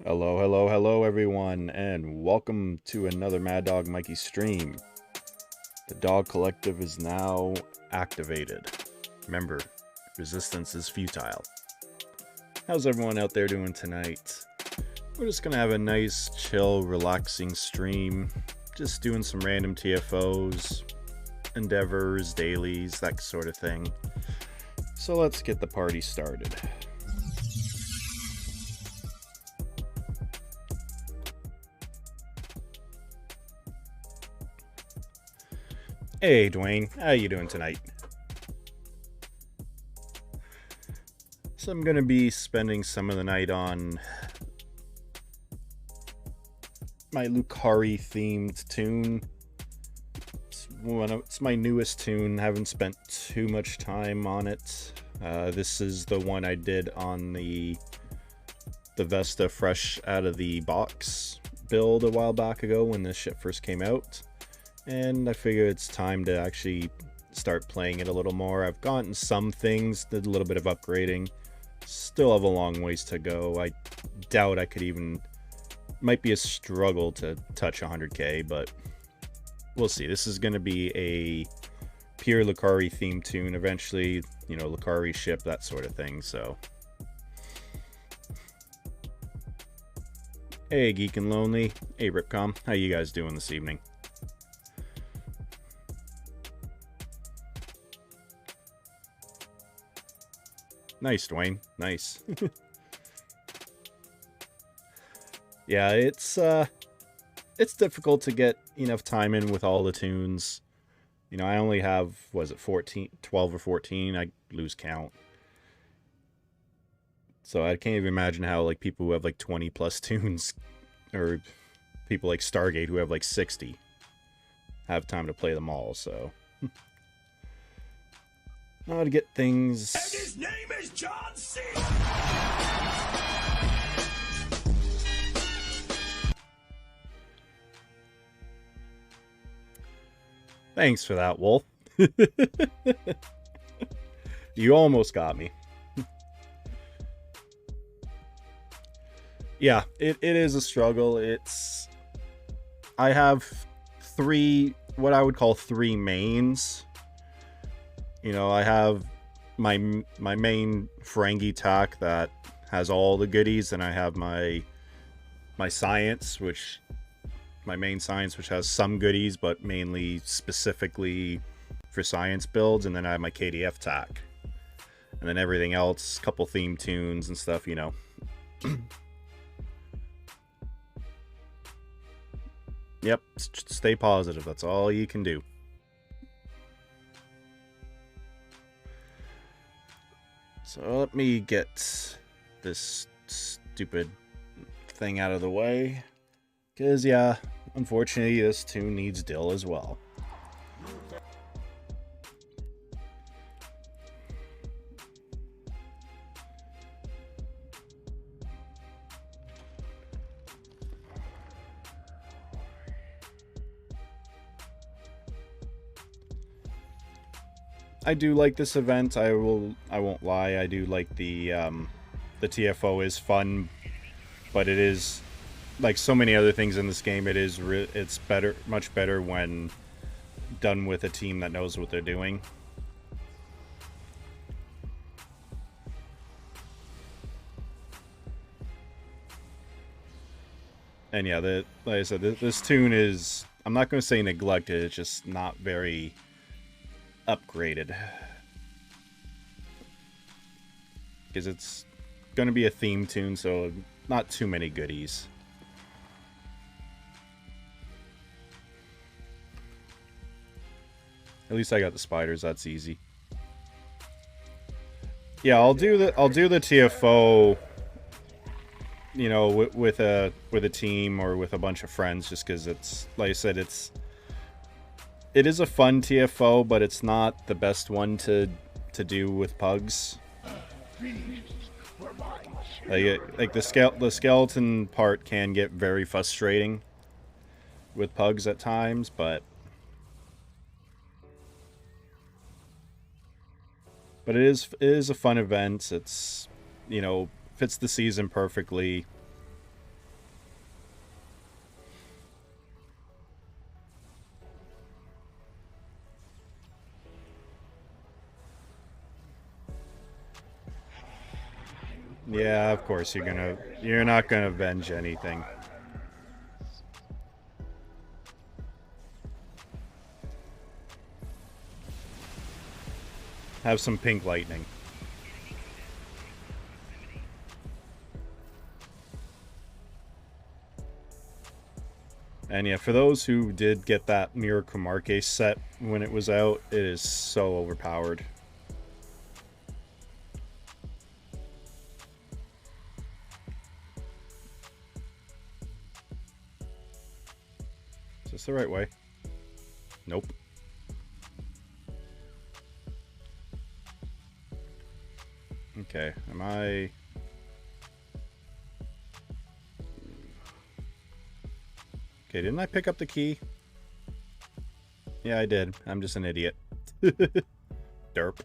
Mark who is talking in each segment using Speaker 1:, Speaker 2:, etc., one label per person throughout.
Speaker 1: Hello everyone, and welcome to another Mad Dog Mikey stream. The Dog Collective is now activated. Remember, resistance is futile. How's everyone out there doing tonight? We're just gonna have a nice, chill, relaxing stream. Just doing some random TFOs, endeavors, dailies, that sort of thing. So let's get the party started. Hey Dwayne, how you doing tonight? So I'm gonna be spending some of the night on my Lucari themed tune. It's my newest tune, haven't spent too much time on it. This is the one I did on the Vesta fresh out of the box build a while back ago when this shit first came out. And I figure it's time to actually start playing it a little more. I've gotten some things, did a little bit of upgrading. Still have a long ways to go. I doubt I could even... Might be a struggle to touch 100k, but we'll see. This is going to be a pure Lucari themed tune eventually. You know, Lucari ship, that sort of thing, so... Hey, Geek and Lonely. Hey, Ripcom. How you guys doing this evening? Nice, Dwayne. Nice. Yeah, it's difficult to get enough time in with all the tunes. You know, I only have, was it 12 or 14? I lose count. So I can't even imagine how, like, people who have, like, 20 plus tunes, or people like Stargate who have, like, 60, have time to play them all, so... How to get things...
Speaker 2: And his name is John C.
Speaker 1: Thanks for that, Wolf. You almost got me. Yeah, it is a struggle. I have what I would call three mains. You know, I have my main Ferengi tack that has all the goodies, and I have my science, my main science, which has some goodies, but mainly specifically for science builds, and then I have my KDF tack. And then everything else, couple theme tunes and stuff, you know. Yep, stay positive. That's all you can do. So let me get this stupid thing out of the way. Because, yeah, unfortunately, this tune needs dill as well. I do like this event. I won't lie. I do like the TFO is fun, but it is like so many other things in this game. It's better, much better when done with a team that knows what they're doing. And yeah, like I said, this tune is, I'm not going to say neglected. It's just not very upgraded, because it's going to be a theme tune, so not too many goodies. At least I got the spiders. That's easy. Yeah, I'll do the TFO, you know, with a team or with a bunch of friends, just because it's, like I said, it is a fun TFO, but it's not the best one to do with pugs. Like the skeleton part can get very frustrating with pugs at times, but it is a fun event. It's, you know, fits the season perfectly. Yeah, of course you're not gonna avenge anything. Have some pink lightning. And yeah, for those who did get that Miracle Marque set when it was out, it is so overpowered. Is this the right way? Nope. Okay, am I... Okay, didn't I pick up the key? Yeah, I did. I'm just an idiot. Derp.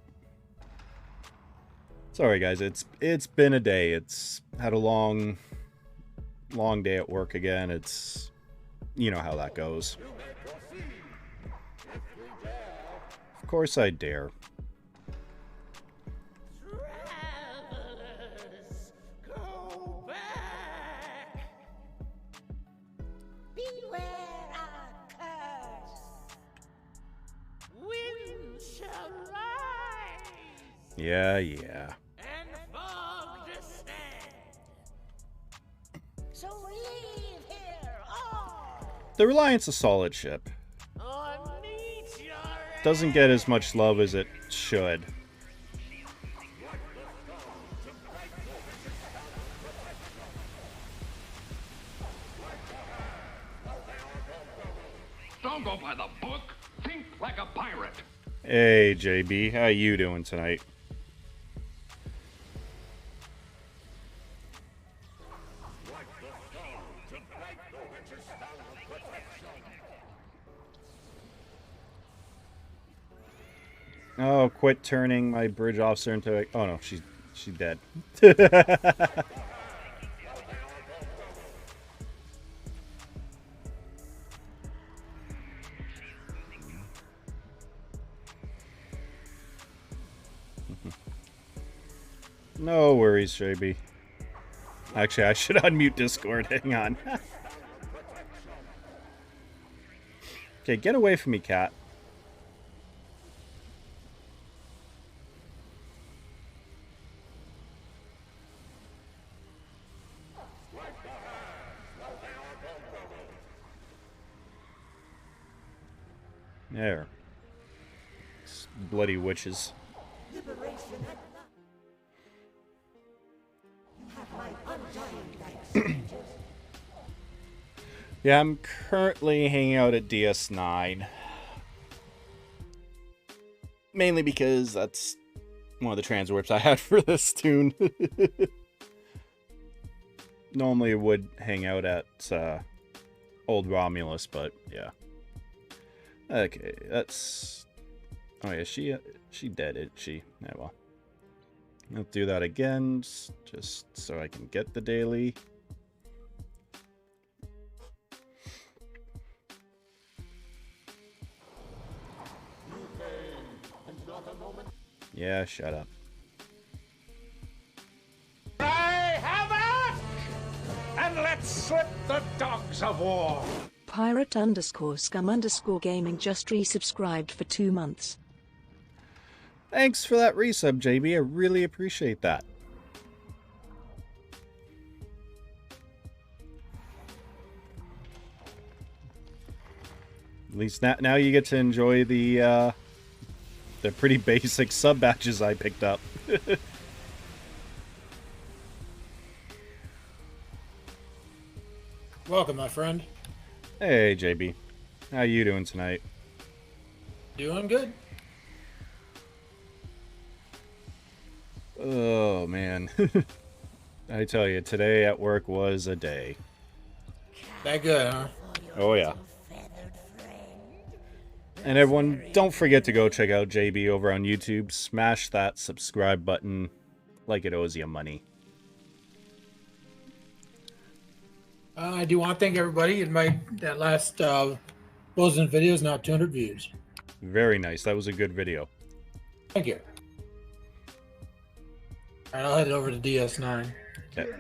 Speaker 1: Sorry, guys. It's been a day. It's had a long day at work again. It's... You know how that goes. Of course I dare. Yeah.
Speaker 2: And fog descend. So leave here all.
Speaker 1: The Reliant's a solid ship. Doesn't get as much love as it should.
Speaker 3: Don't go by the book. Think like a pirate.
Speaker 1: Hey, JB. How you doing tonight? Oh, quit turning my bridge officer into a... Oh no, she's dead. No worries, JB. Actually, I should unmute Discord. Hang on. Okay, get away from me, cat. There. Bloody witches.
Speaker 2: Liberation at last. You have my undying thanks.
Speaker 1: Yeah, I'm currently hanging out at DS9. Mainly because that's one of the transwarps I had for this tune. Normally would hang out at Old Romulus, but yeah. Okay, that's... Oh yeah, she dead, isn't she? Yeah, well. Let's do that again, just so I can get the daily. Yeah, shut up.
Speaker 3: I have asked! And let's slip the dogs of war!
Speaker 4: Pirate_scum_gaming just resubscribed for 2 months.
Speaker 1: Thanks for that resub, JB. I really appreciate that. At least now you get to enjoy the pretty basic sub batches I picked up.
Speaker 5: Welcome, my friend.
Speaker 1: Hey, JB. How you doing tonight?
Speaker 5: Doing good.
Speaker 1: Oh, man. I tell you, today at work was a day.
Speaker 5: That good, huh?
Speaker 1: Oh, yeah. And everyone, don't forget to go check out JB over on YouTube. Smash that subscribe button like it owes you money.
Speaker 5: I do want to thank everybody. That last closing video is now 200 views.
Speaker 1: Very nice. That was a good video.
Speaker 5: Thank you. All right, I'll head over to DS9.
Speaker 1: Okay.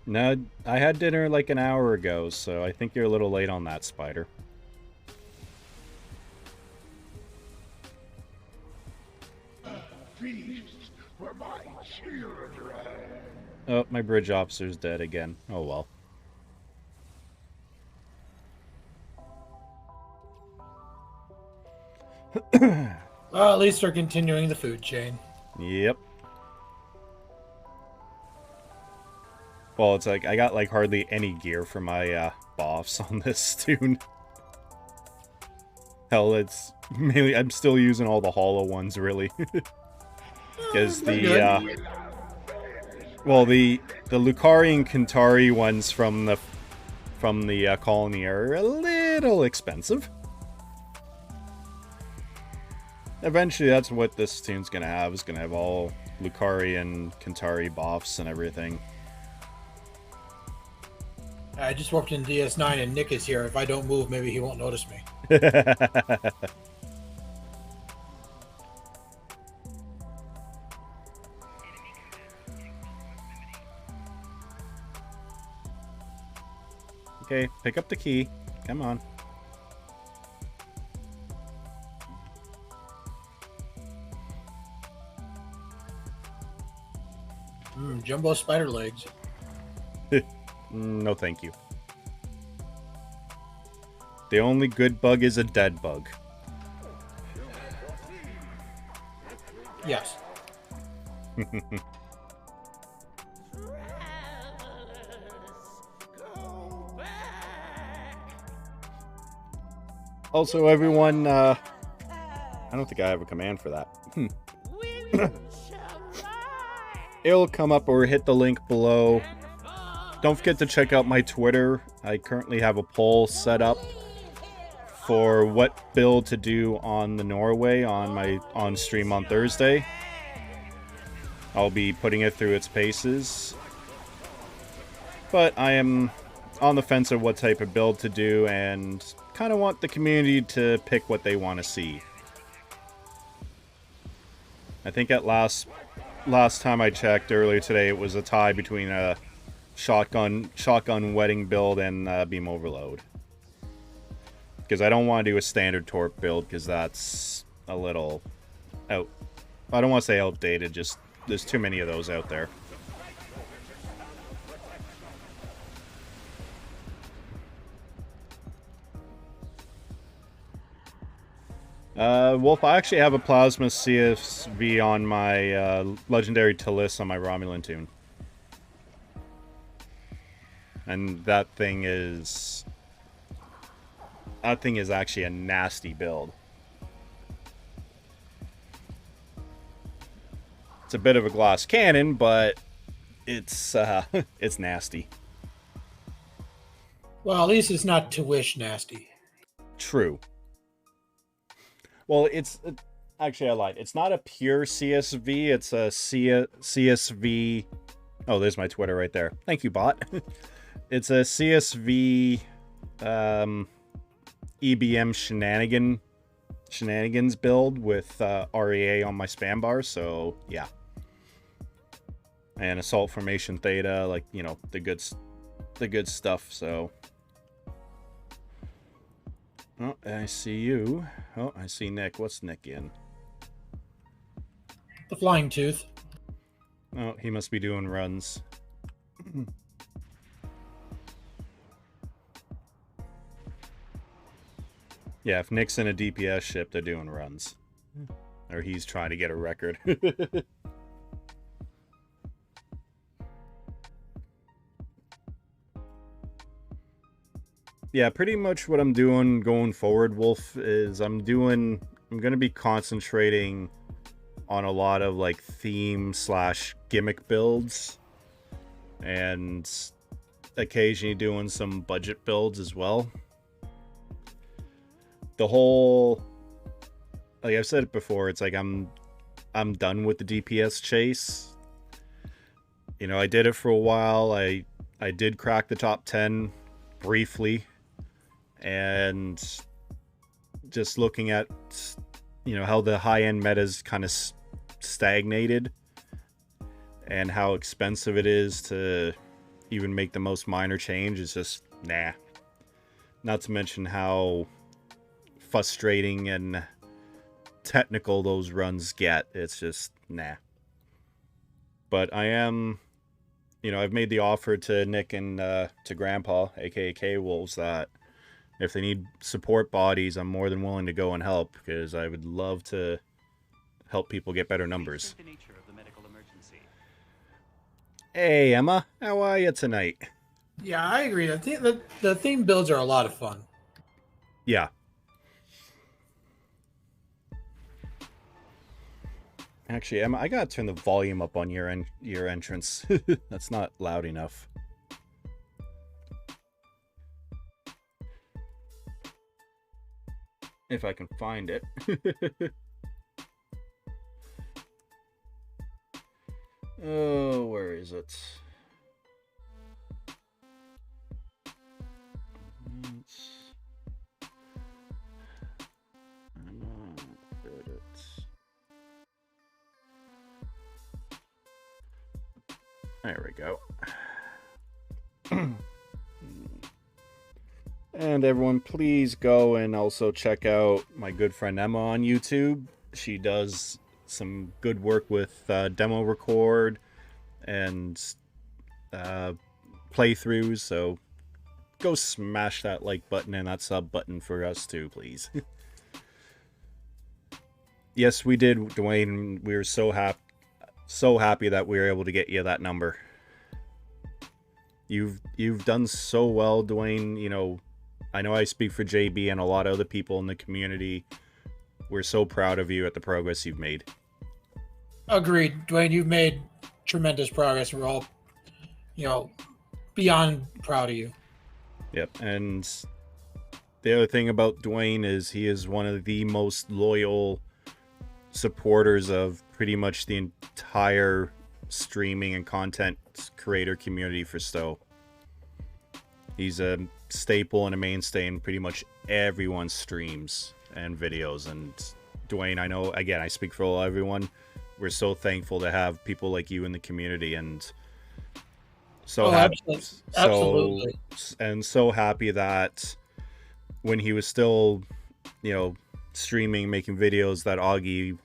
Speaker 1: No, I had dinner like an hour ago, so I think you're a little late on that, Spider.
Speaker 3: For my children.
Speaker 1: Oh, my bridge officer's dead again. Oh well.
Speaker 5: Well, at least they're continuing the food chain.
Speaker 1: Yep. Well, it's like I got like hardly any gear for my buffs on this tune. Hell, it's mainly I'm still using all the hollow ones really. Because the Lucari and Kantari ones from the colony are a little expensive. Eventually, that's what this tune's gonna have. It's gonna have all Lucari and Kantari buffs and everything.
Speaker 5: I just walked in DS9 and Nick is here. If I don't move, maybe he won't notice me.
Speaker 1: Okay, pick up the key. Come on.
Speaker 5: Jumbo spider legs.
Speaker 1: No, thank you. The only good bug is a dead bug.
Speaker 5: Yes.
Speaker 1: Also, everyone, I don't think I have a command for that. It'll come up or hit the link below. Don't forget to check out my Twitter. I currently have a poll set up for what build to do on the Norway on stream on Thursday. I'll be putting it through its paces. But I am on the fence of what type of build to do and kind of want the community to pick what they want to see. I think at last time I checked earlier today, it was a tie between a shotgun wedding build and beam overload. Because I don't want to do a standard torp build because that's a little out. I don't want to say outdated, just there's too many of those out there. Wolf, I actually have a Plasma CSV on my Legendary Talus on my Romulan tune. And that thing is actually a nasty build. It's a bit of a glass cannon, but it's it's nasty.
Speaker 5: Well, at least it's not Twish nasty.
Speaker 1: True. Well, actually I lied. It's not a pure CSV. It's a CSV. Oh, there's my Twitter right there. Thank you, bot. It's a CSV EBM shenanigans build with REA on my spam bar. So yeah. And Assault Formation Theta, like, you know, the good stuff. So. Oh, I see you. Oh, I see Nick. What's Nick in?
Speaker 5: The Flying Tooth.
Speaker 1: Oh, he must be doing runs. Yeah, if Nick's in a DPS ship, they're doing runs. Or he's trying to get a record. Yeah, pretty much what I'm doing going forward, Wolf, is I'm going to be concentrating on a lot of like theme / gimmick builds, and occasionally doing some budget builds as well. The whole, like I've said it before, it's like I'm done with the DPS chase. You know, I did it for a while. I did crack the top 10 briefly. And just looking at, you know, how the high-end meta's kind of stagnated and how expensive it is to even make the most minor change is just, nah. Not to mention how frustrating and technical those runs get. It's just, nah. But I am, you know, I've made the offer to Nick and to Grandpa, aka K-Wolves, that if they need support bodies, I'm more than willing to go and help, because I would love to help people get better numbers. Hey, Emma. How are you tonight?
Speaker 5: Yeah, I agree. I think the theme builds are a lot of fun.
Speaker 1: Yeah. Actually, Emma, I gotta turn the volume up on your entrance. That's not loud enough. If I can find it. Oh, where is it? There we go. And everyone, please go and also check out my good friend Emma on YouTube. She does some good work with demo record and playthroughs, so go smash that like button and that sub button for us too, please. Yes, we did, Dwayne. We were so happy that we were able to get you that number. You've done so well, Dwayne. You know, I know I speak for JB and a lot of other people in the community. We're so proud of you at the progress you've made.
Speaker 5: Agreed, Dwayne. You've made tremendous progress. We're all, you know, beyond proud of you.
Speaker 1: Yep, and the other thing about Dwayne is he is one of the most loyal supporters of pretty much the entire streaming and content creator community for Stowe. He's a staple and a mainstay in pretty much everyone's streams and videos. And Dwayne, I know, again, I speak for everyone. We're so thankful to have people like you in the community, and so
Speaker 5: absolutely.
Speaker 1: So happy that when he was still, you know, streaming, making videos, that Augie,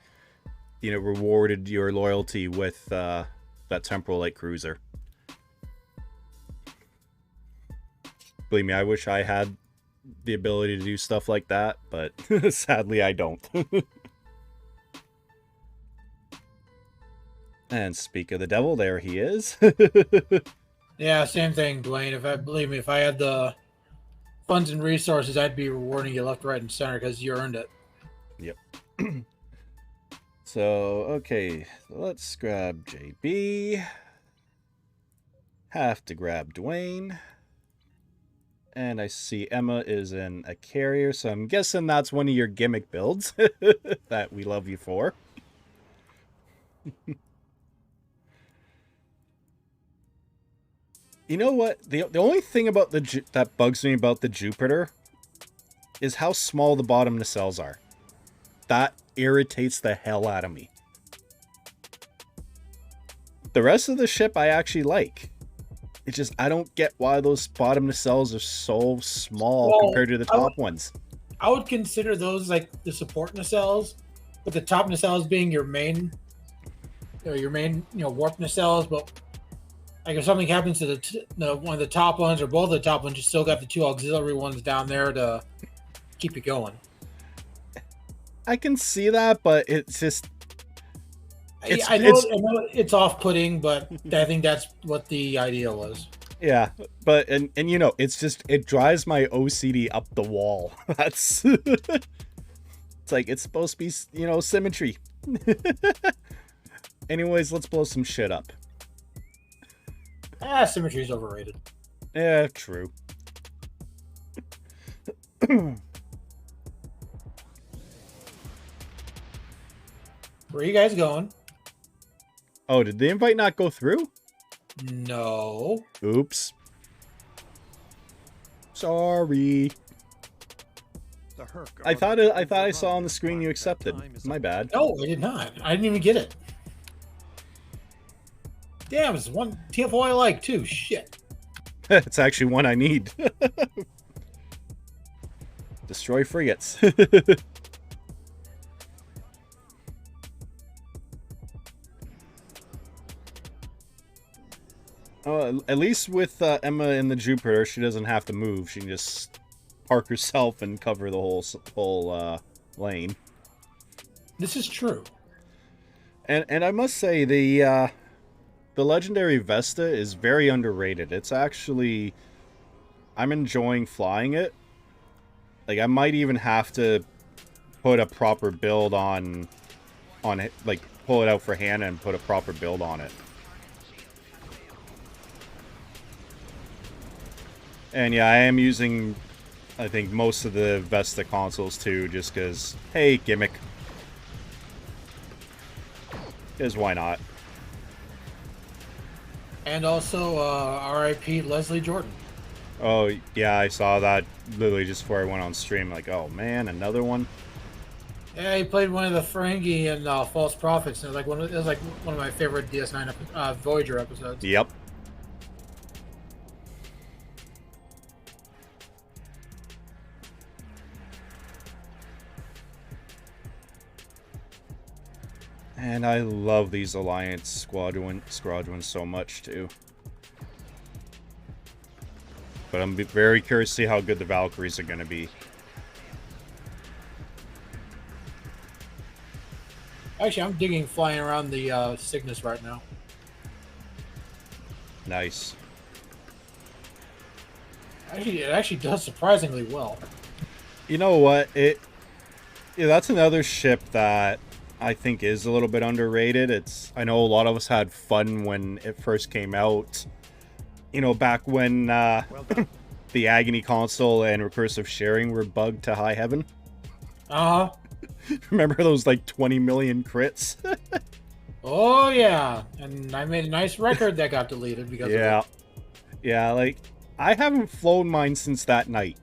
Speaker 1: you know, rewarded your loyalty with that Temporal Light Cruiser. Believe me, I wish I had the ability to do stuff like that, but sadly I don't. And speak of the devil, there he is.
Speaker 5: Yeah, same thing, Dwayne. Believe me, if I had the funds and resources, I'd be rewarding you left, right, and center because you earned it.
Speaker 1: Yep. So, okay, let's grab JB. Have to grab Dwayne. And I see Emma is in a carrier, so I'm guessing that's one of your gimmick builds that we love you for. You know what? The only thing about that bugs me about the Jupiter is how small the bottom nacelles are. That irritates the hell out of me. The rest of the ship I actually like. It's just I don't get why those bottom nacelles are so small compared to the top ones.
Speaker 5: I would consider those like the support nacelles, with the top nacelles being your main, warp nacelles. But like if something happens to one of the top ones or both of the top ones, you still got the two auxiliary ones down there to keep it going. I
Speaker 1: can see that, but it's just.
Speaker 5: I know it's off-putting, but I think that's what the idea was.
Speaker 1: Yeah, but and you know, it's just it drives my OCD up the wall. That's it's like it's supposed to be, symmetry. Anyways, let's blow some shit up.
Speaker 5: Symmetry's overrated.
Speaker 1: Yeah, true.
Speaker 5: Where are you guys going?
Speaker 1: Oh, did the invite not go through?
Speaker 5: No.
Speaker 1: Oops. Sorry. I thought I saw on the screen you accepted. My bad.
Speaker 5: No, I did not. I didn't even get it. Damn, it's one TFO I like too. Shit.
Speaker 1: It's actually one I need. Destroy frigates. At least with Emma in the Jupiter, she doesn't have to move. She can just park herself and cover the whole lane.
Speaker 5: This is true.
Speaker 1: And I must say the legendary Vesta is very underrated. It's actually, I'm enjoying flying it. Like I might even have to put a proper build on it, like pull it out for Hannah and put a proper build on it. And yeah, I am using, I think, most of the Vesta consoles too, just because, hey, gimmick. Because why not?
Speaker 5: And also, R.I.P. Leslie Jordan.
Speaker 1: Oh, yeah, I saw that literally just before I went on stream. Like, oh man, another one?
Speaker 5: Yeah, he played one of the Ferengi in False Prophets. And it was like one of my favorite DS9 Voyager episodes.
Speaker 1: Yep. And I love these Alliance squadrons so much, too. But I'm very curious to see how good the Valkyries are going to be.
Speaker 5: Actually, I'm digging flying around the Cygnus right now.
Speaker 1: Nice.
Speaker 5: Actually, it actually does surprisingly well.
Speaker 1: You know what? Yeah, that's another ship that I think is a little bit underrated. I know a lot of us had fun when it first came out. You know, back when the Agony console and recursive sharing were bugged to high heaven.
Speaker 5: Uh-huh.
Speaker 1: Remember those like 20 million crits?
Speaker 5: Oh yeah, and I made a nice record that got deleted because of it.
Speaker 1: Yeah, like I haven't flown mine since that night.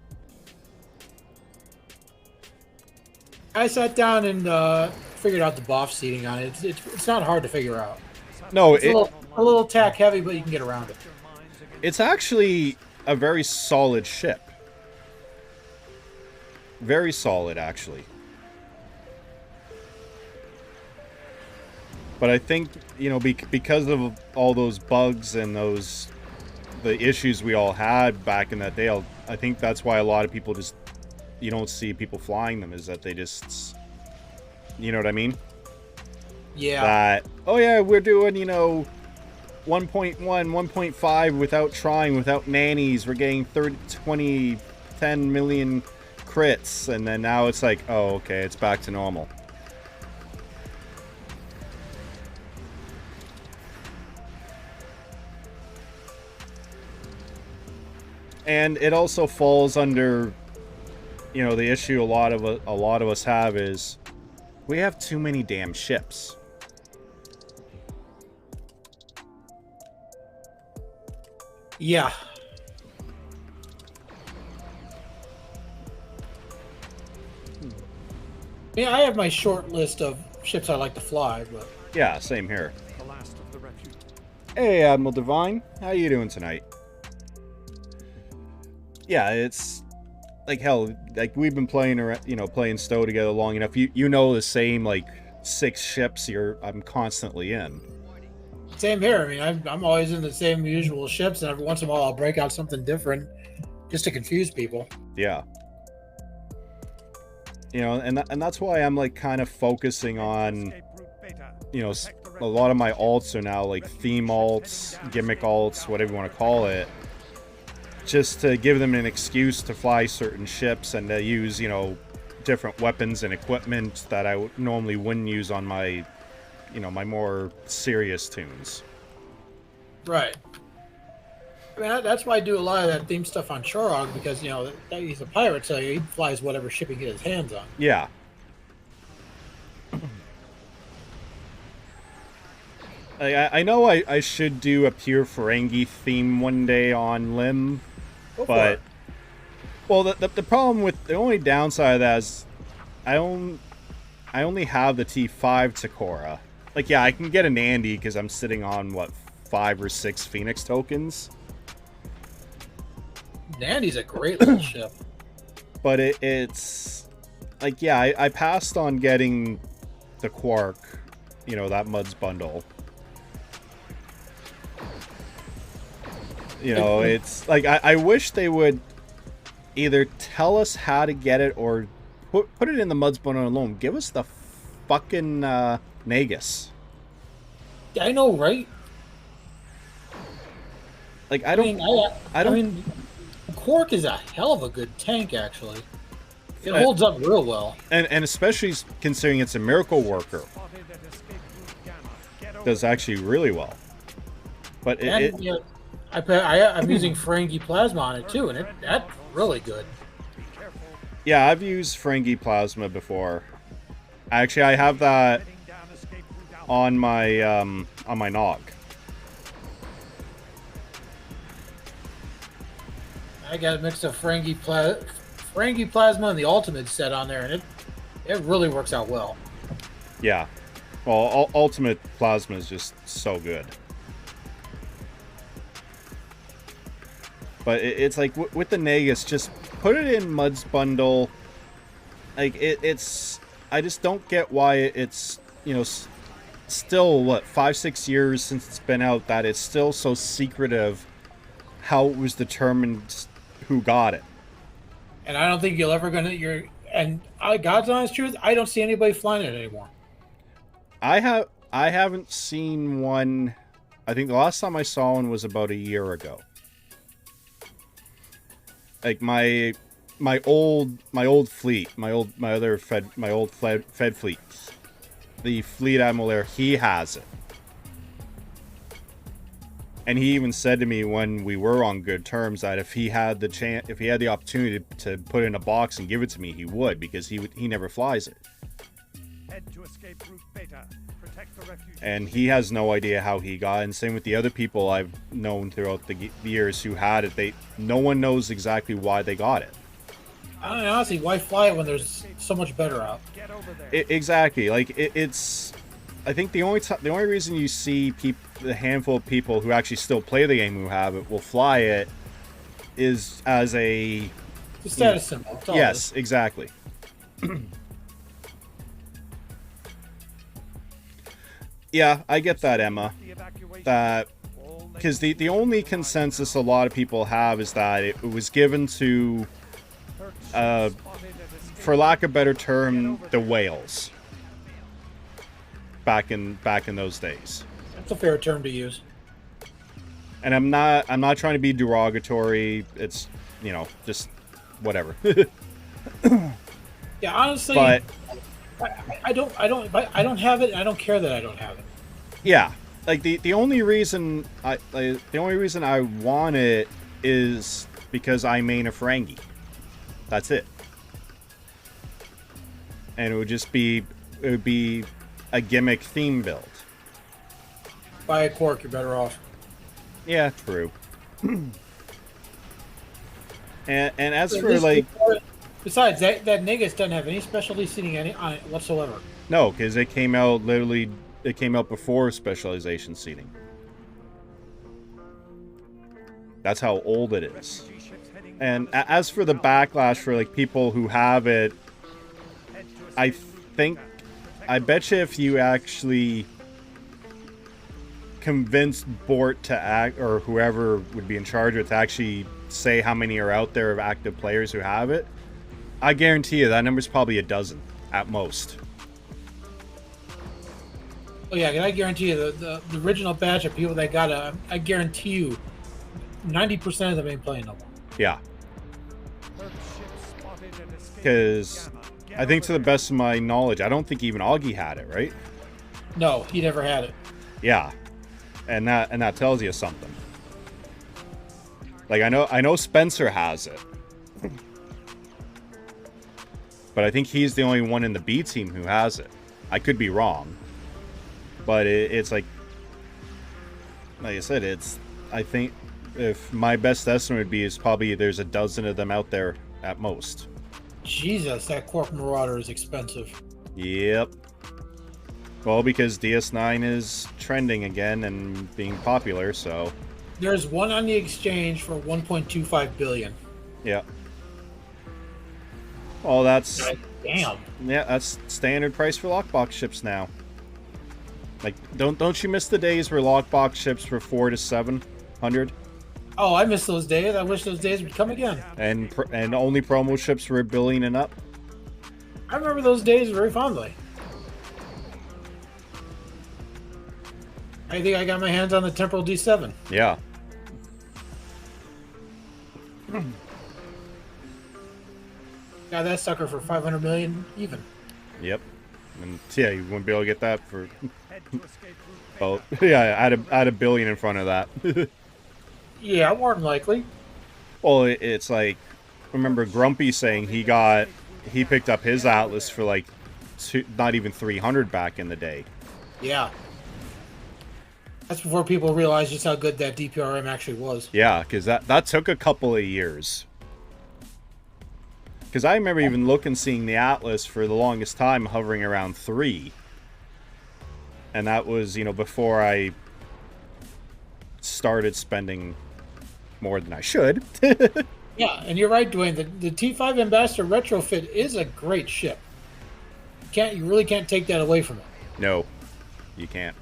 Speaker 5: I sat down and figured out the BOF seating on it. It's not hard to figure out.
Speaker 1: No,
Speaker 5: it's a little tack heavy, but you can get around it.
Speaker 1: It's actually a very solid ship. Very solid, actually. But I think, you know, because of all those bugs and the issues we all had back in that day, I think that's why a lot of people just, you don't see people flying them, is that they just, you know what I mean?
Speaker 5: Yeah.
Speaker 1: That, oh yeah, we're doing, you know, 1.1, 1.5 without trying, without nannies. We're getting 30, 20, 10 million crits. And then now it's like, oh, okay, it's back to normal. And it also falls under, you know, the issue a lot of us have is we have too many damn ships.
Speaker 5: Yeah. Yeah, I have my short list of ships I like to fly, but
Speaker 1: Yeah, same here.
Speaker 3: The last of the refuge.
Speaker 1: Hey, Admiral Divine, how you doing tonight? Yeah, it's like hell. Like we've been playing, you know, playing Stowe together long enough. You know the same like 6 ships I'm constantly in.
Speaker 5: same here. I mean, I'm always in the same usual ships, and every once in a while I'll break out something different just to confuse people.
Speaker 1: Yeah. You know, and that's why I'm like kind of focusing on, you know, a lot of my alts are now like theme alts, gimmick alts, whatever you want to call it. Just to give them an excuse to fly certain ships and to use, you know, different weapons and equipment that I normally wouldn't use on my, you know, my more serious tunes.
Speaker 5: Right. I mean, that's why I do a lot of that theme stuff on Chorog, because, you know, he's a pirate, so he flies whatever ship he can get his hands on.
Speaker 1: Yeah. I know I should do a pure Ferengi theme one day on Lim, but well, the problem with the only downside of that is I only have the T5 Takora. Like, yeah, I can get an Andy because I'm sitting on what 5 or 6 Phoenix tokens.
Speaker 5: Nandy's a great little ship.
Speaker 1: But it's like, yeah, I passed on getting the Quark, you know, that Muds bundle. You know, it's like I wish they would either tell us how to get it or put it in the Muds bundle alone. Give us the fucking Nagus.
Speaker 5: I know, right?
Speaker 1: Like
Speaker 5: I mean, Quark is a hell of a good tank, actually. It holds up real well.
Speaker 1: And especially considering it's a miracle worker. Does actually really well. But
Speaker 5: You know, I'm using Ferengi Plasma on it too, and that's really good.
Speaker 1: Yeah, I've used Ferengi Plasma before. Actually, I have that on my Nog.
Speaker 5: I got a mix of Ferengi Plasma and the Ultimate set on there, and it really works out well.
Speaker 1: Yeah. Well, Ultimate Plasma is just so good. But it's like with the Nagus, just put it in Mud's bundle. Like it's, I just don't get why it's, you know, still what 5-6 years since it's been out that it's still so secretive how it was determined who got it.
Speaker 5: And I don't think you'll ever God's honest truth, I don't see anybody flying it anymore.
Speaker 1: I haven't seen one. I think the last time I saw one was about a year ago. Like my old fleet, my old Fed fleet, the Fleet Admiral there, he has it. And he even said to me when we were on good terms that if he had the opportunity to put it in a box and give it to me, he would, because he never flies it.
Speaker 3: Head to escape route Beta. Protect the refuge.
Speaker 1: And he has no idea how he got it. And same with the other people I've known throughout the years who had it. No one knows exactly why they got it.
Speaker 5: I don't know, honestly, why fly it when there's so much better out?
Speaker 3: Get over there.
Speaker 1: Exactly. Like it's. I think the only reason you see the handful of people who actually still play the game who have it will fly it is as a
Speaker 5: status symbol.
Speaker 1: Yes, exactly. Yeah, I get that, Emma. That because the only consensus a lot of people have is that it was given to, for lack of a better term, the whales. Back in those days.
Speaker 5: That's a fair term to use.
Speaker 1: And I'm not trying to be derogatory. It's, you know, just whatever.
Speaker 5: Yeah, honestly,
Speaker 1: but
Speaker 5: I don't have it. I don't care that I don't have it.
Speaker 1: yeah, like the only reason I want it is because I main a Ferengi. That's it. And it would be a gimmick theme build.
Speaker 5: Buy a Quark, you're better off.
Speaker 1: Yeah, true. and as for like,
Speaker 5: besides that Negus doesn't have any specialty seating on it whatsoever.
Speaker 1: No, because it came out before specialization seating. That's how old it is. And as for the backlash for like people who have it, I bet you if you actually convinced Bort to act, or whoever would be in charge of it, to actually say how many are out there of active players who have it, I guarantee you that number's probably a dozen at most.
Speaker 5: Oh yeah, I guarantee you the original batch of people that got it, I guarantee you 90% of them ain't playing no more.
Speaker 1: Yeah. Because I think, to the best of my knowledge, I don't think even Augie had it, right?
Speaker 5: No, he never had it.
Speaker 1: Yeah. And that tells you something. Like, I know Spencer has it. But I think he's the only one in the B team who has it. I could be wrong. But it's like I said, I think if my best estimate would be is probably there's a dozen of them out there at most.
Speaker 5: Jesus, that Quark Marauder is expensive.
Speaker 1: Yep. Well, because DS9 is trending again and being popular, so...
Speaker 5: There's one on the exchange for 1.25 billion.
Speaker 1: Yeah. Oh, that's...
Speaker 5: Damn.
Speaker 1: Yeah, that's standard price for lockbox ships now. Like, don't you miss the days where lockbox ships were 400 to 700?
Speaker 5: Oh, I miss those days. I wish those days would come again.
Speaker 1: And only promo ships were $1 billion and up.
Speaker 5: I remember those days very fondly. I think I got my hands on the Temporal D7.
Speaker 1: Yeah.
Speaker 5: Got that sucker for 500 million even.
Speaker 1: Yep. And yeah, you wouldn't be able to get that for... well, yeah, add $1 billion in front of that.
Speaker 5: Yeah, more than likely.
Speaker 1: Well, it's like, remember Grumpy saying he picked up his Atlas for like not even 300 back in the day.
Speaker 5: Yeah. That's before people realized just how good that DPRM actually was.
Speaker 1: Yeah, because that took a couple of years. Because I remember even seeing the Atlas for the longest time hovering around 3. And that was, before I started spending more than I should.
Speaker 5: Yeah, and you're right, Dwayne. The T5 Ambassador retrofit is a great ship. You really can't take that away from it.
Speaker 1: No, you can't.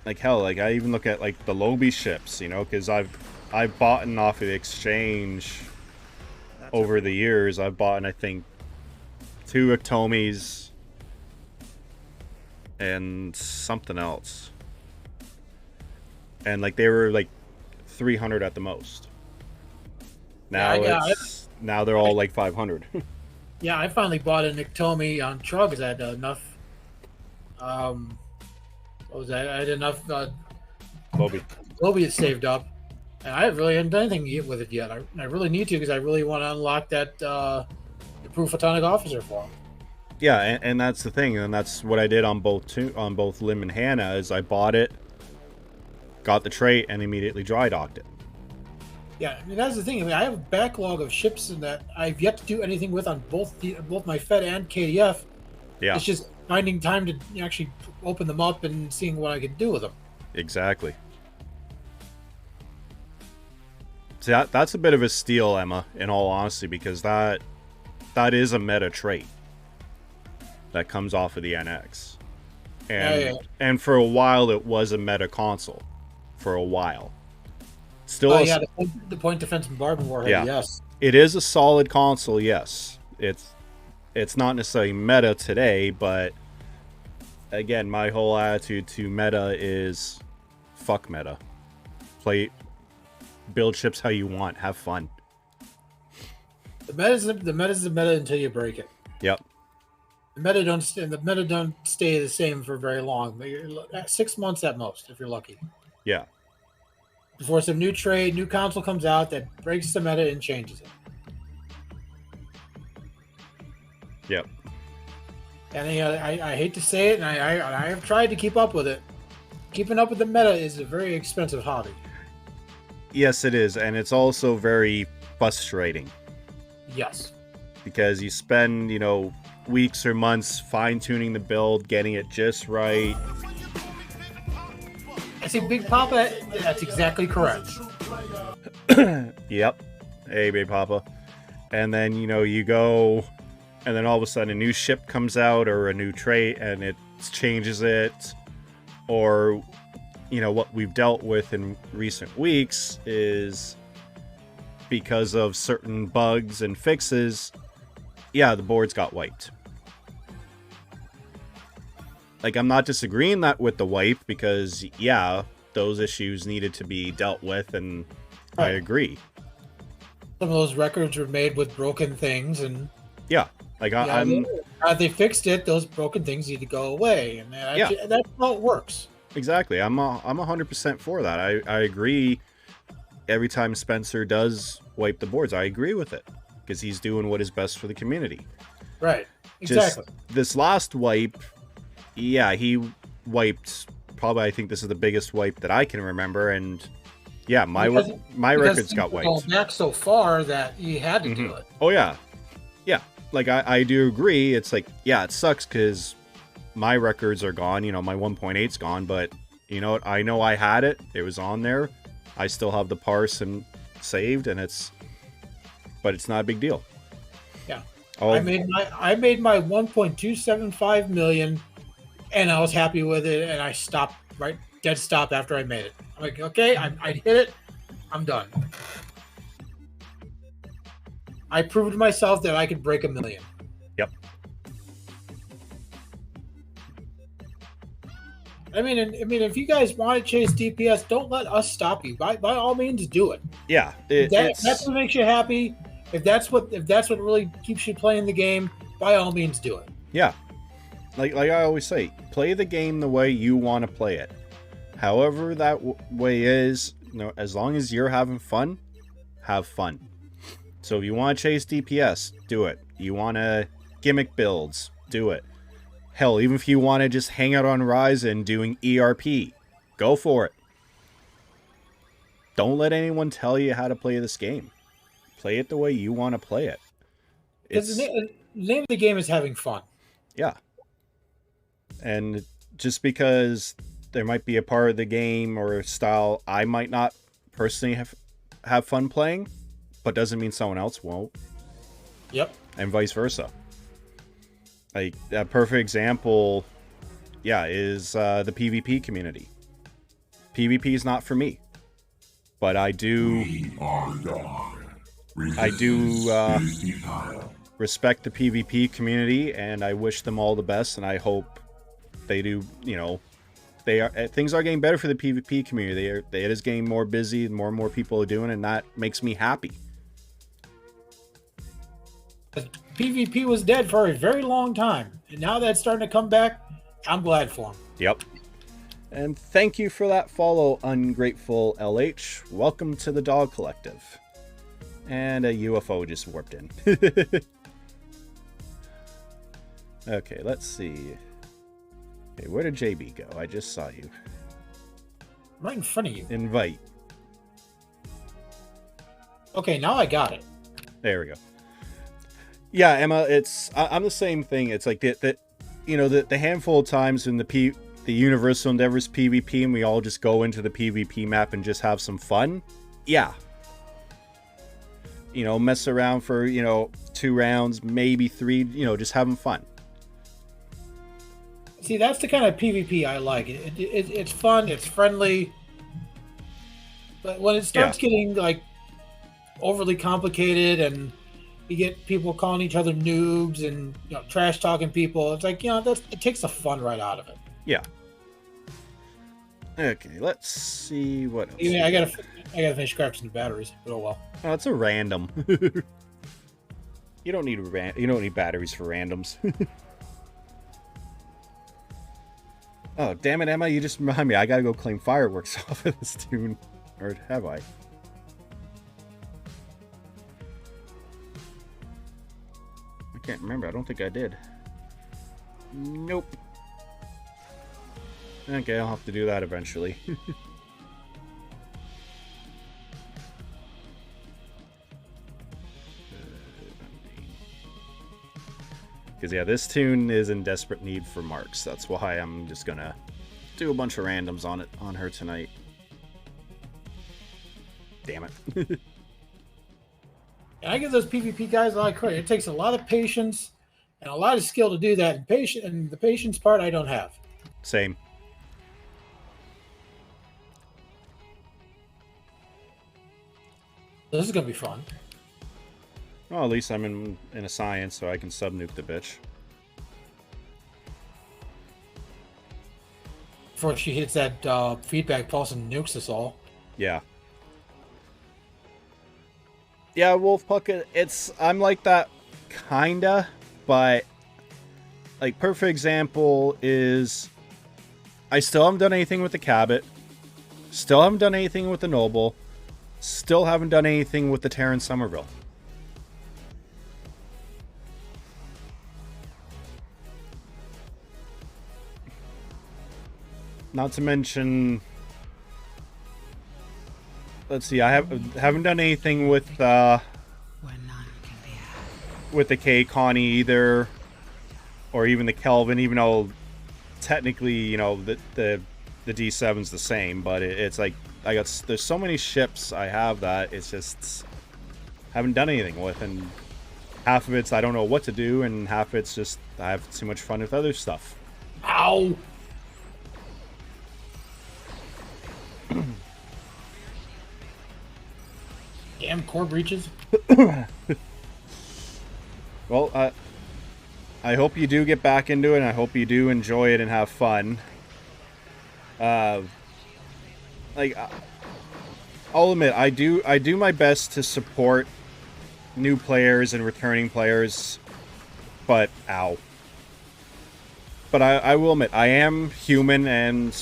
Speaker 1: Like hell, like I even look at like the Lobby ships, because I've bought off of the exchange over the years. I've bought, I think, 2 Atomis and something else. And like they were like 300 at the most. Now now they're all like 500.
Speaker 5: Yeah, I finally bought a Niktomi on Trug because I had enough. What was that? I had enough Lobby saved up, and I really haven't done anything with it yet. I really need to because I really want to unlock that the Proof Photonic Officer for him.
Speaker 1: Yeah, and that's the thing, and that's what I did on both Lim and Hannah. Is I bought it, got the trait, and immediately dry docked it.
Speaker 5: Yeah, I mean, that's the thing. I mean, I have a backlog of ships that I've yet to do anything with on both my Fed and KDF.
Speaker 1: Yeah,
Speaker 5: it's just finding time to actually open them up and seeing what I can do with them.
Speaker 1: Exactly. See, that's a bit of a steal, Emma, in all honesty, because that is a meta trait that comes off of the NX. And
Speaker 5: Yeah.
Speaker 1: and for a while it was a meta console. For a while. Still
Speaker 5: Oh yeah, the point defense bombardment warhead.
Speaker 1: Yeah.
Speaker 5: Yes.
Speaker 1: It is a solid console, yes. It's not necessarily meta today, but again, my whole attitude to meta is fuck meta. Build ships how you want, have fun.
Speaker 5: The meta's the meta until you break it.
Speaker 1: Yep.
Speaker 5: The meta don't stay the same for very long. But you're 6 months at most, if you're lucky.
Speaker 1: Yeah.
Speaker 5: Before some new console comes out that breaks the meta and changes it.
Speaker 1: Yep.
Speaker 5: And I hate to say it, and I have tried to keep up with it. Keeping up with the meta is a very expensive hobby.
Speaker 1: Yes, it is, and it's also very frustrating
Speaker 5: Yes.
Speaker 1: because you spend, weeks or months fine-tuning the build, getting it just right.
Speaker 5: I see, Big Papa. That's exactly correct.
Speaker 1: Yep. Hey, Big Papa. And then, you go, and then all of a sudden a new ship comes out or a new trait and it changes it. Or, what we've dealt with in recent weeks is because of certain bugs and fixes, yeah, the boards got wiped. Like, I'm not disagreeing that with the wipe because, yeah, those issues needed to be dealt with, and I agree.
Speaker 5: Some of those records were made with broken things, and
Speaker 1: Yeah, like I'm
Speaker 5: they fixed it. Those broken things need to go away, and that's how it works.
Speaker 1: exactly. I'm 100% for that. I agree. Every time Spencer does wipe the boards, I agree with it because he's doing what is best for the community.
Speaker 5: Right. Exactly.
Speaker 1: Just this last wipe, yeah, he wiped. Probably, I think this is the biggest wipe that I can remember, and yeah, my records got wiped.
Speaker 5: Going back so far that you had to do it.
Speaker 1: Oh yeah, yeah. Like I do agree. It's like, yeah, it sucks because my records are gone. My 1.8's gone, but you know what? I know I had it. It was on there. I still have the parse and saved, and it's not a big deal.
Speaker 5: Yeah.
Speaker 1: Oh,
Speaker 5: I made my 1.275 million, and I was happy with it, and I stopped dead stop after I made it. I'm like, okay, I hit it. I'm done. I proved to myself that I could break 1 million.
Speaker 1: Yep.
Speaker 5: I mean, if you guys want to chase DPS, don't let us stop you. By all means, do it.
Speaker 1: Yeah,
Speaker 5: That's what makes you happy. If that's what really keeps you playing the game, by all means, do it.
Speaker 1: Yeah, like I always say, play the game the way you want to play it. However that way is, as long as you're having fun, have fun. So if you want to chase DPS, do it. You want to gimmick builds, do it. Hell, even if you want to just hang out on Ryzen doing ERP, go for it. Don't let anyone tell you how to play this game. Play it the way you want to play it.
Speaker 5: Because the name of the game is having fun.
Speaker 1: Yeah. And just because there might be a part of the game or style I might not personally have fun playing, but doesn't mean someone else won't.
Speaker 5: Yep.
Speaker 1: And vice versa. Like, a perfect example, yeah, is the PvP community. PvP is not for me. But I do respect the PvP community, and I wish them all the best, and I hope they do, things are getting better for the PvP community. It is getting more busy, and more people are doing it, and that makes me happy.
Speaker 5: PvP was dead for a very long time, and now that's starting to come back. I'm glad for him.
Speaker 1: Yep. And thank you for that follow, Ungrateful LH. Welcome to the Dog Collective. And a UFO just warped in. Okay, let's see. Okay, where did JB go? I just saw you.
Speaker 5: Right in front of you.
Speaker 1: Invite.
Speaker 5: Okay, now I got it.
Speaker 1: There we go. Yeah, Emma, I'm the same thing. It's like the handful of times in the Universal Endeavors PvP and we all just go into the PvP map and just have some fun. Yeah. Mess around for, 2 rounds, maybe 3, just having fun.
Speaker 5: See, that's the kind of PvP I like. It's fun, it's friendly, but when it starts getting like overly complicated and you get people calling each other noobs and trash talking people, it's like it takes the fun right out of it.
Speaker 1: Yeah. Okay, let's see what else.
Speaker 5: I gotta finish crafting the batteries. But oh well.
Speaker 1: Oh, it's a random. You don't need batteries for randoms. Oh, damn it, Emma, you just remind me. I gotta go claim fireworks off of this tune. Or have I? I can't remember. I don't think I did. Nope. Okay, I'll have to do that eventually. Because, yeah, this tune is in desperate need for marks. That's why I'm just gonna do a bunch of randoms on her tonight. Damn it.
Speaker 5: And I give those PvP guys a lot of credit. It takes a lot of patience and a lot of skill to do that. And the patience part I don't have.
Speaker 1: Same.
Speaker 5: This is gonna be fun.
Speaker 1: Well, at least I'm in a science, so I can sub-nuke the bitch.
Speaker 5: Before she hits that feedback pulse and nukes us all.
Speaker 1: Yeah. Yeah, Wolfpuck, I'm like that, kinda, but, like, perfect example is, I still haven't done anything with the Cabot, still haven't done anything with the Noble, still haven't done anything with the Terran Somerville. Not to mention, let's see, I haven't done anything with the K-Connie either, or even the Kelvin, even though technically, the D7's the same, but it's like, there's so many ships I have that it's just haven't done anything with, and half of it's I don't know what to do, and half of it's just I have too much fun with other stuff.
Speaker 5: Ow! Damn core breaches.
Speaker 1: Well, I hope you do get back into it, and I hope you do enjoy it and have fun. Like, I'll admit, I do my best to support new players and returning players, but ow. But I will admit, I am human, and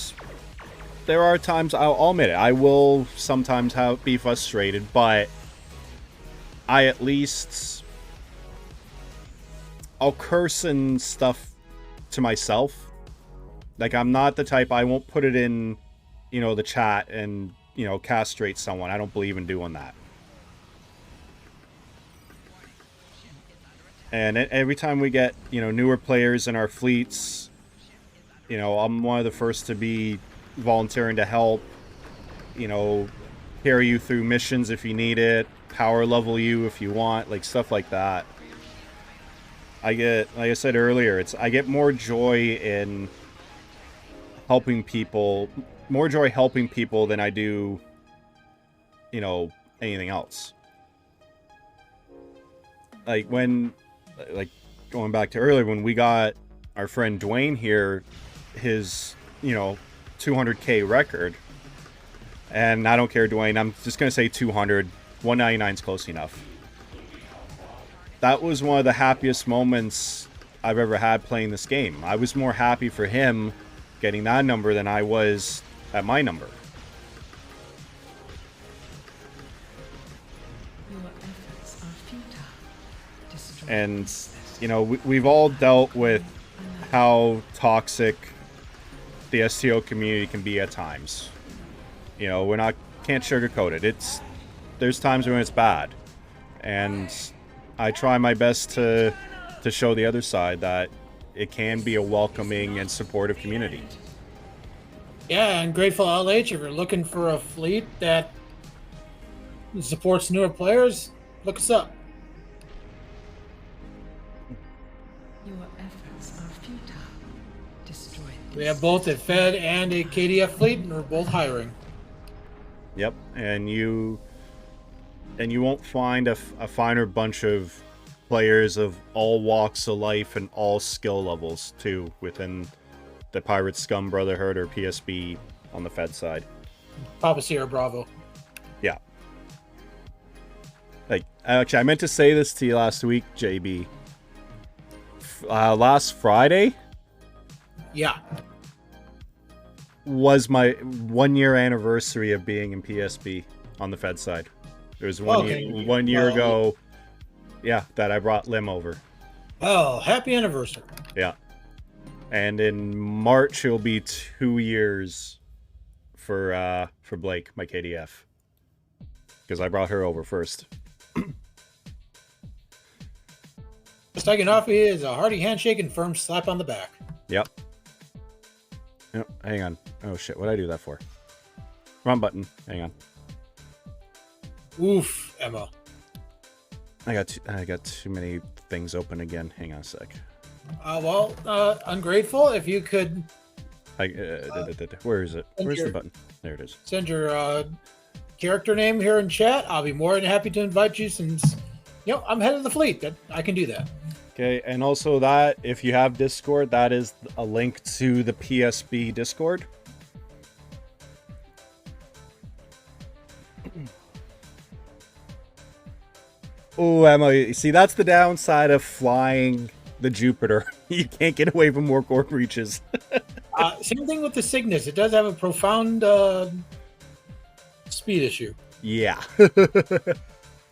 Speaker 1: there are times, I'll admit it, I will sometimes be frustrated, but I at least, I'll curse and stuff to myself. Like, I'm not the type, I won't put it in, the chat and, castrate someone. I don't believe in doing that. And every time we get, newer players in our fleets, I'm one of the first to be volunteering to help, carry you through missions if you need it, power level you if you want, like stuff like that. Like I said earlier, I get more joy in helping people, than I do, anything else. Like going back to earlier, when we got our friend Dwayne here, his, 200K record, and I don't care, Dwayne, I'm just going to say 200, 199 is close enough. That was one of the happiest moments I've ever had playing this game. I was more happy for him getting that number than I was at my number. And, we've all dealt with how toxic the STO community can be at times. Can't sugarcoat it. There's times when it's bad. And I try my best to show the other side that it can be a welcoming and supportive community.
Speaker 5: Yeah, and Grateful LH, if you're looking for a fleet that supports newer players, look us up.
Speaker 6: Your efforts are futile.
Speaker 5: We have both a Fed and a KDF fleet, and we're both hiring.
Speaker 1: Yep, and you won't find a finer bunch of players of all walks of life and all skill levels too within the Pirate Scum Brotherhood or PSB on the Fed side.
Speaker 5: Papa Sierra Bravo.
Speaker 1: Yeah. Like, actually, I meant to say this to you last week, JB. Last Friday
Speaker 5: Yeah.
Speaker 1: was my 1-year anniversary of being in PSB on the Fed side. It was one year ago, yeah, that I brought Lim over.
Speaker 5: Oh, happy anniversary.
Speaker 1: Yeah. And in March, it'll be 2 years for Blake, my KDF. Because I brought her over first.
Speaker 5: Taking off is a hearty handshake and firm slap on the back.
Speaker 1: Yep. Yep. Hang on. Oh shit! What did I do that for? Wrong button. Hang on.
Speaker 5: Oof, Emma.
Speaker 1: I got too many things open again. Hang on a sec.
Speaker 5: Ungrateful. If you could.
Speaker 1: Where is it? Where's the button? There it is.
Speaker 5: Send your character name here in chat. I'll be more than happy to invite you since, I'm head of the fleet. That I can do that.
Speaker 1: Okay, and also that, if you have Discord, that is a link to the PSB Discord. Oh, Emma, you see, that's the downside of flying the Jupiter. You can't get away from more core breaches.
Speaker 5: Same thing with the Cygnus. It does have a profound speed issue.
Speaker 1: Yeah.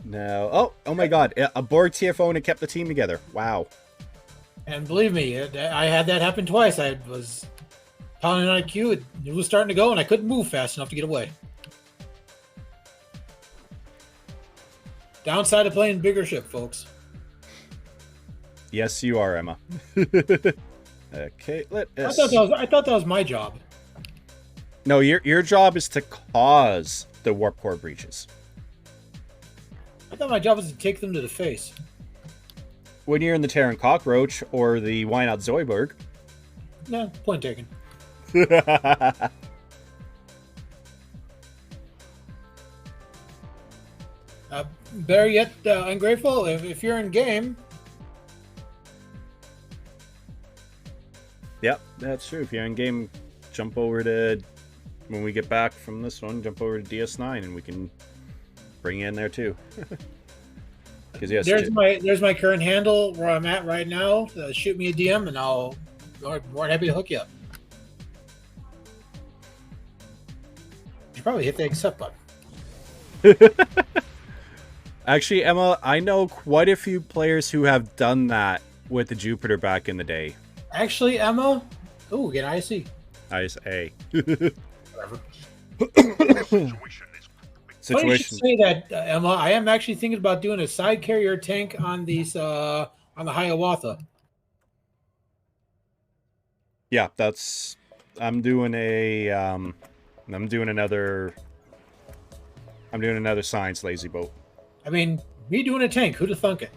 Speaker 1: No. Oh my god. A Borg TFO and it kept the team together. Wow.
Speaker 5: And believe me, I had that happen twice. I was pounding on a queue. It was starting to go, and I couldn't move fast enough to get away. Downside of playing bigger ship, folks.
Speaker 1: Yes, you are, Emma. Okay,
Speaker 5: I thought that was my job.
Speaker 1: No, your job is to cause the warp core breaches.
Speaker 5: I thought my job was to take them to the face.
Speaker 1: When you're in the Terran Cockroach or the Why Not Zoidberg.
Speaker 5: No, point taken. Better yet, Ungrateful, if you're in game.
Speaker 1: Yep, that's true. If you're in game, jump over to, when we get back from this one, jump over to DS9 and we can bring you in there too. Yes,
Speaker 5: there's my current handle where I'm at right now. Shoot me a DM and I'll more than happy to hook you up. You should probably hit the accept button.
Speaker 1: Actually, Emma, I know quite a few players who have done that with the Jupiter back in the day.
Speaker 5: Actually, Emma, get IC.
Speaker 1: ISA.
Speaker 5: Whatever. Funny you should say that, Emma. I am actually thinking about doing a side carrier tank on these on the Hiawatha.
Speaker 1: Yeah, I'm doing another science lazy boat.
Speaker 5: I mean, me doing a tank, who'd have thunk it?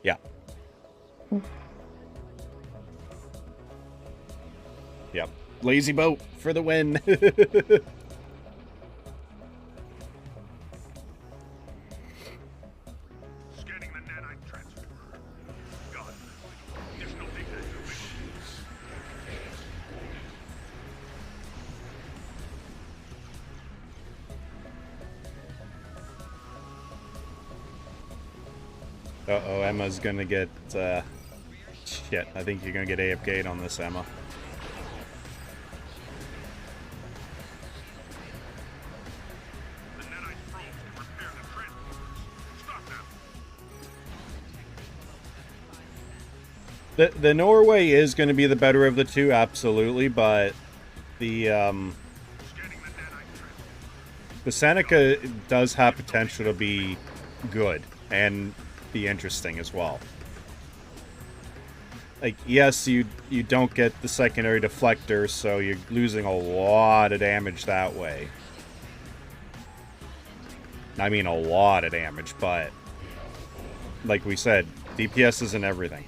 Speaker 1: Yeah. Yep. Lazy boat for the win. Uh-oh, Emma's gonna get, shit, I think you're gonna get AFK'd on this, Emma. The Norway is gonna be the better of the two, absolutely, but the Seneca does have potential to be good, and be interesting as well. Like, yes, you don't get the secondary deflector, so you're losing a lot of damage that way. I mean a lot of damage, but like we said, DPS isn't everything.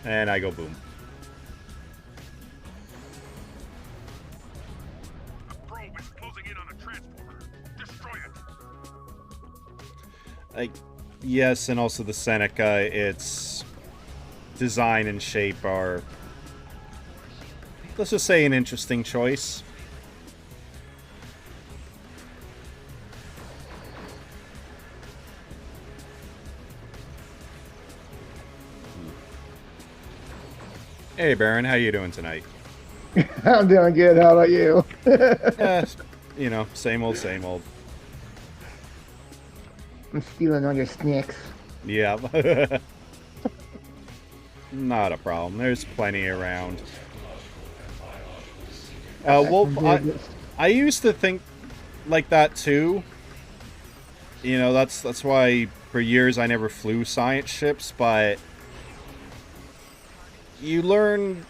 Speaker 1: And I go boom.
Speaker 3: Probe is closing in on a transporter. Destroy it.
Speaker 1: Yes, and also the Seneca, its design and shape are, let's just say, an interesting choice. Hey, Baron, how you doing tonight?
Speaker 6: I'm doing good. How about you?
Speaker 1: You know, same old, same old.
Speaker 6: I'm stealing all your snacks.
Speaker 1: Yeah. Not a problem. There's plenty around. Well, I used to think like that too. You know, that's why for years I never flew science ships, but you learn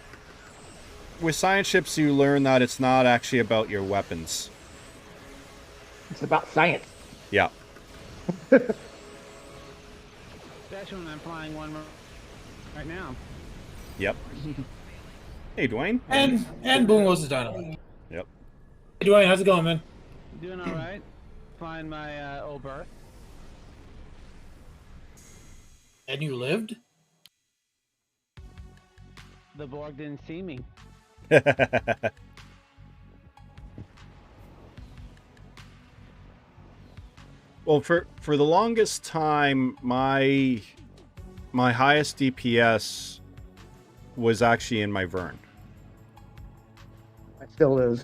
Speaker 1: with science ships, you learn that it's not actually about your weapons.
Speaker 6: It's about science.
Speaker 1: Yeah.
Speaker 7: Especially when I'm flying one right now.
Speaker 1: Yep. Hey, Dwayne.
Speaker 5: And boom goes the dynamite.
Speaker 1: Yep.
Speaker 5: Hey, Dwayne, how's it going, man?
Speaker 7: Doing all right. Flying my old berth.
Speaker 5: And you lived?
Speaker 7: The Borg didn't see me.
Speaker 1: Well, for the longest time, my highest DPS was actually in my Vern.
Speaker 6: I still is.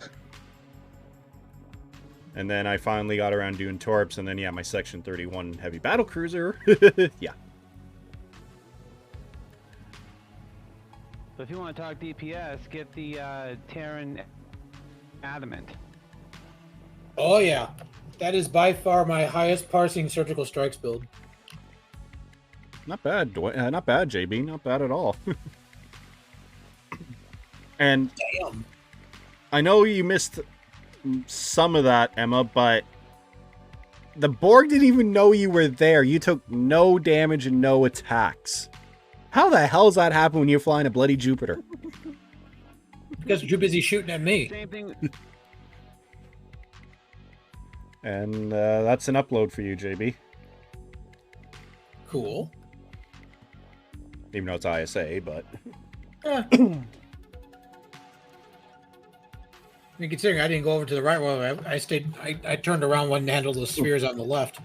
Speaker 1: And then I finally got around doing Torps, and then, yeah, my Section 31 heavy battle cruiser. Yeah.
Speaker 7: But if you want to talk DPS, get the Terran Adamant.
Speaker 5: Oh, yeah. That is by far my highest parsing surgical strikes build.
Speaker 1: Not bad, not bad, JB. Not bad at all. And
Speaker 5: Damn.
Speaker 1: I know you missed some of that, Emma, but the Borg didn't even know you were there. You took no damage and no attacks. How the hell does that happen when you're flying a bloody Jupiter?
Speaker 5: Because you're too busy shooting at me.
Speaker 7: Same thing.
Speaker 1: And that's an upload for you, JB.
Speaker 5: Cool.
Speaker 1: Even though it's ISA, but...
Speaker 5: I mean, considering I didn't go over to the right one, I stayed. I turned around one and handled the spheres on the left.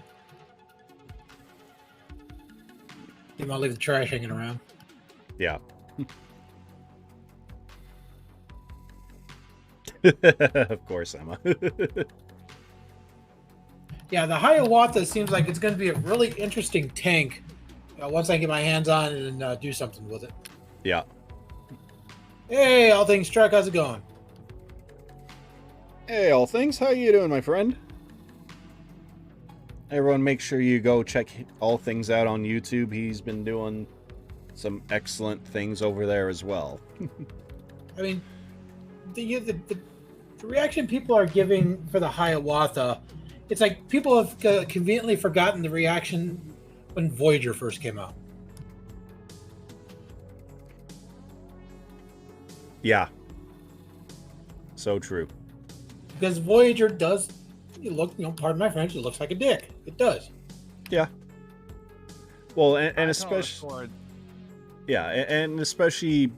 Speaker 5: Didn't want to leave the trash hanging around.
Speaker 1: Yeah. Of course, Emma.
Speaker 5: Yeah, the Hiawatha seems like it's going to be a really interesting tank once I get my hands on it and do something with it.
Speaker 1: Yeah.
Speaker 5: Hey, all things Trek, how's it going?
Speaker 1: Hey, all things. How you doing, my friend? Everyone, make sure you go check All Things out on YouTube. He's been doing some excellent things over there as well.
Speaker 5: I mean, the reaction people are giving for the Hiawatha, it's like people have conveniently forgotten the reaction when Voyager first came out.
Speaker 1: Yeah. So true.
Speaker 5: Because Voyager does look, pardon my French, it looks like a dick. It does.
Speaker 1: Yeah. Well, and
Speaker 7: I call it
Speaker 1: especially...
Speaker 7: Ford.
Speaker 1: Yeah, and especially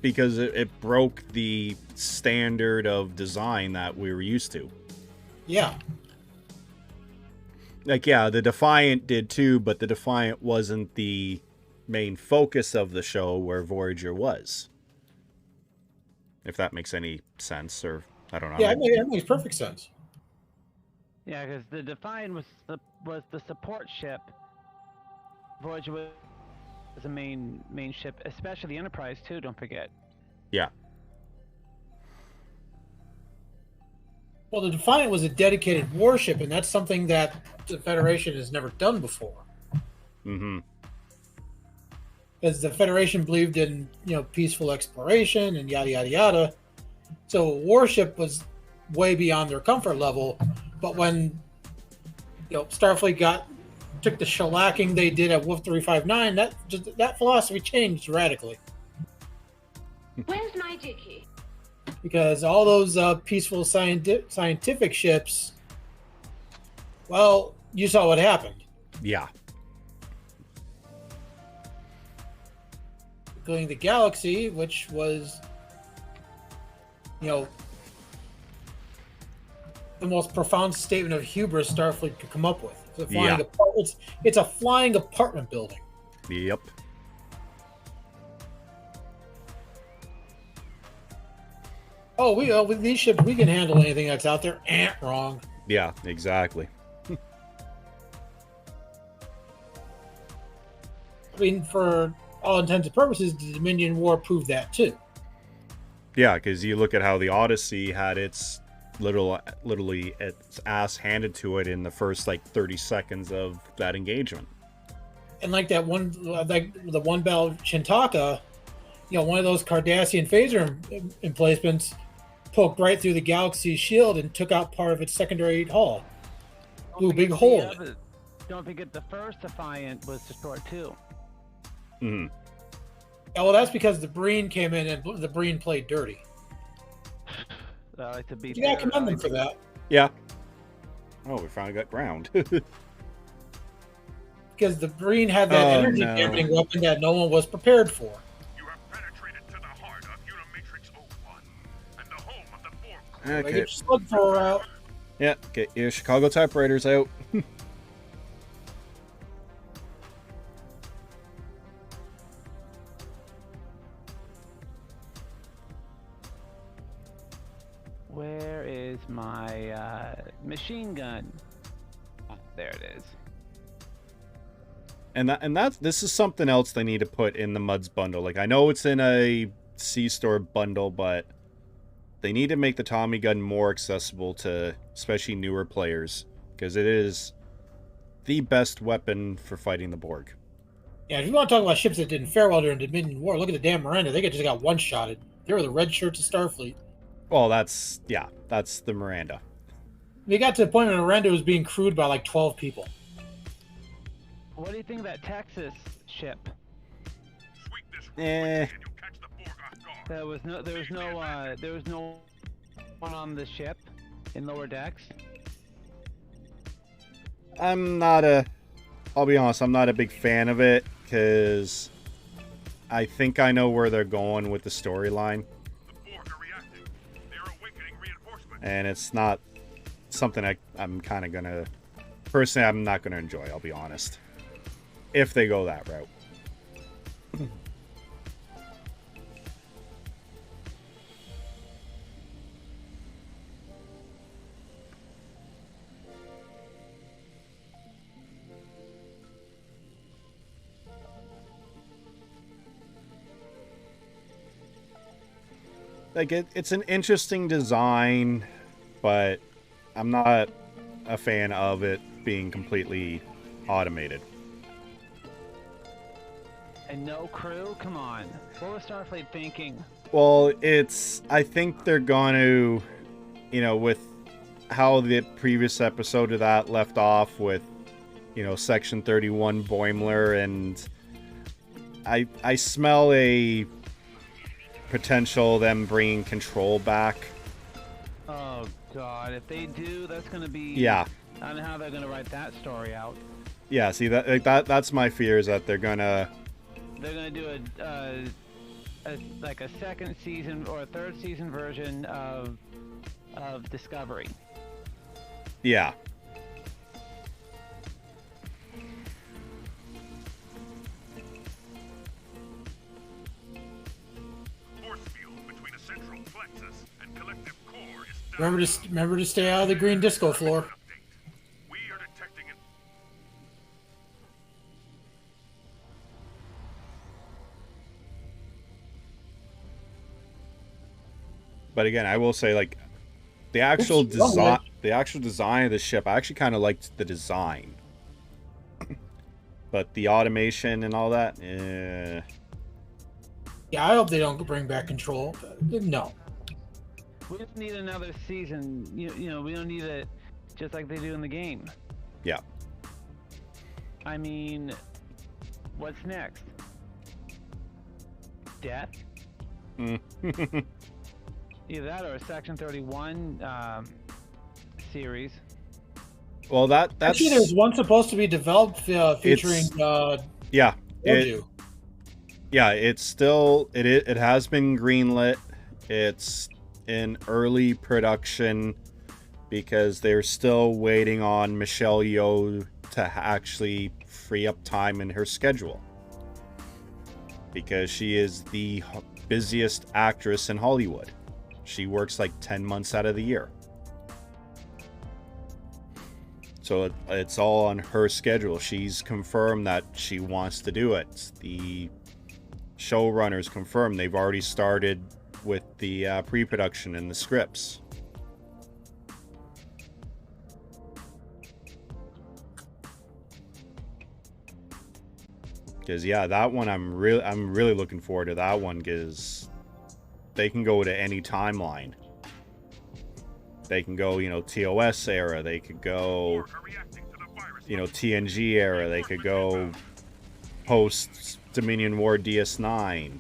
Speaker 1: because it broke the standard of design that we were used to.
Speaker 5: Yeah.
Speaker 1: Like, yeah, the Defiant did too, but the Defiant wasn't the main focus of the show where Voyager was. If that makes any sense, or I don't know.
Speaker 5: Yeah, it makes perfect sense.
Speaker 7: Yeah, because the Defiant was the support ship. Voyager was a main ship, especially the Enterprise too. Don't forget.
Speaker 1: Yeah.
Speaker 5: Well, the Defiant was a dedicated warship, and that's something that the Federation has never done before.
Speaker 1: Mm-hmm.
Speaker 5: Because the Federation believed in, peaceful exploration and yada, yada, yada. So a warship was way beyond their comfort level. But when, Starfleet took the shellacking they did at Wolf 359, that philosophy changed radically.
Speaker 8: Where's my dicky?
Speaker 5: Because all those peaceful scientific ships, well, you saw what happened.
Speaker 1: Yeah.
Speaker 5: Including the Galaxy, which was, you know, the most profound statement of hubris Starfleet could come up with. It's a flying apartment building.
Speaker 1: Yep.
Speaker 5: Oh, with these ships, we can handle anything that's out there. Wrong.
Speaker 1: Yeah, exactly.
Speaker 5: I mean, for all intents and purposes, the Dominion War proved that too.
Speaker 1: Yeah, because you look at how the Odyssey had its literally its ass handed to it in the first like 30 seconds of that engagement.
Speaker 5: And like that one, like the one battle Chintaka, you know, one of those Cardassian phaser emplacements poked right through the Galaxy's shield and took out part of its secondary hull. Blew a big hole in it.
Speaker 7: Don't forget the first Defiant was destroyed too.
Speaker 1: Mm-hmm.
Speaker 5: Yeah, well, that's because the Breen came in and the Breen played dirty.
Speaker 7: I like to be.
Speaker 5: You gotta commend them for that.
Speaker 1: Yeah. Oh, we finally got ground.
Speaker 5: Because the Breen had that energy damping weapon that no one was prepared for.
Speaker 3: You have penetrated to the heart of Unimatrix 01 and the home of the Borg.
Speaker 1: Okay.
Speaker 5: Get your slug thrower out.
Speaker 1: Yeah, get your Chicago typewriters out.
Speaker 7: Where is my machine gun? Oh, there it is.
Speaker 1: And this is something else they need to put in the Muds bundle. Like, I know it's in a C-store bundle, but they need to make the Tommy gun more accessible to especially newer players, because it is the best weapon for fighting the Borg.
Speaker 5: Yeah, if you want to talk about ships that didn't fare well during Dominion War, look at the damn Miranda. They just got one-shotted. They were the red shirts of Starfleet.
Speaker 1: Well, that's the Miranda.
Speaker 5: They got to the point where Miranda was being crewed by like 12 people.
Speaker 7: What do you think of that Texas ship?
Speaker 1: Eh.
Speaker 7: There was no one on the ship in lower decks.
Speaker 1: I'll be honest, I'm not a big fan of it, because I think I know where they're going with the storyline. And it's not something I'm kind of gonna... Personally, I'm not gonna enjoy, I'll be honest. If they go that route. Like, it's an interesting design, but I'm not a fan of it being completely automated.
Speaker 7: And no crew? Come on. What was Starfleet thinking?
Speaker 1: Well, I think they're going to, you know, with how the previous episode of that left off with, you know, Section 31 Boimler, and I smell a potential them bringing control back.
Speaker 7: Oh god, if they do, that's gonna be...
Speaker 1: Yeah.
Speaker 7: I don't know how they're gonna write that story out.
Speaker 1: Yeah, see, that's my fear, is that they're gonna
Speaker 7: do like a second season or a third season version of Discovery.
Speaker 1: Yeah.
Speaker 5: Remember to stay out of the green disco floor.
Speaker 1: But again, I will say, like, the actual design of the ship, I actually kind of liked the design. But the automation and all that,
Speaker 5: Yeah, I hope they don't bring back control. No.
Speaker 7: We don't need another season. You know, we don't need it just like they do in the game.
Speaker 1: Yeah.
Speaker 7: I mean, what's next? Death? Either that or a Section 31 series.
Speaker 1: Well, that's
Speaker 5: Actually, there's one supposed to be developed featuring
Speaker 1: yeah,
Speaker 5: Orju.
Speaker 1: it's still it has been greenlit. It's in early production because they're still waiting on Michelle Yeoh to actually free up time in her schedule, because she is the busiest actress in Hollywood. She works like 10 months out of the year. So it's all on her schedule. She's confirmed that she wants to do it. The showrunners confirmed they've already started with the pre-production and the scripts. Because yeah, that one I'm really looking forward to that one, because they can go to any timeline. They can go, TOS era. They could go, TNG era. They could go post Dominion War DS9.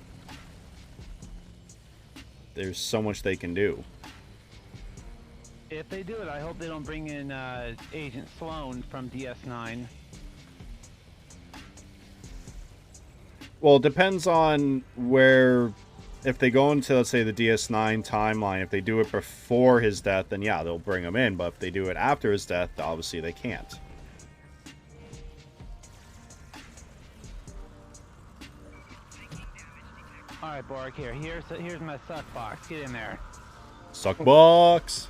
Speaker 1: There's so much they can do.
Speaker 7: If they do it, I hope they don't bring in Agent Sloan from DS9.
Speaker 1: Well, it depends on where. If they go into, let's say, the DS9 timeline, if they do it before his death, then yeah, they'll bring him in. But if they do it after his death, obviously they can't.
Speaker 7: All right, Borg. Here's my suck box. Get in there.
Speaker 1: Suck box.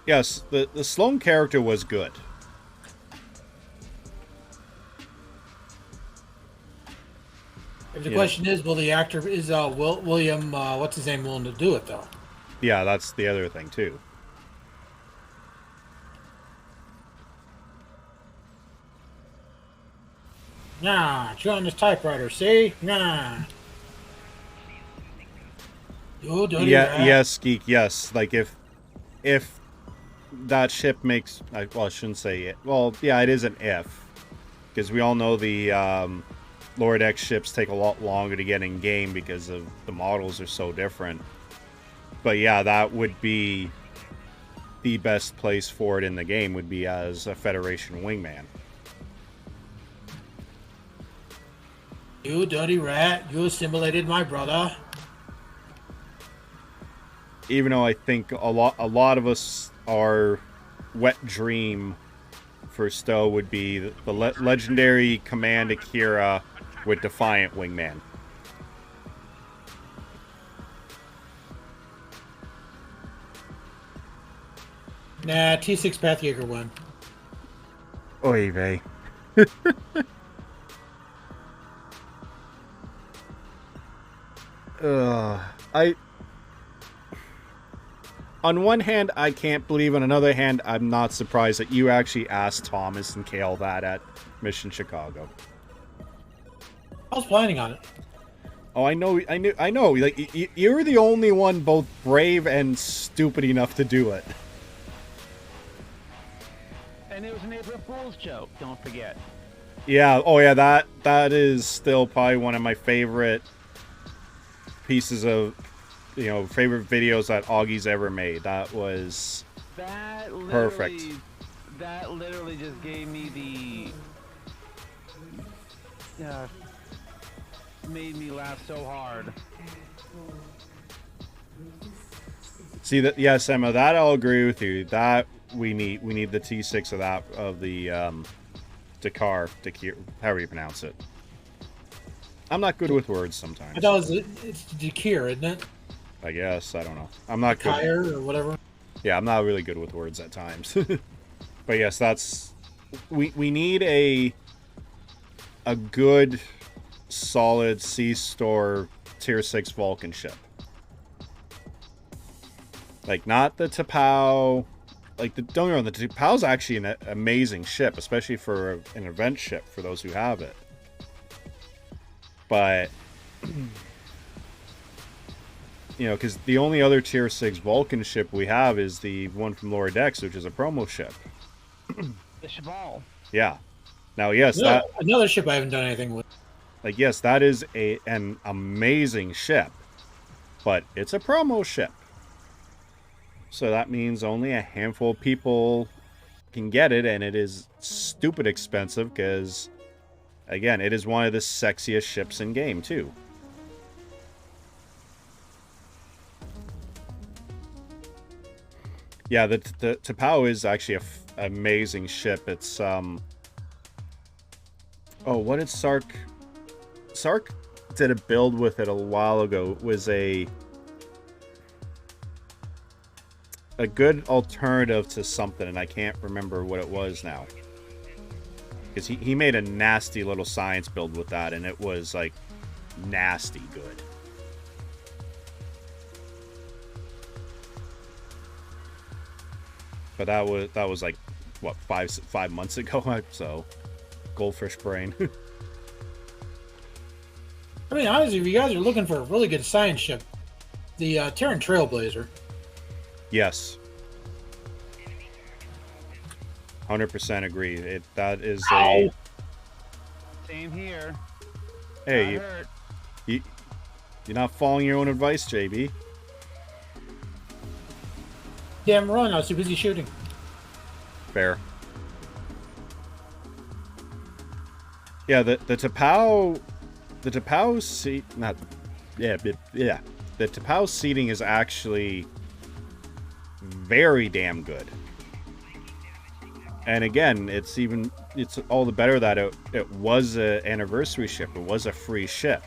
Speaker 1: Yes, the Sloane character was good.
Speaker 5: The question is, will the actor William what's his name willing to do it though?
Speaker 1: Yeah, that's the other thing too.
Speaker 5: Nah, chew on this typewriter. See, nah. You dirty rat.
Speaker 1: Yes, Geek. Yes, like if that ship makes, well, I shouldn't say it. Well, yeah, it is an if, because we all know the Lower Deck ships take a lot longer to get in game because of the models are so different. But yeah, that would be the best place for it in the game, would be as a Federation wingman.
Speaker 5: You dirty rat! You assimilated my brother.
Speaker 1: Even though I think a lot of us, our wet dream for Stowe would be the legendary Command Akira with Defiant wingman.
Speaker 5: Nah, T6 Pathjager won.
Speaker 1: Oy vey. On one hand, I can't believe. On another hand, I'm not surprised that you actually asked Thomas and Kale that at Mission Chicago.
Speaker 5: I was planning on it.
Speaker 1: Oh, I know. Like, you're the only one both brave and stupid enough to do it.
Speaker 7: And it was an April Fool's joke. Don't forget.
Speaker 1: Yeah. Oh, yeah. That is still probably one of my favorite pieces of, favorite videos that Augie's ever made. That was perfect.
Speaker 7: That literally just gave me made me laugh so hard.
Speaker 1: See that? Yes, Emma. That I'll agree with you. That we need the T6 of that, of the Dakar, however you pronounce it. I'm not good with words sometimes.
Speaker 5: I thought it's Dakir, isn't it?
Speaker 1: I guess, I don't know. I'm not good.
Speaker 5: Dakir or whatever.
Speaker 1: Yeah, I'm not really good with words at times. But yes, that's we need a good, solid C-store Tier 6 Vulcan ship. Like, not the T'Pau. Like, don't get me wrong, the T'Pau's actually an amazing ship, especially for an event ship, for those who have it. But, because the only other Tier 6 Vulcan ship we have is the one from Lower Decks, which is a promo ship.
Speaker 7: The Cheval.
Speaker 1: Yeah. Now, yes,
Speaker 5: Another ship I haven't done anything with.
Speaker 1: Like, yes, that is an amazing ship, but it's a promo ship. So that means only a handful of people can get it, and it is stupid expensive because, again, it is one of the sexiest ships in game, too. Yeah, the T'Pau is actually an amazing ship. It's, oh, what did Sark... Sark did a build with it a while ago. It was a good alternative to something, and I can't remember what it was now. Because he made a nasty little science build with that, and it was, like, nasty good. But that was like, what, 5 months ago? So, goldfish brain.
Speaker 5: I mean, honestly, if you guys are looking for a really good science ship, the Terran Trailblazer.
Speaker 1: Yes. 100% agree. That is
Speaker 5: Ow.
Speaker 7: Same here.
Speaker 1: Hey,
Speaker 7: Got hurt.
Speaker 1: you're not following your own advice, JB.
Speaker 5: Damn wrong, I was too busy shooting.
Speaker 1: Fair. Yeah, the T'Pau... The T'Pau seat... Not... Yeah, yeah. The T'Pau seating is actually very damn good. And again, it's all the better that it was an anniversary ship. It was a free ship.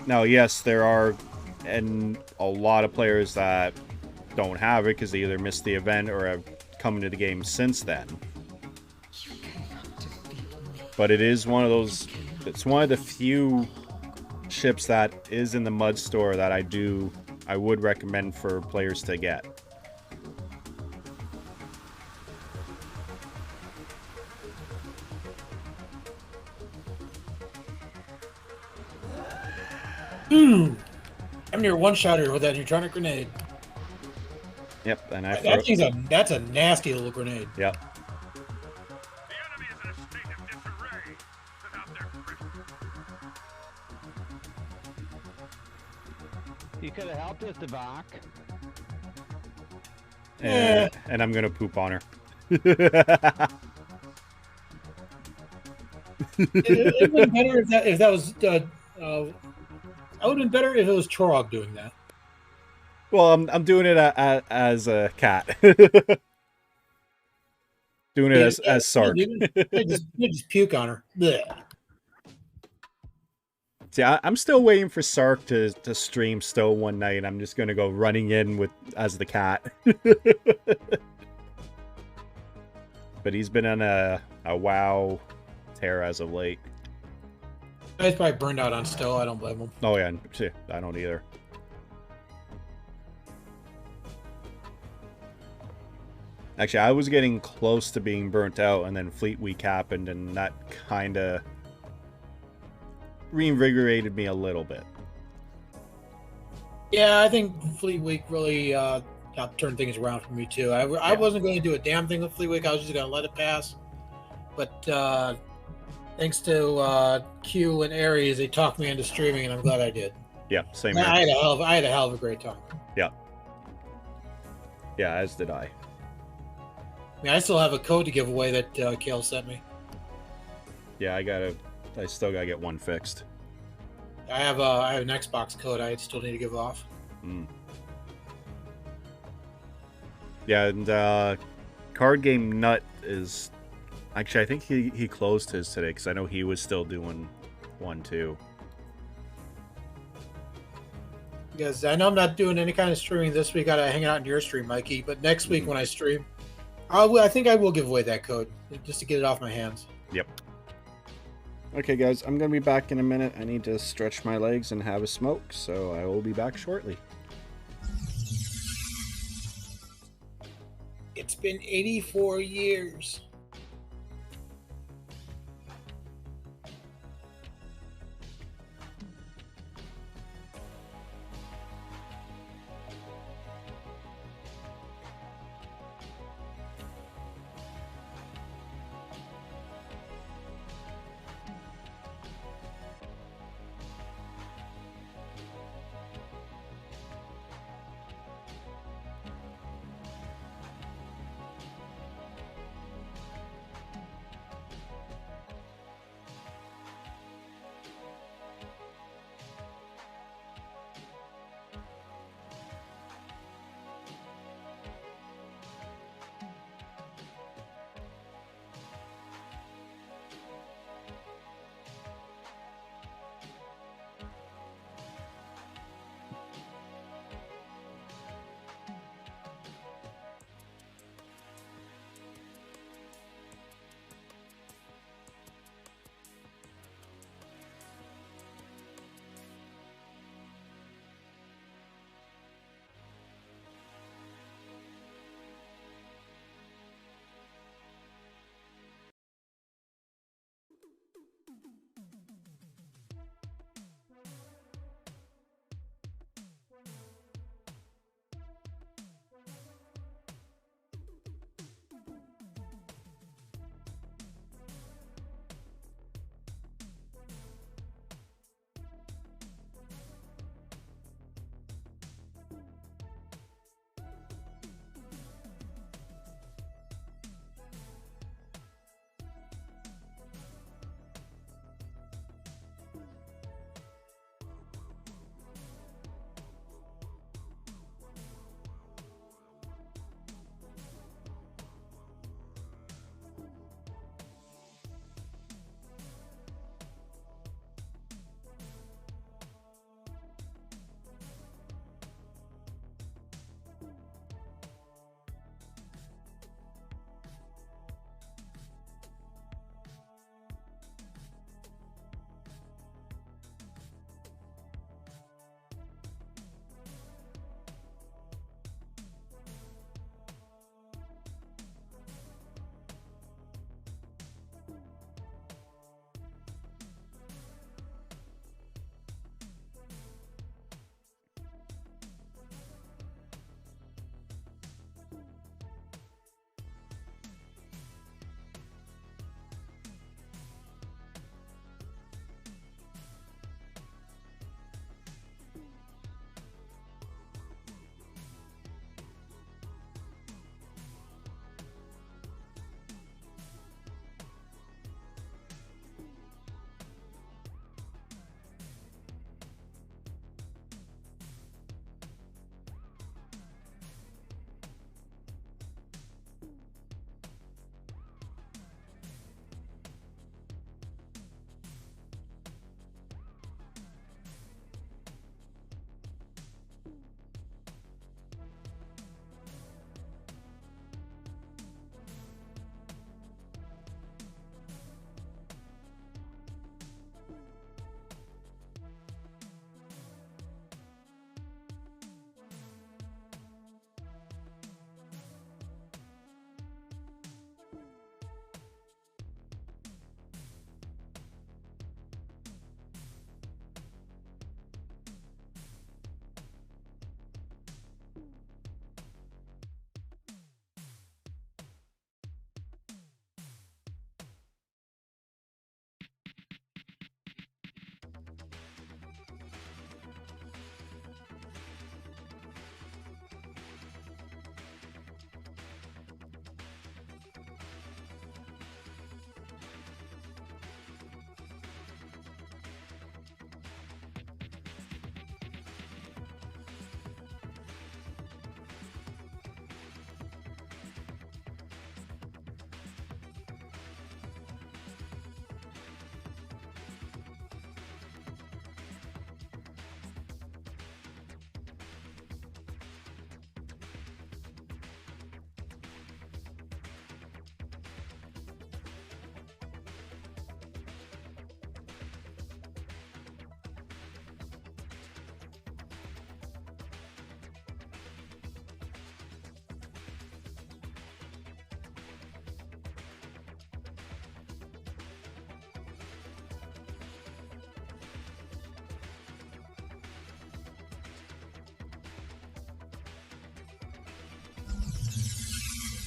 Speaker 1: Now, yes, there are a lot of players that don't have it because they either missed the event or have come into the game since then. But it is one of those... It's one of the few ships that is in the Mud store that I would recommend for players to get.
Speaker 5: I'm near one shotter with that neutronic grenade.
Speaker 1: Yep, and
Speaker 5: That's a nasty little grenade.
Speaker 1: Yep.
Speaker 3: The enemy is in a state of disarray without their grip.
Speaker 7: You could have helped us, Devok.
Speaker 1: And I'm gonna poop on her.
Speaker 5: It would have been better if that was. I would have been better if it was Chorog doing that.
Speaker 1: Well, I'm doing it as a cat. Doing it as Sark.
Speaker 5: You just puke on her. Blech.
Speaker 1: See, I'm still waiting for Sark to stream still one night. I'm just gonna go running in as the cat. But he's been on a WoW tear as of late.
Speaker 5: He's probably burned out on Still. I don't blame him.
Speaker 1: Oh yeah, I don't either. Actually, I was getting close to being burnt out, and then Fleet Week happened, and that kind of reinvigorated me a little bit.
Speaker 5: Yeah, I think Fleet Week really helped turn things around for me too. I wasn't going to do a damn thing with Fleet Week. I was just going to let it pass. But thanks to Q and Aries, they talked me into streaming, and I'm glad I did.
Speaker 1: Yeah, same
Speaker 5: I
Speaker 1: here.
Speaker 5: had a hell of a great time.
Speaker 1: Yeah. Yeah, as did I.
Speaker 5: I mean, I still have a code to give away that Kale sent me.
Speaker 1: Yeah, I still gotta get one fixed.
Speaker 5: I have an Xbox code I still need to give off.
Speaker 1: Yeah, and Card Game Nut is... Actually, I think he closed his today, because I know he was still doing one, too.
Speaker 5: Because I know I'm not doing any kind of streaming this week. I gotta hang out in your stream, Mikey. But next week when I stream, I think I will give away that code, just to get it off my hands.
Speaker 1: Yep. Okay, guys, I'm going to be back in a minute. I need to stretch my legs and have a smoke, so I will be back shortly.
Speaker 5: It's been 84 years.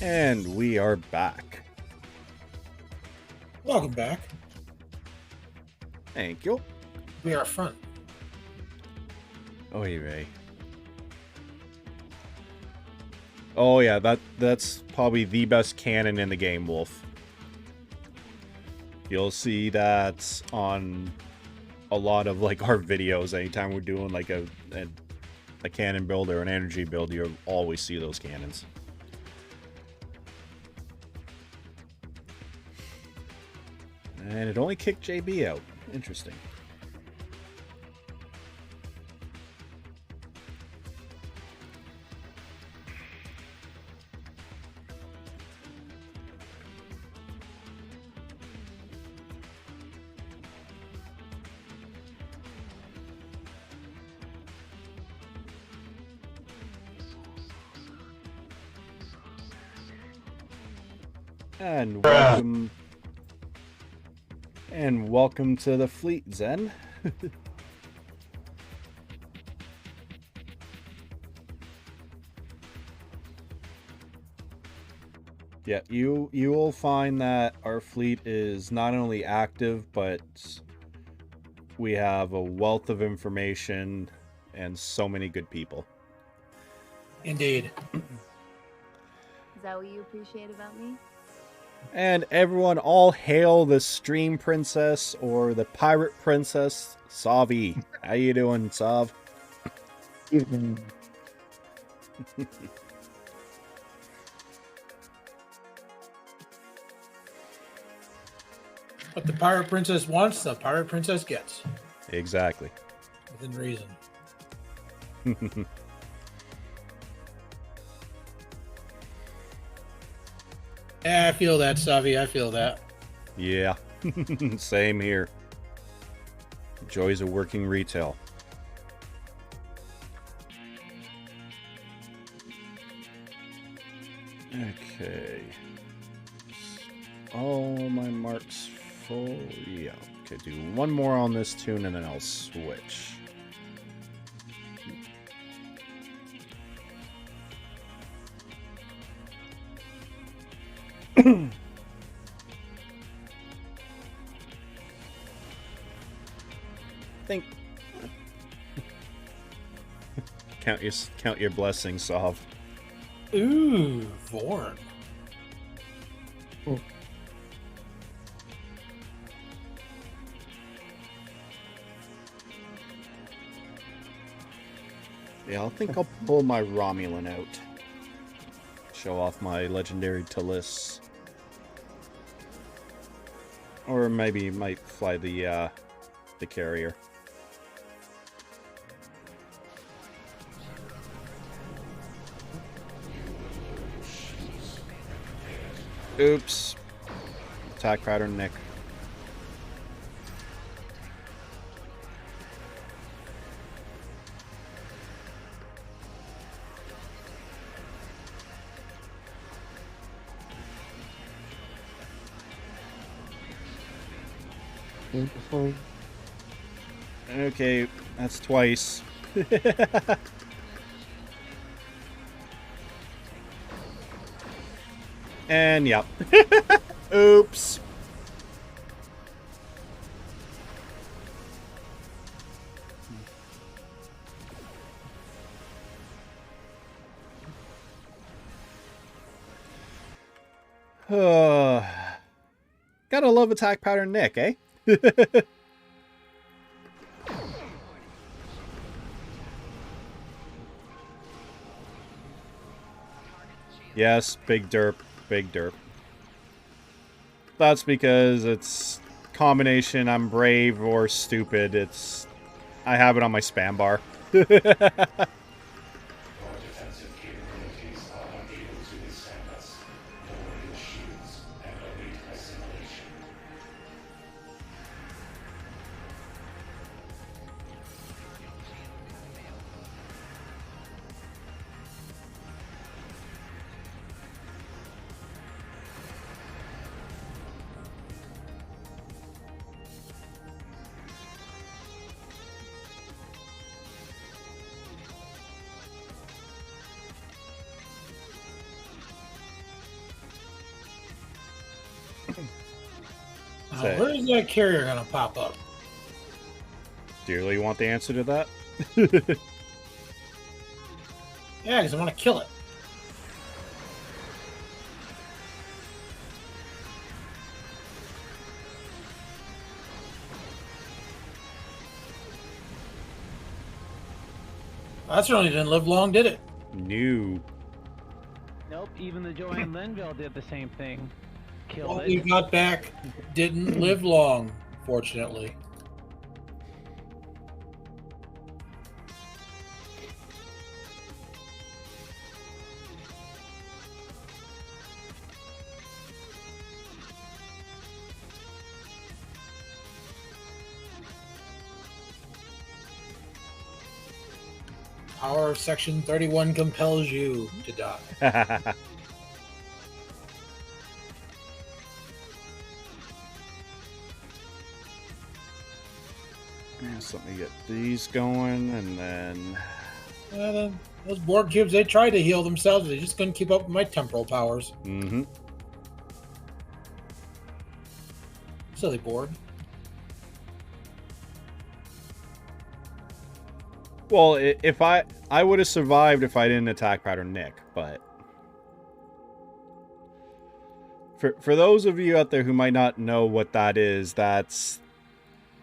Speaker 1: And we are back.
Speaker 5: Welcome back.
Speaker 1: Thank you.
Speaker 5: We are front.
Speaker 1: Oh, Ray. Oh yeah, that's probably the best cannon in the game, Wolf. You'll see that on a lot of like our videos. Anytime we're doing like a cannon build or an energy build, you'll always see those cannons. And it only kicked JB out. Interesting. And welcome to the fleet, Zen. Yeah, you will find that our fleet is not only active, but we have a wealth of information and so many good people.
Speaker 5: Indeed.
Speaker 8: Is that what you appreciate about me?
Speaker 1: And everyone, all hail the stream princess or the pirate princess, Savi. How you doing, Sav?
Speaker 6: Evening.
Speaker 5: What the pirate princess wants, the pirate princess gets.
Speaker 1: Exactly.
Speaker 5: Within reason. Yeah, I feel that, Savi. I feel that.
Speaker 1: Yeah. Same here. Joys of working retail. Okay. All my marks full. Yeah. Okay, do one more on this tune and then I'll switch. Think. Count your blessings, Sav.
Speaker 5: Ooh, Vorn.
Speaker 6: Oh.
Speaker 1: Yeah, I think I'll pull my Romulan out. Show off my legendary Talis. Or maybe might fly the carrier. Oops. Attack pattern, Nick. Okay, that's twice. And yep. Oops. Gotta love attack pattern Nick, eh? Yes, big derp, big derp. That's because it's combination I'm brave or stupid. I have it on my spam bar.
Speaker 5: Now,
Speaker 1: Say,
Speaker 5: where's that carrier gonna pop up?
Speaker 1: do you really want the answer to that?
Speaker 5: Yeah, because I want to kill it. That certainly didn't live long, did it?
Speaker 1: New.
Speaker 7: Nope, even the Joanne Linville did the same thing. Killed
Speaker 5: What
Speaker 7: it.
Speaker 5: we got back didn't live long, fortunately. Power of Section 31 compels you to die.
Speaker 1: So let me get these going, and then
Speaker 5: Those board cubes, they tried to heal themselves. They just couldn't keep up with my temporal powers.
Speaker 1: mm-hmm.
Speaker 5: Silly board.
Speaker 1: Well, if I would have survived if I didn't attack pattern Nick, but for those of you out there who might not know what that is, that's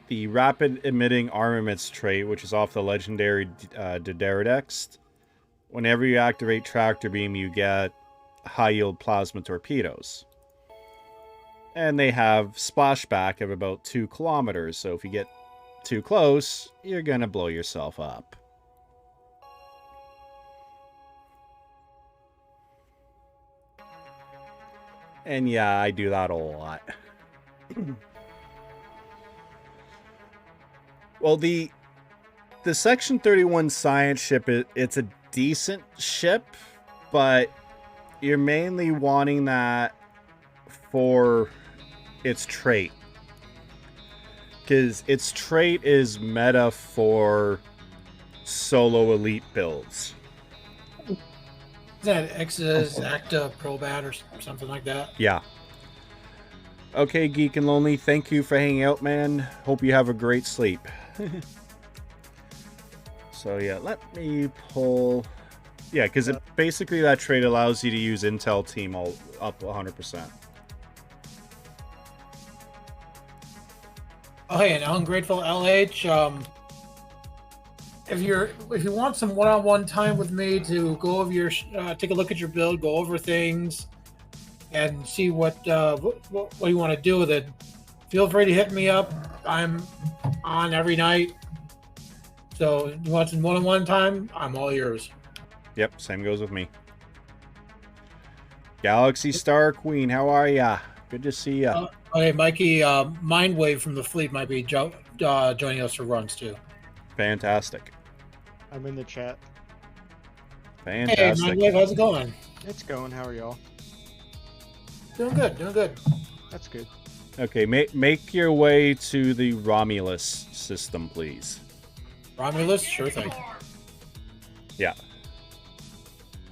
Speaker 1: the rapid emitting armaments trait, which is off the legendary Dideridex. Whenever you activate tractor beam, you get high yield plasma torpedoes. And they have splashback of about 2 kilometers, so if you get too close, you're gonna blow yourself up. And yeah, I do that a lot. Well, the Section 31 science ship, it's a decent ship, but you're mainly wanting that for its trait. Because its trait is meta for solo elite builds.
Speaker 5: Is that Exodus, Acta, Probat, or something like that?
Speaker 1: Yeah. Okay, Geek and Lonely, thank you for hanging out, man. Hope you have a great sleep. So yeah, let me pull... Yeah, because basically that trait allows you to use Intel Team all up 100%.
Speaker 5: Oh, hey, and Ungrateful LH, if you want some one-on-one time with me to go over your, take a look at your build, go over things, and see what you want to do with it, feel free to hit me up. I'm on every night. So you want some one-on-one time? I'm all yours.
Speaker 1: Yep, same goes with me. Galaxy Star Queen, how are ya? Good to see ya.
Speaker 5: Okay, Mikey, Mindwave from the fleet might be joining us for runs too.
Speaker 1: Fantastic.
Speaker 9: I'm in the chat.
Speaker 1: Fantastic.
Speaker 5: Hey, Mindwave, how's it going?
Speaker 9: It's going. How are y'all?
Speaker 5: Doing good, doing good.
Speaker 9: That's good.
Speaker 1: Okay, make your way to the Romulus system, please.
Speaker 5: Romulus, sure thing.
Speaker 1: Yeah.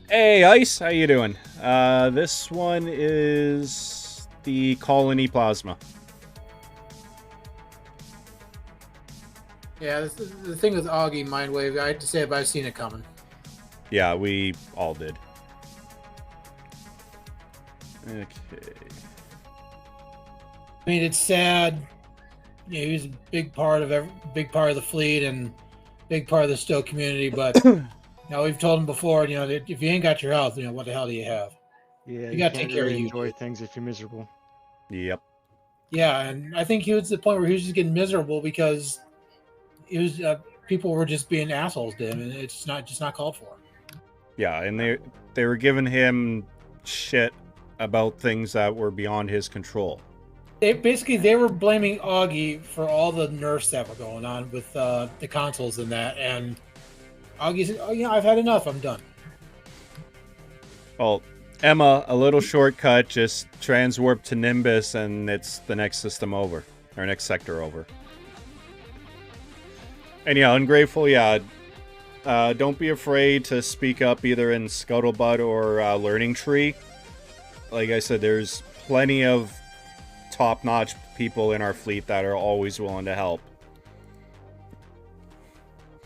Speaker 1: Hey, Ice, how you doing? This one is the colony plasma.
Speaker 5: Yeah, the thing with Augie Mindwave, I had to say, but I've seen it coming.
Speaker 1: Yeah, we all did. Okay.
Speaker 5: I mean, it's sad. You know, he was a big part of the fleet and big part of the Stoke community. But you know, we've told him before. You know, that if you ain't got your health, you know, what the hell do you have?
Speaker 9: Yeah,
Speaker 5: You gotta take
Speaker 9: can't
Speaker 5: care of
Speaker 9: really
Speaker 5: you.
Speaker 9: enjoy things if you're miserable.
Speaker 1: Yep.
Speaker 5: Yeah, and I think he was to the point where he was just getting miserable because it was people were just being assholes to him, and it's just not called for.
Speaker 1: Yeah, and they were giving him shit about things that were beyond his control.
Speaker 5: They were blaming Augie for all the nerfs that were going on with the consoles and that, and Augie said, "Oh yeah, I've had enough. I'm done."
Speaker 1: Well, Emma, a little shortcut, just transwarp to Nimbus, and it's the next system over, or next sector over. And yeah, Ungrateful, yeah. Don't be afraid to speak up either in Scuttlebutt or Learning Tree. Like I said, there's plenty of top-notch people in our fleet that are always willing to help.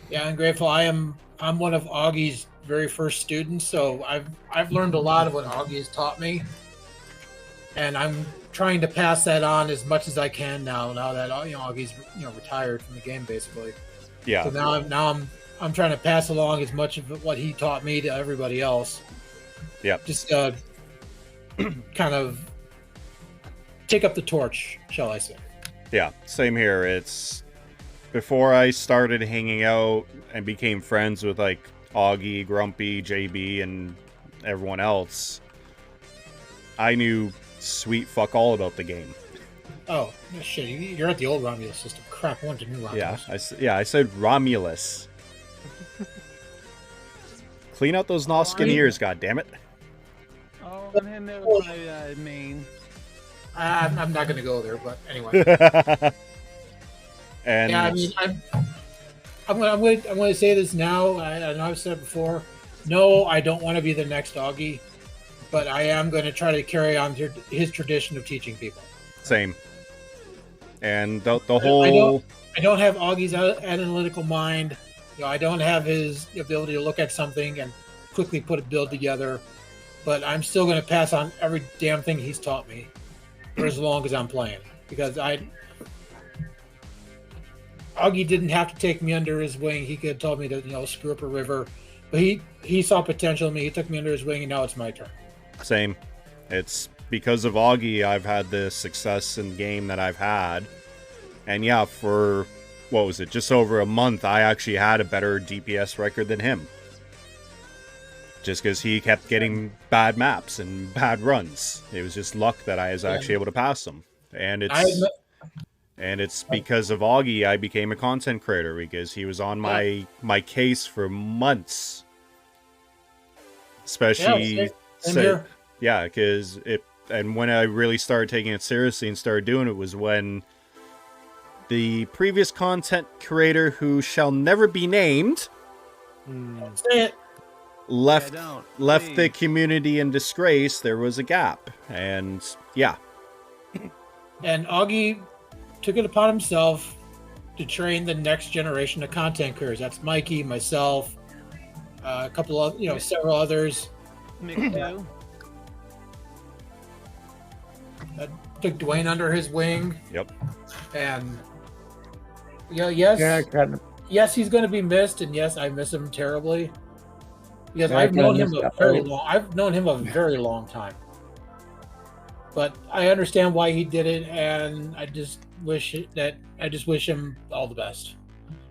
Speaker 5: Yeah, I'm grateful. I'm one of Augie's very first students, so I've learned a lot of what Augie has taught me, and I'm trying to pass that on as much as I can now. Now that Augie's retired from the game, basically.
Speaker 1: Yeah.
Speaker 5: So now I'm trying to pass along as much of what he taught me to everybody else.
Speaker 1: Yep.
Speaker 5: Just kind of take up the torch, shall I say?
Speaker 1: Yeah. Same here. It's before I started hanging out and became friends with like Augie, Grumpy, JB, and everyone else, I knew sweet fuck all about the game.
Speaker 5: Oh shit! You're at the old Romulus system. Crap, I went to new Romulus.
Speaker 1: I said Romulus. Clean out those Noskin ears, goddammit.
Speaker 7: Oh, and there was my main.
Speaker 5: I'm not going to go there, but anyway.
Speaker 1: And
Speaker 5: yeah, I mean, I'm going to say this now. I know I've said it before. No, I don't want to be the next Augie, but I am going to try to carry on his tradition of teaching people.
Speaker 1: Same. And the whole...
Speaker 5: I don't have Augie's analytical mind. I don't have his ability to look at something and quickly put a build together. But I'm still going to pass on every damn thing he's taught me for as long as I'm playing. Because Augie didn't have to take me under his wing. He could have told me to, screw up a river. But he saw potential in me. He took me under his wing, and now it's my turn.
Speaker 1: Same. It's because of Augie I've had the success in the game that I've had. And yeah, for, what was it, just over a month, I actually had a better DPS record than him. Just because he kept getting bad maps and bad runs. It was just luck that I was actually able to pass them. And it's because of Augie I became a content creator, because he was on my case for months. Especially... Yeah, because and when I really started taking it seriously and started doing it was when the previous content creator, who shall never be named, left the community in disgrace. There was a gap, and yeah.
Speaker 5: And Augie took it upon himself to train the next generation of content creators. That's Mikey, myself, a couple of several others.
Speaker 7: Mick
Speaker 5: Took Dwayne under his wing.
Speaker 1: Yep.
Speaker 5: And yes, he's going to be missed, and yes, I miss him terribly. Because I've known him a very long time. But I understand why he did it, and I just wish him all the best.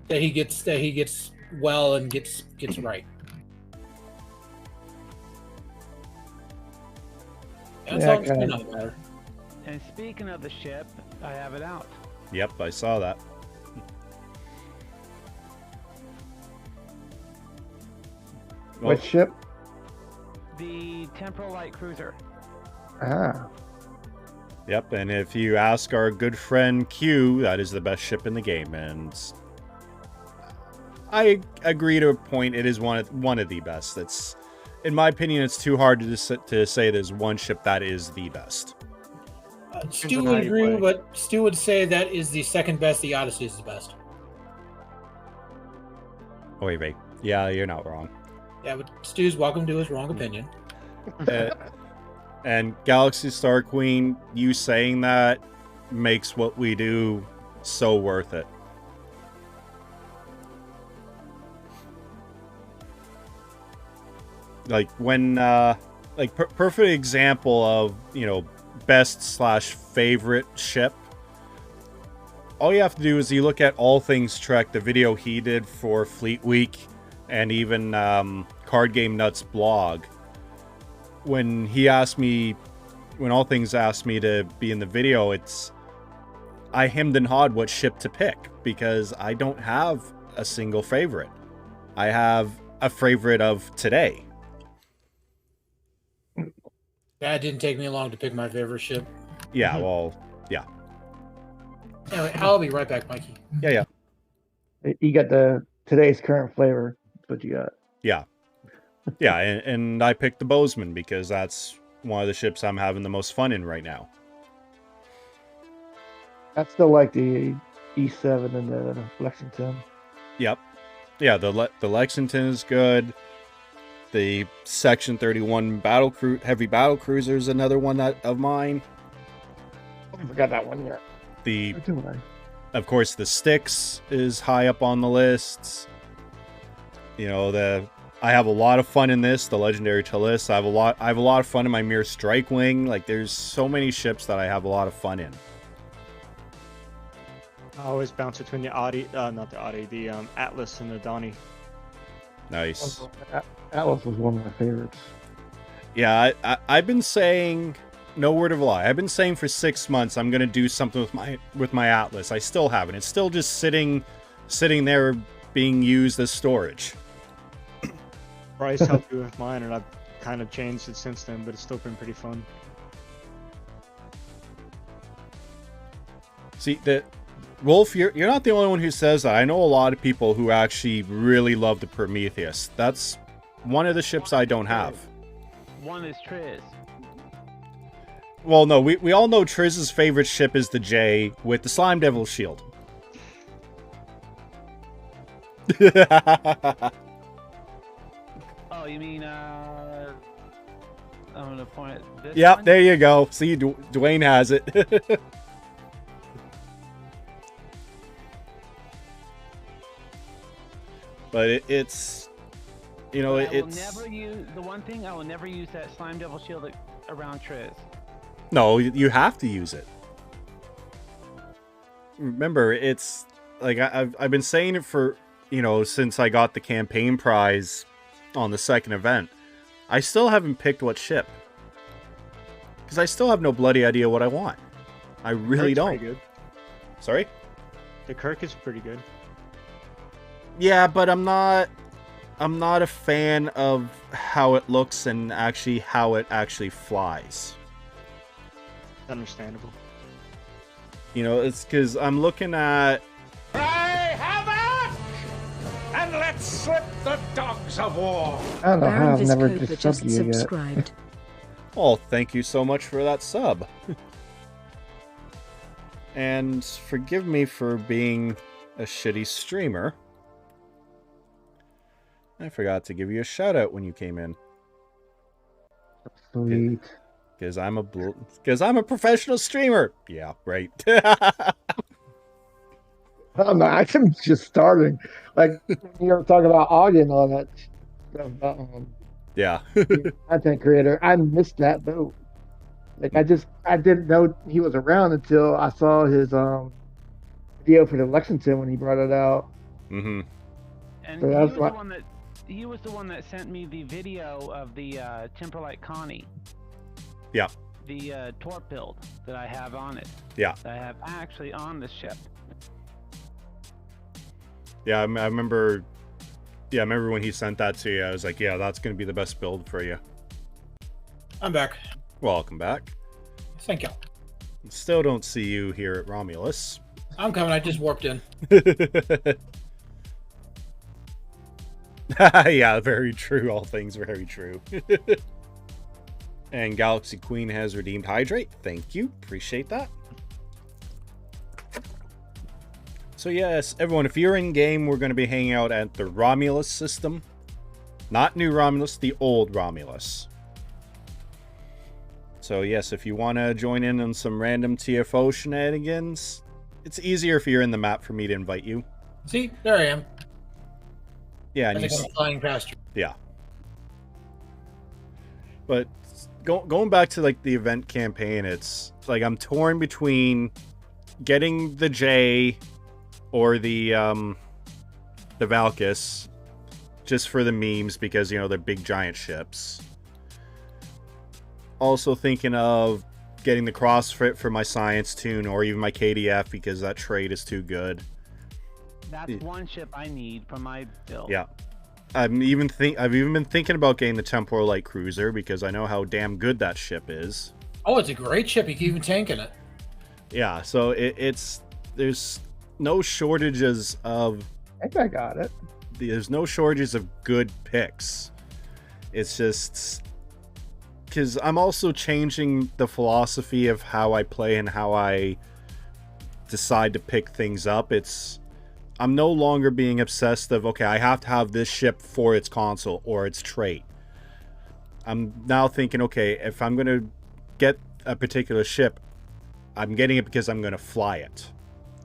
Speaker 5: That he gets well and gets right. That's all that's going on matter.
Speaker 7: And speaking of the ship, I have it out.
Speaker 1: Yep, I saw that.
Speaker 6: What ship?
Speaker 7: The Temporal Light Cruiser.
Speaker 6: Ah.
Speaker 1: Yep, and if you ask our good friend Q, that is the best ship in the game, and I agree to a point. It is one of the best. It's, in my opinion, it's too hard to say there's one ship that is the best.
Speaker 5: Stu would agree, but Stu would say that is the second best. The Odyssey is the best.
Speaker 1: Oh, wait. Yeah, you're not wrong.
Speaker 5: Yeah, but Stu's welcome to his wrong opinion.
Speaker 1: And Galaxy Star Queen, you saying that makes what we do so worth it. Like when, perfect example of, best/favorite ship. All you have to do is you look at All Things Trek, the video he did for Fleet Week, and even Card Game Nuts blog. When All Things asked me to be in the video, I hemmed and hawed what ship to pick, because I don't have a single favorite. I have a favorite of today.
Speaker 5: Yeah, it didn't take me long to pick my favorite ship.
Speaker 1: Yeah, well, yeah.
Speaker 5: Anyway, I'll be right back, Mikey.
Speaker 1: Yeah.
Speaker 6: You got today's current flavor. That's what you got.
Speaker 1: Yeah. Yeah, and I picked the Bozeman because that's one of the ships I'm having the most fun in right now.
Speaker 6: I still like the E7 and the Lexington.
Speaker 1: Yep. Yeah, the Lexington is good. The Section 31 heavy battle cruiser is another one of mine.
Speaker 6: I forgot that one yet.
Speaker 1: The
Speaker 6: Or do I?
Speaker 1: Of course, the Styx is high up on the lists. You know, I have a lot of fun in this, the Legendary Talus. I have a lot of fun in my Mere Strike Wing. Like, there's so many ships that I have a lot of fun in.
Speaker 9: I always bounce between the Audi, not the Audi, the Atlas and the Donnie.
Speaker 1: Nice.
Speaker 6: Atlas was one of my favorites.
Speaker 1: Yeah, I've been saying, no word of a lie, I've been saying for 6 months I'm gonna do something with my Atlas. I still haven't. It's still just sitting there being used as storage.
Speaker 9: Bryce helped me with mine, and I've kind of changed it since then, but it's still been pretty fun.
Speaker 1: See, Wolf, you're not the only one who says that. I know a lot of people who actually really love the Prometheus. That's one of the ships I don't have.
Speaker 7: One is Triz.
Speaker 1: Well, no, we all know Triz's favorite ship is the J with the Slime Devil shield.
Speaker 7: Oh, you mean, I'm gonna point at this
Speaker 1: Yep,
Speaker 7: one?
Speaker 1: there you go. See, Dwayne has it. But it's, you know,
Speaker 7: But
Speaker 1: it's...
Speaker 7: I will never use, the one thing, I will never use that Slime Devil shield around Triz.
Speaker 1: No, you have to use it. Remember, it's like I've been saying it for, you know, since I got the campaign prize on the second event. I still haven't picked what ship. Because I still have no bloody idea what I want. I really
Speaker 9: Kirk's
Speaker 1: don't.
Speaker 9: Pretty good.
Speaker 1: Sorry?
Speaker 9: The Kirk is pretty good.
Speaker 1: Yeah, but I'm not a fan of how it looks and actually how it actually flies.
Speaker 9: Understandable.
Speaker 1: You know, it's because I'm looking at...
Speaker 3: Cry havoc! And let's slip the dogs of war!
Speaker 6: I don't know how
Speaker 4: Baron
Speaker 6: I've never
Speaker 4: Viscopa
Speaker 6: just
Speaker 4: just
Speaker 6: subbed you yet.
Speaker 4: subscribed.
Speaker 1: Oh, thank you so much for that sub. And forgive me for being a shitty streamer. I forgot to give you a shout out when you came in.
Speaker 6: Sweet.
Speaker 1: Because I'm a professional streamer. Yeah, right.
Speaker 6: Oh no, I'm just starting. Like you were talking about audio and all that stuff.
Speaker 1: Yeah.
Speaker 6: Content creator. I missed that boat. Like I didn't know he was around until I saw his video for the Lexington when he brought it out.
Speaker 1: Mm-hmm.
Speaker 7: And
Speaker 6: So
Speaker 7: he
Speaker 6: that's
Speaker 7: was,
Speaker 6: why-
Speaker 7: the one that, he was the one that sent me the video of the Timberlight Connie.
Speaker 1: Yeah.
Speaker 7: The torp build that I have on it.
Speaker 1: Yeah.
Speaker 7: That I have actually on this ship.
Speaker 1: Yeah, I remember. Yeah, I remember when he sent that to you. I was like, yeah, that's going to be the best build for you.
Speaker 5: I'm back.
Speaker 1: Welcome back.
Speaker 5: Thank you.
Speaker 1: Still don't see you here at Romulus.
Speaker 5: I'm coming. I just warped in.
Speaker 1: Yeah, very true. All things very true. And Galaxy Queen has redeemed Hydrate. Thank you. Appreciate that. So yes, everyone, if you're in game, we're going to be hanging out at the Romulus system. Not New Romulus, the old Romulus. So yes, if you want to join in on some random TFO shenanigans, it's easier if you're in the map for me to invite you.
Speaker 5: See, there I am.
Speaker 1: Yeah,
Speaker 5: I
Speaker 1: and you
Speaker 5: think I'm flying past you.
Speaker 1: yeah. But going back to like the event campaign, it's like I'm torn between getting the J or the Valkys just for the memes because, you know, they're big giant ships. Also thinking of getting the CrossFit for my Science Tune or even my KDF because that trade is too good.
Speaker 7: That's one ship I need for my build.
Speaker 1: Yeah. I've even been thinking about getting the Temporal Light Cruiser because I know how damn good that ship is.
Speaker 5: Oh, it's a great ship. You can even tank in it.
Speaker 1: Yeah, so there's no shortages of
Speaker 6: I think I got it.
Speaker 1: there's no shortages of good picks. It's just because I'm also changing the philosophy of how I play and how I decide to pick things up. I'm no longer being obsessed of, okay, I have to have this ship for its console or its trait. I'm now thinking, okay, if I'm going to get a particular ship, I'm getting it because I'm going to fly it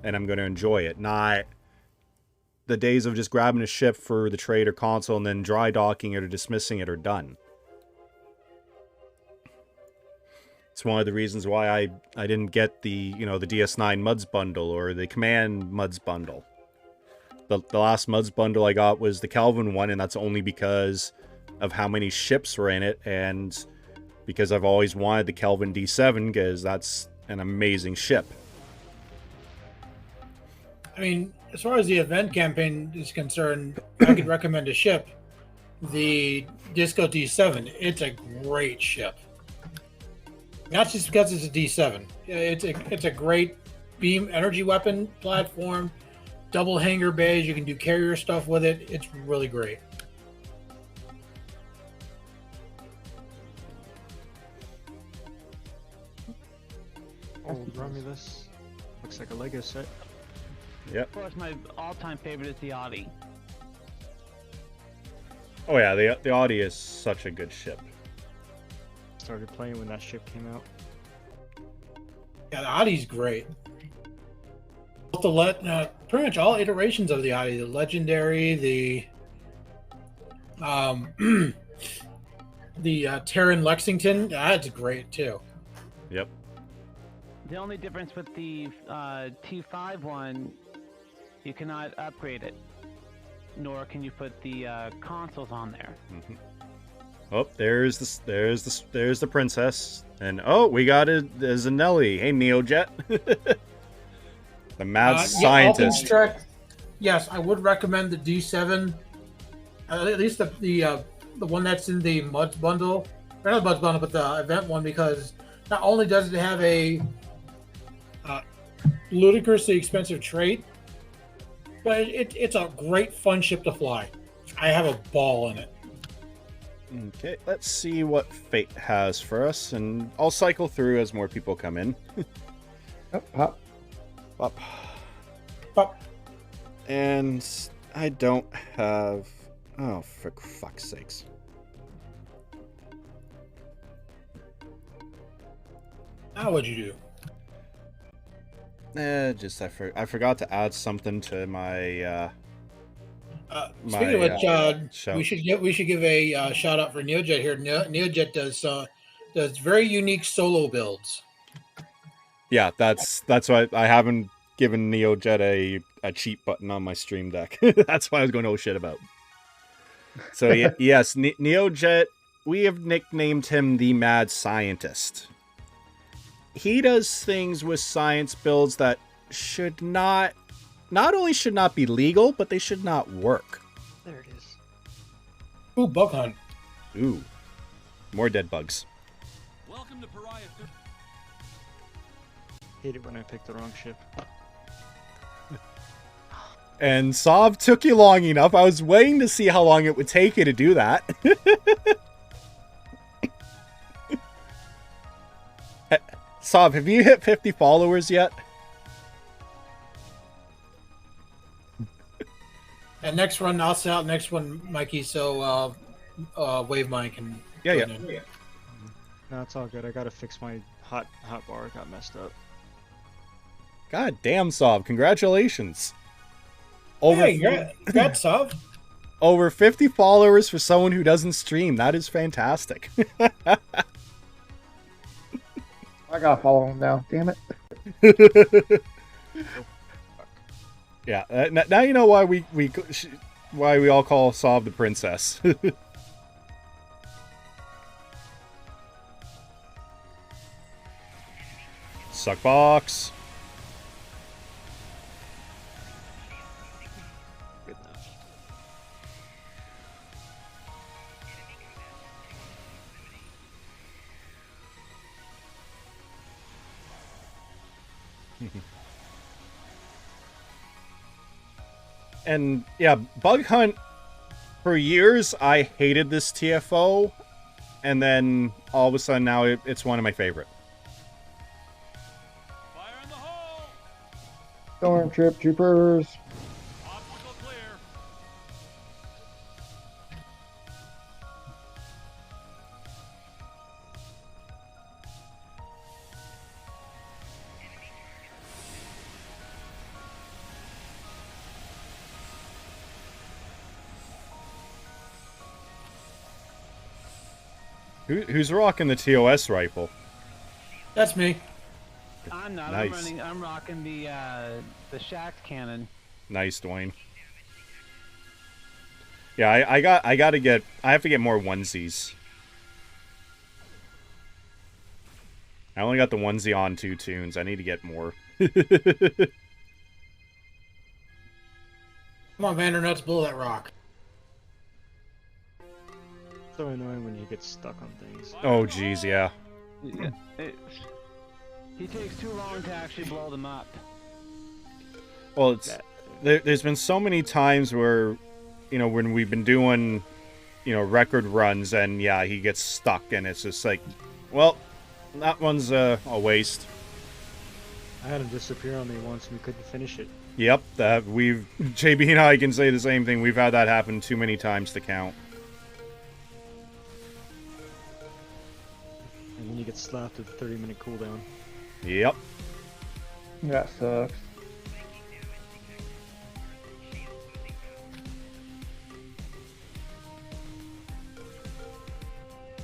Speaker 1: and I'm going to enjoy it. Not the days of just grabbing a ship for the trade or console and then dry docking it or dismissing it are done. It's one of the reasons why I didn't get the DS9 Muds bundle or the Command Muds bundle. The last Muds bundle I got was the Kelvin one, and that's only because of how many ships were in it, and because I've always wanted the Kelvin D7 because that's an amazing ship.
Speaker 5: I mean, as far as the event campaign is concerned, I could recommend a ship. The Disco D7. It's a great ship. Not just because it's a D7. It's a great beam energy weapon platform. Double hangar bays. You can do carrier stuff with it. It's really great.
Speaker 9: Oh, Romulus. Looks like a Lego set.
Speaker 1: Yep.
Speaker 7: Of course, my all-time favorite is the Audi.
Speaker 1: Oh yeah, the Audi is such a good ship.
Speaker 9: Started playing when that ship came out.
Speaker 5: Yeah, the Audi's great. Pretty much all iterations of the Audi, the legendary, the the Terran Lexington, that's great too.
Speaker 1: Yep.
Speaker 7: The only difference with the T5 one, you cannot upgrade it, nor can you put the consoles on there.
Speaker 1: Mm-hmm. Oh, there's the princess, and oh, we got a Zanelli. Hey, Neojet, the mad scientist.
Speaker 5: Yes, I would recommend the D7, at least the one that's in the Muds bundle, or not the Muds bundle, but the event one, because not only does it have a ludicrously expensive trait, but it's a great fun ship to fly. I have a ball in it.
Speaker 1: Okay, let's see what Fate has for us, and I'll cycle through as more people come in.
Speaker 6: Oh, pop.
Speaker 1: Pop.
Speaker 5: Pop.
Speaker 1: And I don't have... Oh, for fuck's sakes.
Speaker 5: Now what'd you do?
Speaker 1: I forgot to add something to my...
Speaker 5: Speaking of which, we should give a shout out for Neojet here. Neojet does very unique solo builds.
Speaker 1: Yeah, that's why I haven't given Neojet a cheat button on my stream deck. That's why I was going oh shit about. So yes, Neojet, we have nicknamed him the Mad Scientist. He does things with science builds that should not only should not be legal, but they should not work.
Speaker 9: There it is.
Speaker 5: Ooh, bug hunt.
Speaker 1: Ooh, more dead bugs.
Speaker 3: Welcome to Pariah.
Speaker 9: Hate it when I pick the wrong ship.
Speaker 1: And Sov took you long enough. I was waiting to see how long it would take you to do that. Sov, have you hit 50 followers yet?
Speaker 5: And next run, I'll sell out next one, Mikey, so Wave Mine can...
Speaker 1: Yeah.
Speaker 9: No, it's all good. I gotta fix my hot bar. It got messed up.
Speaker 1: God damn, Sov. Congratulations.
Speaker 5: Congrats, Sov.
Speaker 1: Over 50 followers for someone who doesn't stream. That is fantastic.
Speaker 6: I gotta follow him now. Damn it.
Speaker 1: Yeah. Now you know why we all call Sov the princess. Suckbox.
Speaker 9: Good enough.
Speaker 1: And yeah, Bug Hunt, for years I hated this TFO, and then all of a sudden now it's one of my favorite.
Speaker 3: Fire in the hole!
Speaker 6: Stormtroopers.
Speaker 3: Obstacle clear.
Speaker 1: Who's rocking the TOS rifle?
Speaker 5: That's me.
Speaker 7: I'm not.
Speaker 1: Nice.
Speaker 7: I'm rocking the Shax cannon.
Speaker 1: Nice, Dwayne. Yeah, I have to get more onesies. I only got the onesie on 2 tunes. I need to get more.
Speaker 5: Come on, Vandernuts, blow that rock.
Speaker 9: So annoying when you get stuck on things.
Speaker 1: Oh, geez, yeah.
Speaker 7: Yeah, he takes too long to actually blow them up.
Speaker 1: Well, it's there's been so many times where, you know, when we've been doing, you know, record runs, and yeah, he gets stuck, and it's just like, well, that one's a waste.
Speaker 9: I had him disappear on me once and we couldn't finish it.
Speaker 1: Yep, JB and I can say the same thing. We've had that happen too many times to count.
Speaker 9: And then you get slapped with a 30-minute cooldown.
Speaker 1: Yep.
Speaker 6: That sucks.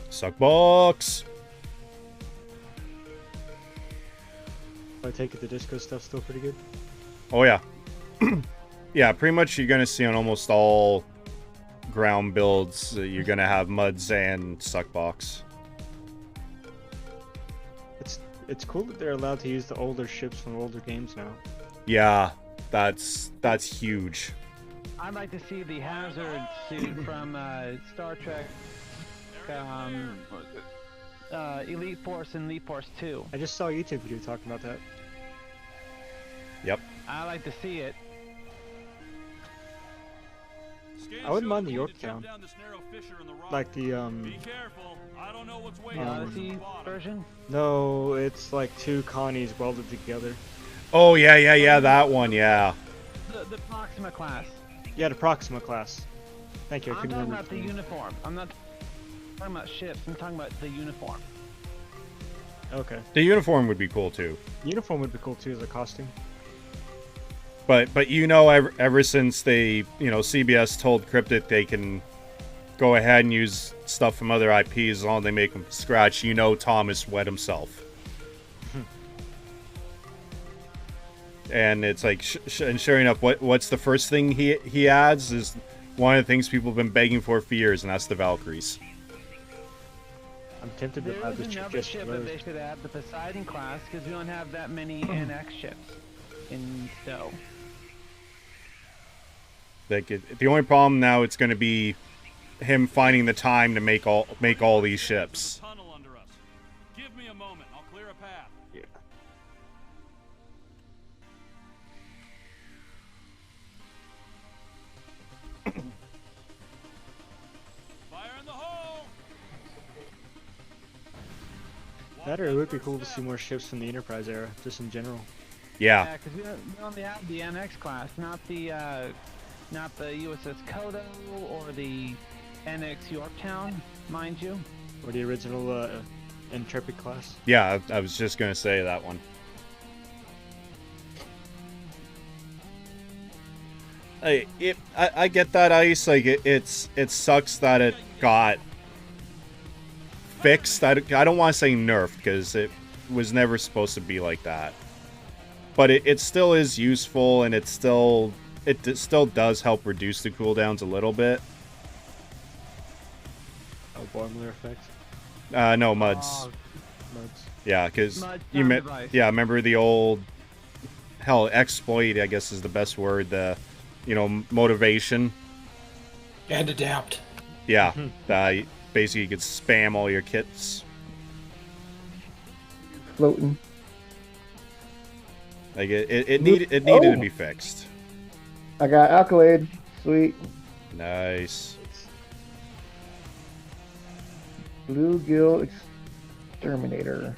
Speaker 1: Suck box.
Speaker 9: I take it the disco stuff's still pretty good.
Speaker 1: Oh yeah. Yeah, pretty much you're gonna see on almost all ground builds, you're gonna have muds and suck box.
Speaker 9: It's cool that they're allowed to use the older ships from older games now.
Speaker 1: Yeah, that's huge.
Speaker 7: I'd like to see the hazard suit from Star Trek Elite Force and Elite Force 2.
Speaker 9: I just saw a YouTube video talking about that.
Speaker 1: Yep.
Speaker 7: I'd like to see it.
Speaker 9: I wouldn't mind the Yorktown. Like the
Speaker 3: Be careful. I don't know what's waiting
Speaker 7: The
Speaker 3: for us at
Speaker 7: Odyssey
Speaker 3: the bottom.
Speaker 7: version.
Speaker 9: No, it's like 2 Connies welded together.
Speaker 1: Oh yeah, that one, yeah.
Speaker 7: The Proxima class.
Speaker 9: Yeah, the Proxima class. Thank you. I
Speaker 7: I'm
Speaker 9: couldn't
Speaker 7: talking
Speaker 9: remember.
Speaker 7: about the uniform. I'm not talking about ships. I'm talking about the uniform.
Speaker 9: Okay.
Speaker 1: The uniform would be cool too.
Speaker 9: Uniform would be cool too as a costume.
Speaker 1: But you know, ever since they, you know, CBS told Cryptic they can go ahead and use stuff from other IPs as long as they make them from scratch, you know Thomas wet himself. And it's like, and sure enough, what's the first thing he adds is one of the things people have been begging for years, and that's the Valkyries.
Speaker 9: I'm tempted to
Speaker 7: There
Speaker 9: buy
Speaker 7: is
Speaker 9: this ship
Speaker 7: another
Speaker 9: just
Speaker 7: ship
Speaker 9: for
Speaker 7: that
Speaker 9: those.
Speaker 7: they should add, the Poseidon class, because we don't have that many NX ships in stow.
Speaker 1: Like the only problem now, it's going to be him finding the time to make all these ships.
Speaker 3: Tunnel under us. Give me a moment. I'll clear a path.
Speaker 9: Yeah.
Speaker 3: Fire in the hole.
Speaker 9: That or it would be cool to see more ships from the Enterprise era, just in general.
Speaker 1: Yeah.
Speaker 7: Yeah, because we only have the NX class, not the USS Kodo or the NX Yorktown, mind you.
Speaker 9: Or the original Intrepid class.
Speaker 1: Yeah, I was just going to say that one. I get that, Ice. Like it sucks that it got fixed. I don't want to say nerfed because it was never supposed to be like that. But it still is useful, and it still does help reduce the cooldowns a little bit.
Speaker 9: Oh, Boimler effect.
Speaker 1: No, Muds.
Speaker 7: Oh,
Speaker 9: Muds.
Speaker 1: Yeah, because
Speaker 7: Mud
Speaker 1: you
Speaker 7: sound device.
Speaker 1: yeah, remember the old exploit, I guess is the best word, the motivation.
Speaker 5: And adapt.
Speaker 1: Yeah. Basically you could spam all your kits.
Speaker 6: Floating.
Speaker 1: Like it needed to be fixed.
Speaker 6: I got Accolade. Sweet.
Speaker 1: Nice.
Speaker 6: Bluegill Exterminator.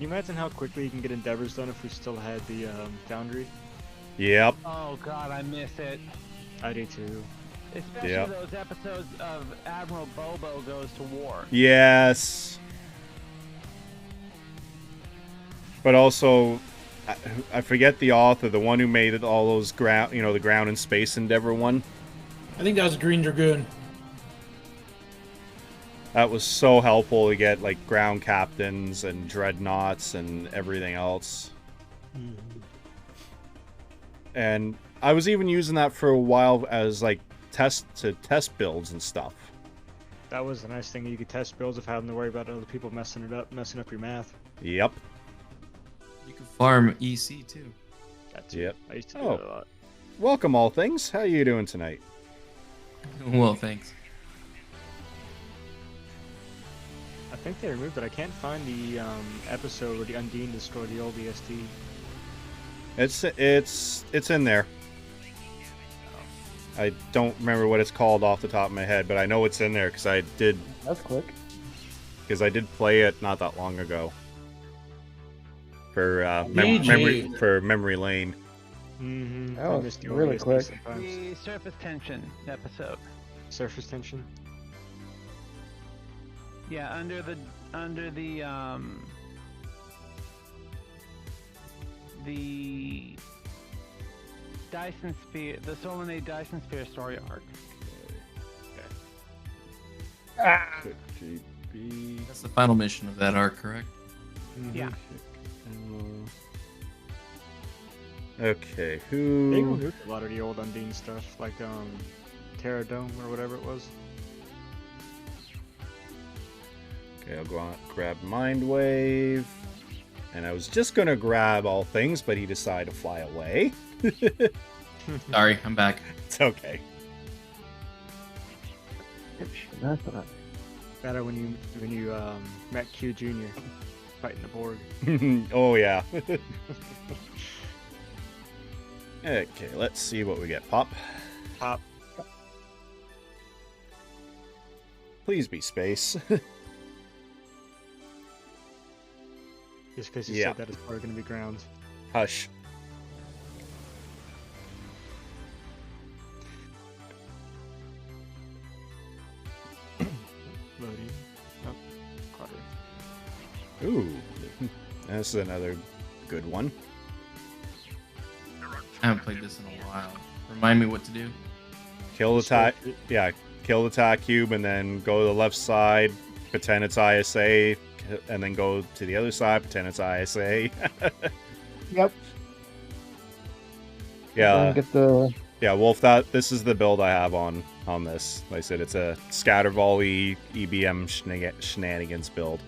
Speaker 9: you imagine how quickly you can get endeavors done if we still had the foundry?
Speaker 1: Yep.
Speaker 7: Oh god, I miss it.
Speaker 9: I do too.
Speaker 7: Especially
Speaker 1: Yep.
Speaker 7: those episodes of Admiral Bobo Goes to War.
Speaker 1: Yes. But also, I forget the author, the one who made it, all those ground, the ground and space endeavor one.
Speaker 5: I think that was Green Dragoon.
Speaker 1: That was so helpful to get like ground captains and dreadnoughts and everything else. And I was even using that for a while as like test builds and stuff.
Speaker 9: That was the nice thing. You could test builds without having to worry about other people messing up your math.
Speaker 1: Yep.
Speaker 10: You can farm EC too.
Speaker 9: That's
Speaker 1: Yep.
Speaker 9: I used to do that a lot.
Speaker 1: Welcome, all things. How you doing tonight?
Speaker 10: Well, thanks.
Speaker 9: I think they removed it. I can't find the episode where the Undine destroyed the old EST.
Speaker 1: It's in there. I don't remember what it's called off the top of my head, but I know it's in there because I did.
Speaker 6: That's quick.
Speaker 1: Because I did play it not that long ago. For
Speaker 5: GG.
Speaker 1: memory lane.
Speaker 9: Mm-hmm.
Speaker 6: That was really quick.
Speaker 7: The surface tension episode.
Speaker 9: Surface tension.
Speaker 7: Yeah, under the Dyson Sphere, the Solanade Dyson Sphere story arc.
Speaker 10: That's the final mission of that arc, correct?
Speaker 7: Yeah.
Speaker 1: Okay,
Speaker 9: They
Speaker 1: who?
Speaker 9: removed a lot of the old Undine stuff, like Terra Dome or whatever it was.
Speaker 1: Okay, I'll go out, grab Mind Wave. And I was just gonna grab All Things, but he decided to fly away.
Speaker 10: Sorry, I'm back.
Speaker 1: It's okay.
Speaker 6: That's what I
Speaker 9: Better when you met Q Jr. fighting the Borg.
Speaker 1: Oh yeah. Okay, let's see what we get. Pop.
Speaker 9: Pop.
Speaker 1: Please be space.
Speaker 9: Just because you
Speaker 1: Yeah.
Speaker 9: said that it's probably going to be grounds.
Speaker 1: Hush.
Speaker 9: Loading. Oh, Carter.
Speaker 1: Ooh. That's another good one.
Speaker 10: I haven't played this in a while. Remind me what to do.
Speaker 1: Kill the tie. Yeah, kill the tie cube and then go to the left side, pretend it's ISA, and then go to the other side, pretend it's ISA.
Speaker 6: Yep.
Speaker 1: Yeah.
Speaker 6: Get the
Speaker 1: Yeah, Wolf, this is the build I have on this. Like I said, it's a scatter volley EBM shenanigans build.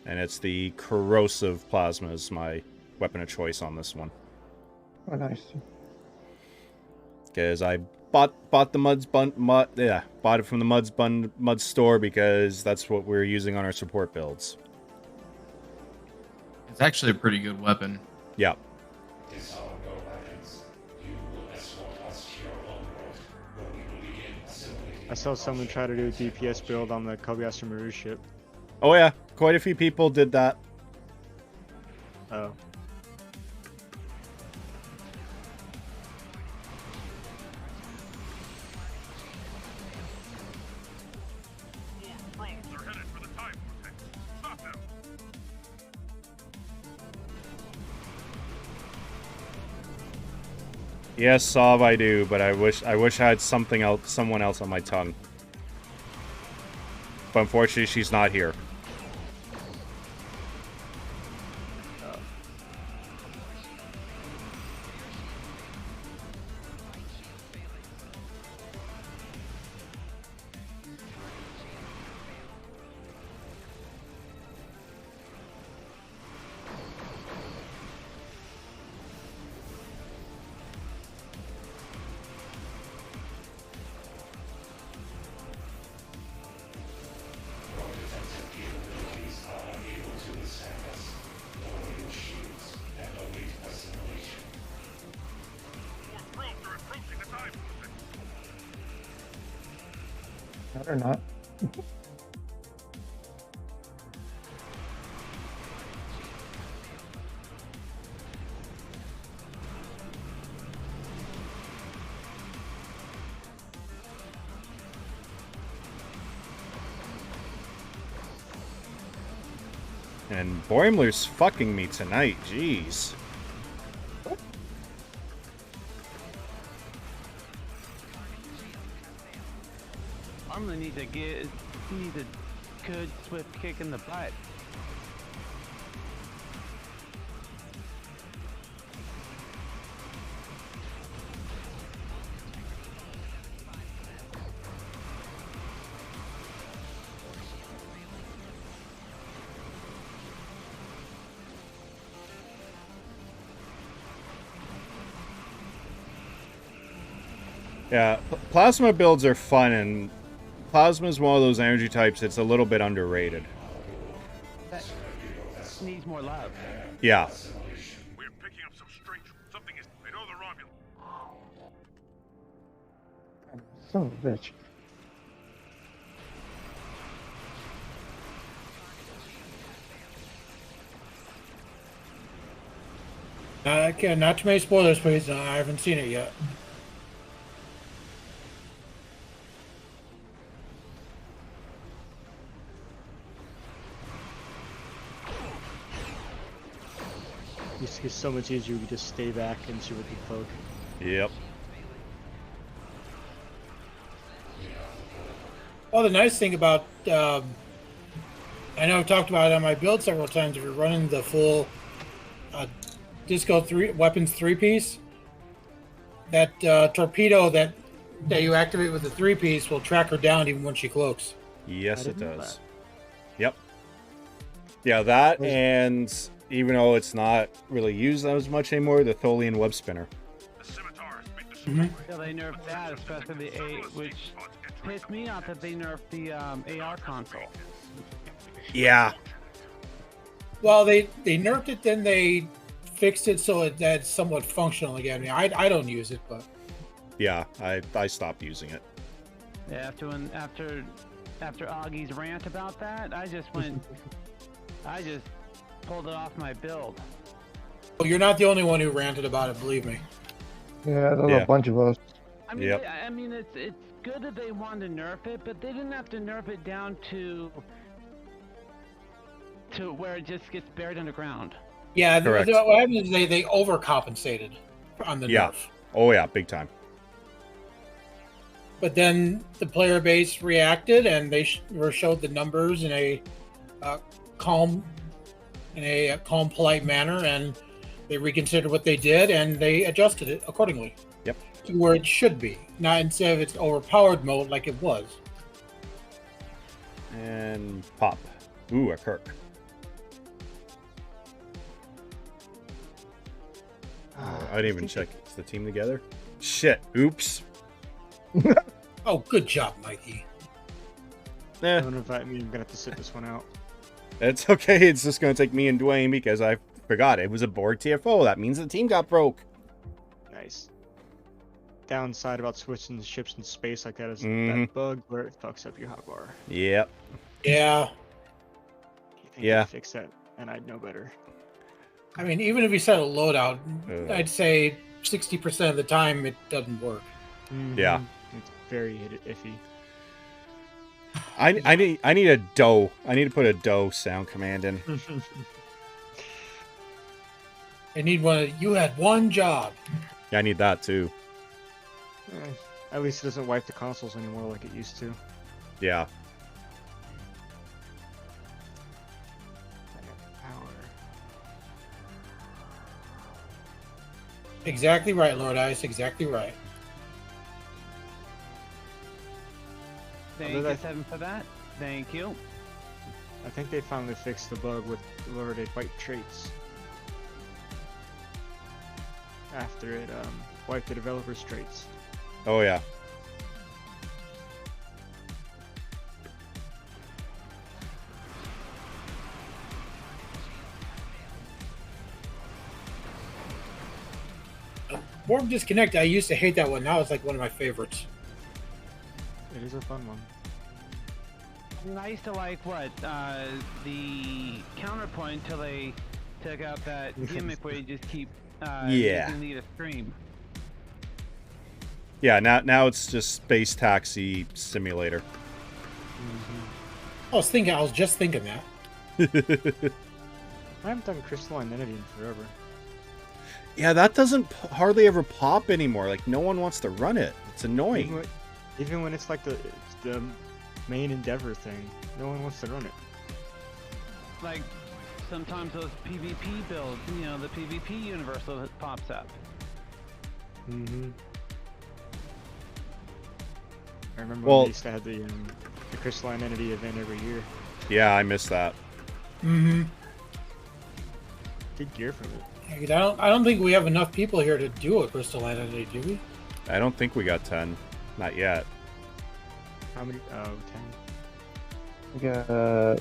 Speaker 1: And it's the corrosive plasma is my weapon of choice on this one.
Speaker 6: oh nice.
Speaker 1: Because I bought the bought it from the Mud store because that's what we're using on our support builds.
Speaker 10: It's actually a pretty good weapon.
Speaker 1: Yeah.
Speaker 9: I saw someone try to do a DPS build on the Kobayashi Maru ship.
Speaker 1: Oh yeah, quite a few people did that.
Speaker 9: Oh.
Speaker 1: Yes, Sav, I do, but I wish I had someone else on my tongue. But unfortunately, she's not here.
Speaker 6: Or not.
Speaker 1: And Boimler's fucking me tonight, jeez.
Speaker 7: I'm gonna need a good swift kick in the butt.
Speaker 1: Yeah, plasma builds are fun, and plasma is one of those energy types that's a little bit underrated.
Speaker 7: That needs more love.
Speaker 1: Yeah.
Speaker 3: We're picking up some strange. Something is. They know the Romulan.
Speaker 6: Son of a bitch.
Speaker 5: Okay, not too many spoilers, please. I haven't seen it yet.
Speaker 9: It's so much easier to just stay back and see what they poke.
Speaker 1: Yep.
Speaker 5: Well, the nice thing about, I know I've talked about it on my build several times, if you're running the full Disco weapons 3-piece, that torpedo that you activate with the 3-piece will track her down even when she cloaks.
Speaker 1: Yes, it does. Yep. Yeah, that, and even though it's not really used as much anymore, the Tholian web spinner.
Speaker 5: Mm-hmm.
Speaker 7: Yeah, they nerfed that, especially the A, which pissed me off that they nerfed the AR console.
Speaker 1: Yeah.
Speaker 5: Well, they nerfed it, then they fixed it so that's somewhat functional again. I mean, I don't use it, but
Speaker 1: Yeah, I stopped using it.
Speaker 7: Yeah, after Augie's rant about that, I just pulled it off my build.
Speaker 5: well, you're not the only one who ranted about it, believe me.
Speaker 6: Yeah, there's a bunch of us.
Speaker 7: I mean, I mean, it's good that they wanted to nerf it, but they didn't have to nerf it down to where it just gets buried underground.
Speaker 5: Yeah,
Speaker 1: Correct.
Speaker 5: what happened is they overcompensated on the nerf.
Speaker 1: Oh yeah, big time.
Speaker 5: But then the player base reacted, and they were showed the numbers in a calm, polite manner, and they reconsidered what they did, and they adjusted it accordingly.
Speaker 1: Yep.
Speaker 5: To where it should be, not instead of its overpowered mode like it was.
Speaker 1: And pop. Ooh, a Kirk. I didn't even check. Is the team together? Shit. Oops.
Speaker 5: Oh, good job, Mikey.
Speaker 9: Don't invite me. I'm gonna have to sit this one out.
Speaker 1: It's okay. It's just going to take me and Dwayne because I forgot it was a Borg TFO. That means the team got broke.
Speaker 9: Nice. Downside about switching the ships in space like that is
Speaker 1: Mhm.
Speaker 9: that bug where it fucks up your hotbar.
Speaker 1: Yep.
Speaker 5: Yeah.
Speaker 9: You think
Speaker 1: Yeah.
Speaker 9: they'd fix that, and I'd know better.
Speaker 5: I mean, even if you set a loadout, I'd say 60% of the time it doesn't work.
Speaker 1: Yeah.
Speaker 9: It's very iffy.
Speaker 1: I need a doe. I need to put a doe sound command in.
Speaker 5: I need one. You had one job.
Speaker 1: Yeah, I need that too.
Speaker 9: At least it doesn't wipe the consoles anymore like it used to.
Speaker 1: Yeah.
Speaker 5: Exactly right, Lord Ice. Exactly right.
Speaker 7: Thank you, Seven, for that. Thank you.
Speaker 9: I think they finally fixed the bug with lowered white traits. After it wiped the developer's traits.
Speaker 1: Oh yeah.
Speaker 5: Borg Disconnect, I used to hate that one. Now it's like one of my favorites.
Speaker 9: It is a fun one.
Speaker 7: nice to like what the counterpoint till they took out that gimmick where you just keep
Speaker 1: Yeah.
Speaker 7: using the stream.
Speaker 1: Yeah, now it's just Space Taxi Simulator.
Speaker 5: I was just thinking that.
Speaker 9: I haven't done Crystalline Entity in forever.
Speaker 1: Yeah, that doesn't hardly ever pop anymore. Like, no one wants to run it. It's annoying.
Speaker 9: Even when it's like the main endeavor thing, no one wants to run it.
Speaker 7: Like sometimes those PvP builds, you know, the PvP universal that pops up.
Speaker 9: I remember when they used to have the Crystalline Entity event every year.
Speaker 1: Yeah, I missed that.
Speaker 5: Mm-hmm.
Speaker 9: Good gear from it.
Speaker 5: Yeah, 'cause I don't think we have enough people here to do a Crystalline Entity, do we?
Speaker 1: I don't think we got 10. Not yet.
Speaker 9: How many? Oh, 10.
Speaker 6: We got.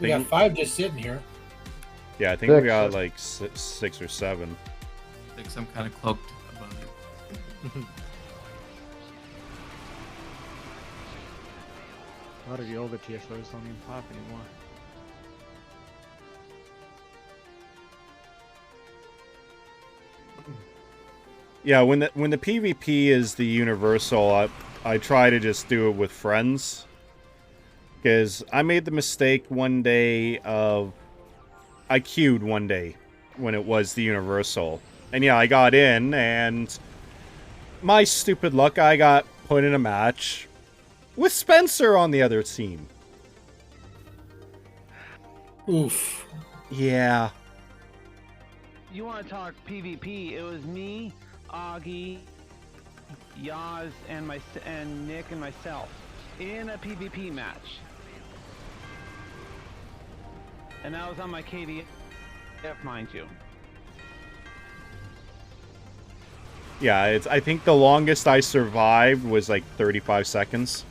Speaker 5: We got 5 just sitting here.
Speaker 1: Yeah, I think we got like 6 or 7.
Speaker 10: I think some kind of cloaked above it.
Speaker 9: A lot of the older TFOs don't even pop anymore.
Speaker 1: Yeah, when the PvP is the universal, I try to just do it with friends. Because I made the mistake one day of... I queued one day when it was the universal. And yeah, I got in, and... my stupid luck, I got put in a match with Spencer on the other team.
Speaker 5: Oof.
Speaker 1: Yeah.
Speaker 7: You want to talk PvP? It was me, Augie, Yaz, and Nick and myself in a PvP match. And that was on my KDF, mind you.
Speaker 1: Yeah, I think the longest I survived was like 35 seconds.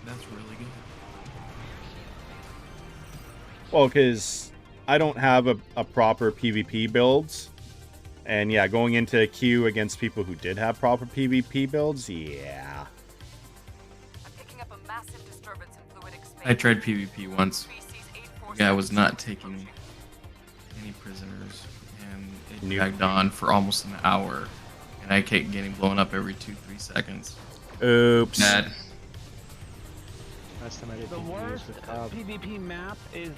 Speaker 10: That's really good.
Speaker 1: Well, because I don't have a proper PvP builds. And yeah, going into a queue against people who did have proper PvP builds, yeah.
Speaker 10: I tried PvP once. The guy was not taking any prisoners, and it dragged on for almost an hour, and I kept getting blown up every 2-3 seconds.
Speaker 1: Oops.
Speaker 10: Bad.
Speaker 9: Last time I did
Speaker 7: The
Speaker 9: PvP was
Speaker 7: worst
Speaker 9: with Cobb.
Speaker 7: PvP map is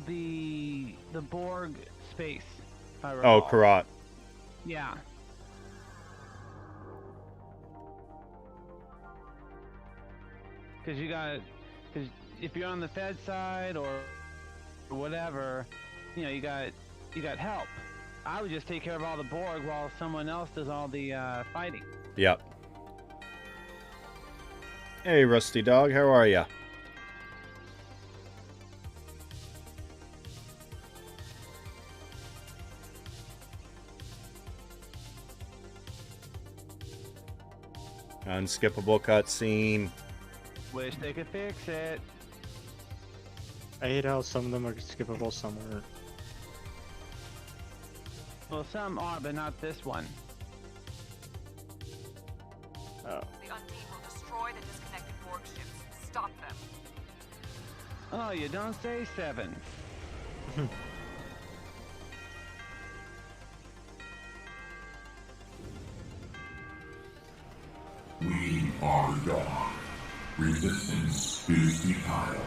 Speaker 7: the Borg space. If I
Speaker 1: Oh,
Speaker 7: recall.
Speaker 1: Karat.
Speaker 7: Yeah. Because if you're on the Fed side or whatever, you know, you got help. I would just take care of all the Borg while someone else does all the fighting.
Speaker 1: Yep. Hey, Rusty Dog, how are ya? Unskippable cutscene.
Speaker 7: Wish they could fix it.
Speaker 9: I hate how some of them are skippable, some aren't.
Speaker 7: Well, some are, but not this one.
Speaker 9: Oh.
Speaker 11: The Undead will destroy the disconnected Borg ships. Stop them.
Speaker 7: Oh, you don't say, Seven.
Speaker 12: We are Dog. Resistance is futile.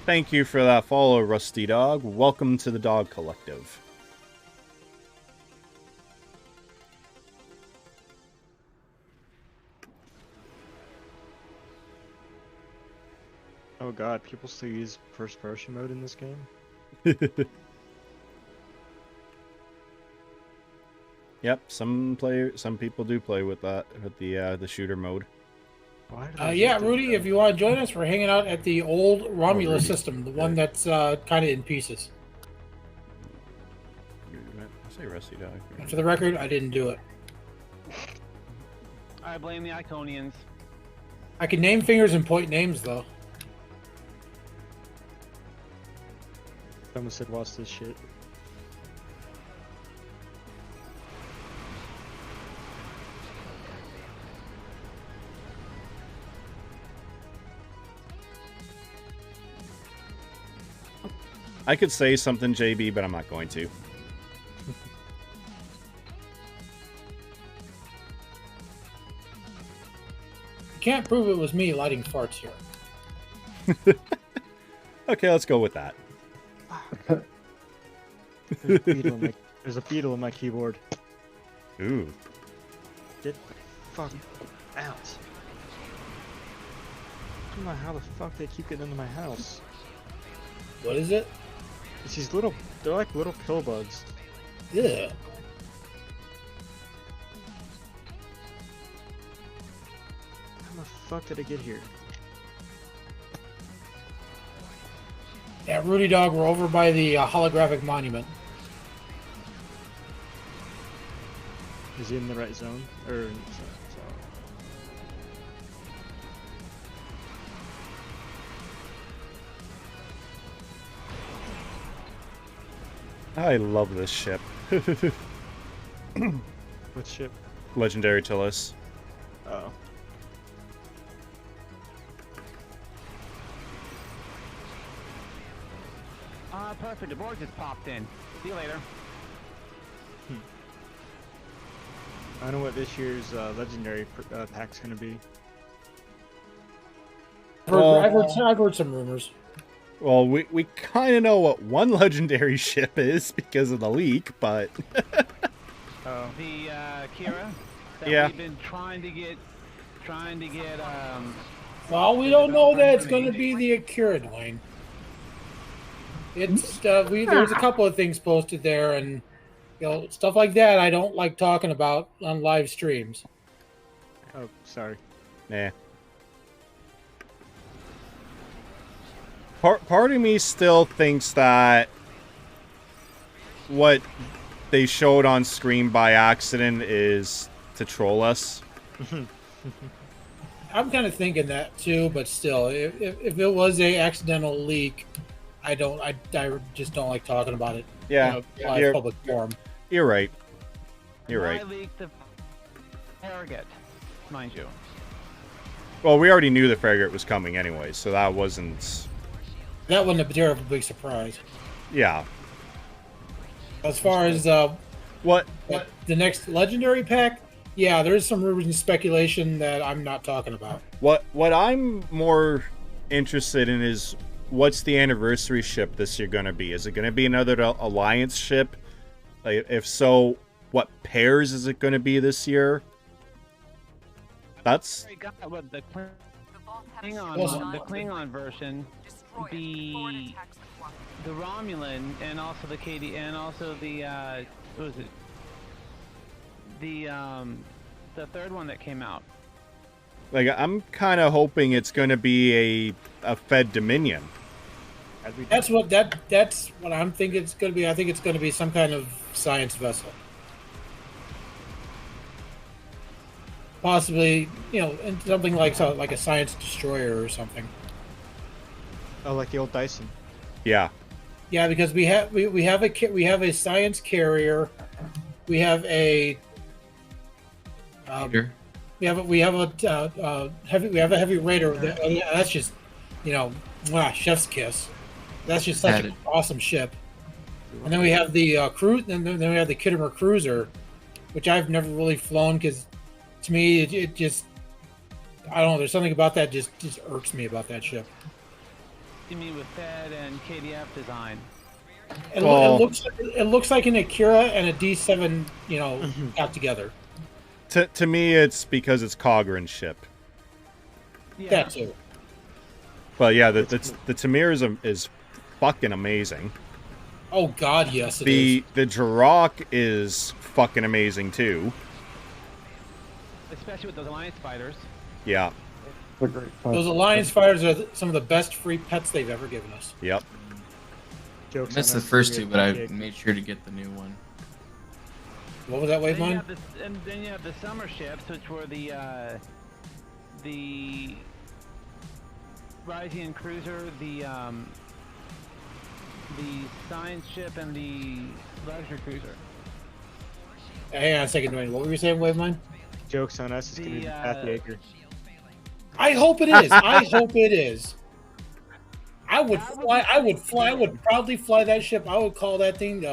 Speaker 1: Thank you for that follow, Rusty Dog. Welcome to the Dog Collective.
Speaker 9: Oh god, people still use first person mode in this game?
Speaker 1: Yep, some people do play with that, with the shooter mode.
Speaker 5: Yeah, Rudy, if you want to join us, we're hanging out at the old Romulus system, the one that's kind of in pieces.
Speaker 1: I say Rusty Dog.
Speaker 5: And for the record, I didn't do it.
Speaker 7: I blame the Iconians.
Speaker 5: I can name fingers and point names, though.
Speaker 9: Someone said, watch this shit.
Speaker 1: I could say something, JB, but I'm not going to.
Speaker 5: Can't prove it was me lighting farts here.
Speaker 1: Okay, let's go with that.
Speaker 9: There's a beetle in my keyboard.
Speaker 1: Ooh.
Speaker 9: Get the fuck out. I don't know how the fuck they keep getting into my house.
Speaker 5: What is it?
Speaker 9: It's these little, they're like little pill bugs.
Speaker 5: Yeah.
Speaker 9: How the fuck did it get here?
Speaker 5: Yeah, Rudy Dog, we're over by the holographic monument.
Speaker 9: Is he in the right zone? Or
Speaker 1: I love this ship.
Speaker 9: what ship?
Speaker 1: Legendary Tillis.
Speaker 9: Oh.
Speaker 7: Perfect. The board just popped in. See you later.
Speaker 9: I know what this year's legendary pack's gonna be.
Speaker 5: I've heard some rumors.
Speaker 1: Well, we kind of know what one legendary ship is because of the leak, but...
Speaker 9: Oh.
Speaker 7: The Kira that
Speaker 1: Yeah.
Speaker 7: we've been trying to get
Speaker 5: Well, we don't know that it's going to be the Akira, Dwayne. It's there's a couple of things posted there, and stuff like that I don't like talking about on live streams.
Speaker 9: Oh, sorry.
Speaker 1: Nah. Part of me still thinks that what they showed on screen by accident is to troll us.
Speaker 5: I'm kind of thinking that too, but still, if it was a accidental leak, I just don't like talking about it.
Speaker 1: Yeah,
Speaker 5: live public forum.
Speaker 1: You're right. You're right.
Speaker 7: I leaked the Farragut, mind you.
Speaker 1: Well, we already knew the Farragut was coming anyway, so that wasn't...
Speaker 5: That wasn't a terrible big surprise.
Speaker 1: Yeah.
Speaker 5: As far as
Speaker 1: what
Speaker 5: the next legendary pack, yeah, there's some rumors and speculation that I'm not talking about.
Speaker 1: What I'm more interested in is what's the anniversary ship this year going to be? Is it going to be another Alliance ship? If so, what pairs is it going to be this year? That's
Speaker 7: The Klingon version, the Romulan, and also the KD, and also the what was it? The third one that came out.
Speaker 1: like I'm kind of hoping it's going to be a Fed Dominion.
Speaker 5: That's what I'm thinking it's going to be. I think it's going to be some kind of science vessel. Possibly, something like a science destroyer or something.
Speaker 9: Oh, like the old Dyson.
Speaker 1: Yeah.
Speaker 5: Yeah, because we have a science carrier, we have a we have a heavy raider. That's just chef's kiss. That's just such an awesome ship. And then we have the cruise, and then we have the Kittimer cruiser, which I've never really flown because to me it just, I don't know. There's something about that just irks me about that ship.
Speaker 7: You mean with Fed and KDF design?
Speaker 5: It looks like an Akira and a D7, got together.
Speaker 1: To me, it's because it's Cogran's ship.
Speaker 7: Yeah.
Speaker 5: That too.
Speaker 1: But yeah, the Tamir is fucking amazing.
Speaker 5: Oh God, yes, it is.
Speaker 1: The Jirok is fucking amazing too.
Speaker 7: Especially with those Alliance fighters.
Speaker 1: Yeah.
Speaker 5: Those Alliance fighters are some of the best free pets they've ever given us.
Speaker 1: Yep.
Speaker 10: That's the first two, but I made sure to get the new one.
Speaker 5: What was that, Wave Mine?
Speaker 7: And then you have the summer ships, which were the Ryzian cruiser, the science ship, and the luxury cruiser.
Speaker 5: Hang on a second, Dwayne. What were you saying, Wave Mine?
Speaker 9: Joke's on us. It's going to be Pat the Acre.
Speaker 5: I hope it is. I hope it is. I would fly. I would fly. I would proudly fly that ship. I would call that thing.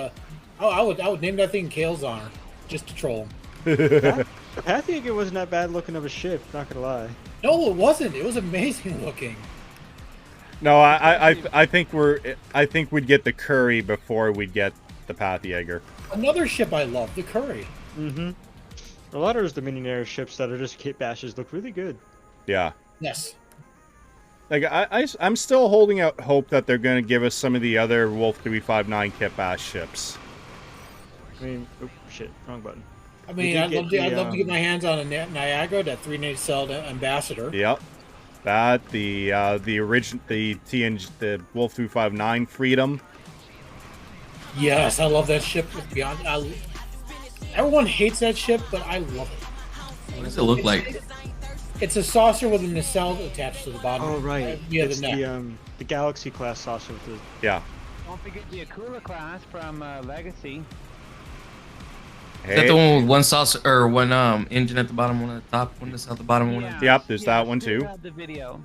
Speaker 5: I would name that thing Kale's Honor, just to troll him.
Speaker 9: The Pathfinder wasn't that bad looking of a ship. Not gonna lie.
Speaker 5: No, it wasn't. It was amazing looking.
Speaker 1: No, I think we'd get the Curry before we'd get the Pathjager.
Speaker 5: Another ship I love, the Curry.
Speaker 9: Mm-hmm. A lot of those Dominionaire ships that are just kit bashes look really good.
Speaker 1: Yeah.
Speaker 5: Yes.
Speaker 1: Like I'm still holding out hope that they're going to give us some of the other Wolf 359 kit bash ships.
Speaker 9: I mean, oh shit, wrong button.
Speaker 5: I mean, I'd love to get my hands on a Niagara, that 3-nacelled Ambassador.
Speaker 1: Yep. That the Wolf 359 Freedom.
Speaker 5: Yes, I love that ship. Beyond, everyone hates that ship, but I love it.
Speaker 10: What does it look like?
Speaker 5: It's a saucer with a nacelle attached to the bottom.
Speaker 9: Oh right.
Speaker 5: Yeah,
Speaker 9: it's
Speaker 5: the neck.
Speaker 9: the Galaxy class saucer with the.
Speaker 1: Yeah.
Speaker 7: Don't forget the Akula class from Legacy.
Speaker 10: Is that the one with one saucer or one engine at the bottom, one at the top, one that's at the bottom, one at the
Speaker 1: Yep, there's that one too.
Speaker 7: The video.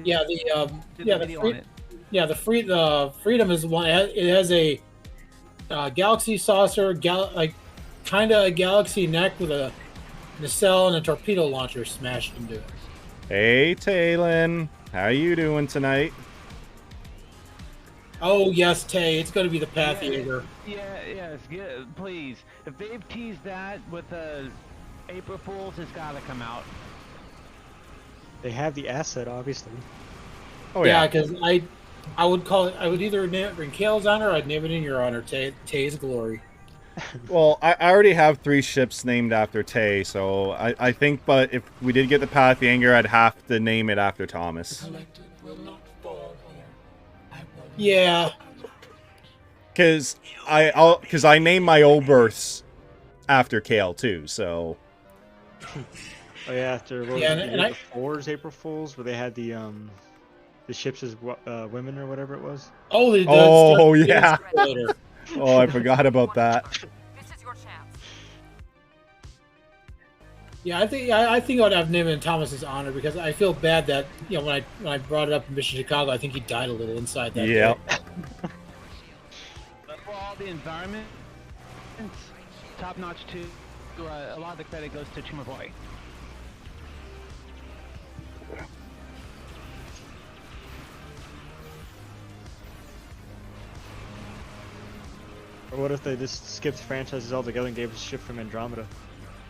Speaker 5: The Freedom is one. It has a Galaxy saucer, like kind of a Galaxy neck with a nacelle and a torpedo launcher smashed into it.
Speaker 1: Hey, Talon, how you doing tonight?
Speaker 5: Oh yes, Tay, it's going to be the Pathjager.
Speaker 7: Yes, please. If they've teased that with April Fools, it's got to come out.
Speaker 9: They have the asset, obviously.
Speaker 1: Oh yeah,
Speaker 5: because I would call it. I would either name it in Kale's honor, or I'd name it in your honor, Tay's glory.
Speaker 1: Well, I already have 3 ships named after Tay, so I think, but if we did get the Pathfinder, I'd have to name it after Thomas.
Speaker 5: Yeah.
Speaker 1: Because I named my old berths after Kale too, so.
Speaker 9: Oh yeah, after fours April Fools, where they had the ships as women or whatever it was.
Speaker 5: Oh,
Speaker 1: yeah. Oh, I forgot about that.
Speaker 11: This is your chance.
Speaker 5: Yeah, I think I'd have named it in Thomas's honor because I feel bad that when I brought it up in Mission Chicago, I think he died a little inside that.
Speaker 1: Yeah.
Speaker 7: But for all the environment, top notch too. A lot of the credit goes to Chumavoy.
Speaker 9: Or what if they just skipped franchises altogether and gave us a ship from Andromeda?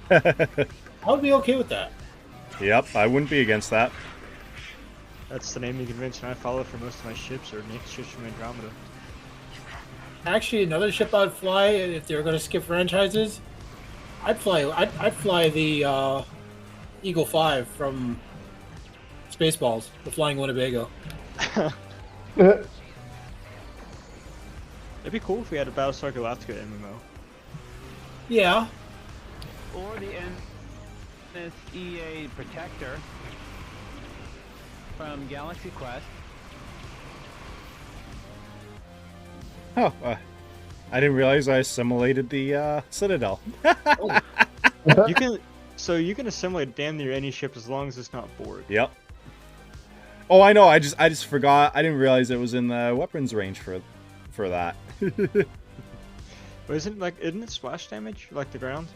Speaker 5: I would be okay with that.
Speaker 1: Yep, I wouldn't be against that.
Speaker 9: That's the naming convention I follow for most of my ships, or Nick's ships from Andromeda.
Speaker 5: Actually, another ship I'd fly if they were going to skip franchises, I'd fly the Eagle 5 from Spaceballs, the Flying Winnebago.
Speaker 9: It'd be cool if we had a Battlestar Galactica MMO.
Speaker 5: Yeah.
Speaker 7: Or the NSEA Protector from Galaxy Quest.
Speaker 1: Oh, I didn't realize I assimilated the Citadel.
Speaker 9: You can assimilate damn near any ship as long as it's not Borg.
Speaker 1: Yep. Oh, I know. I just forgot. I didn't realize it was in the weapons range for that.
Speaker 9: But isn't it splash damage like the ground?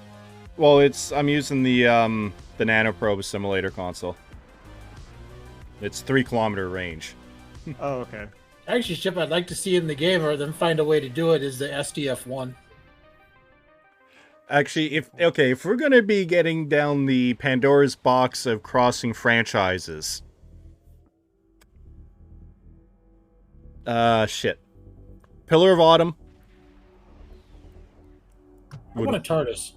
Speaker 1: Well, I'm using the nanoprobe simulator console. It's 3-kilometer range.
Speaker 9: Oh, okay.
Speaker 5: Actually, ship I'd like to see in the game, or them find a way to do it, is the SDF-1.
Speaker 1: Actually, if we're gonna be getting down the Pandora's box of crossing franchises, shit. Pillar of Autumn.
Speaker 5: I want a TARDIS.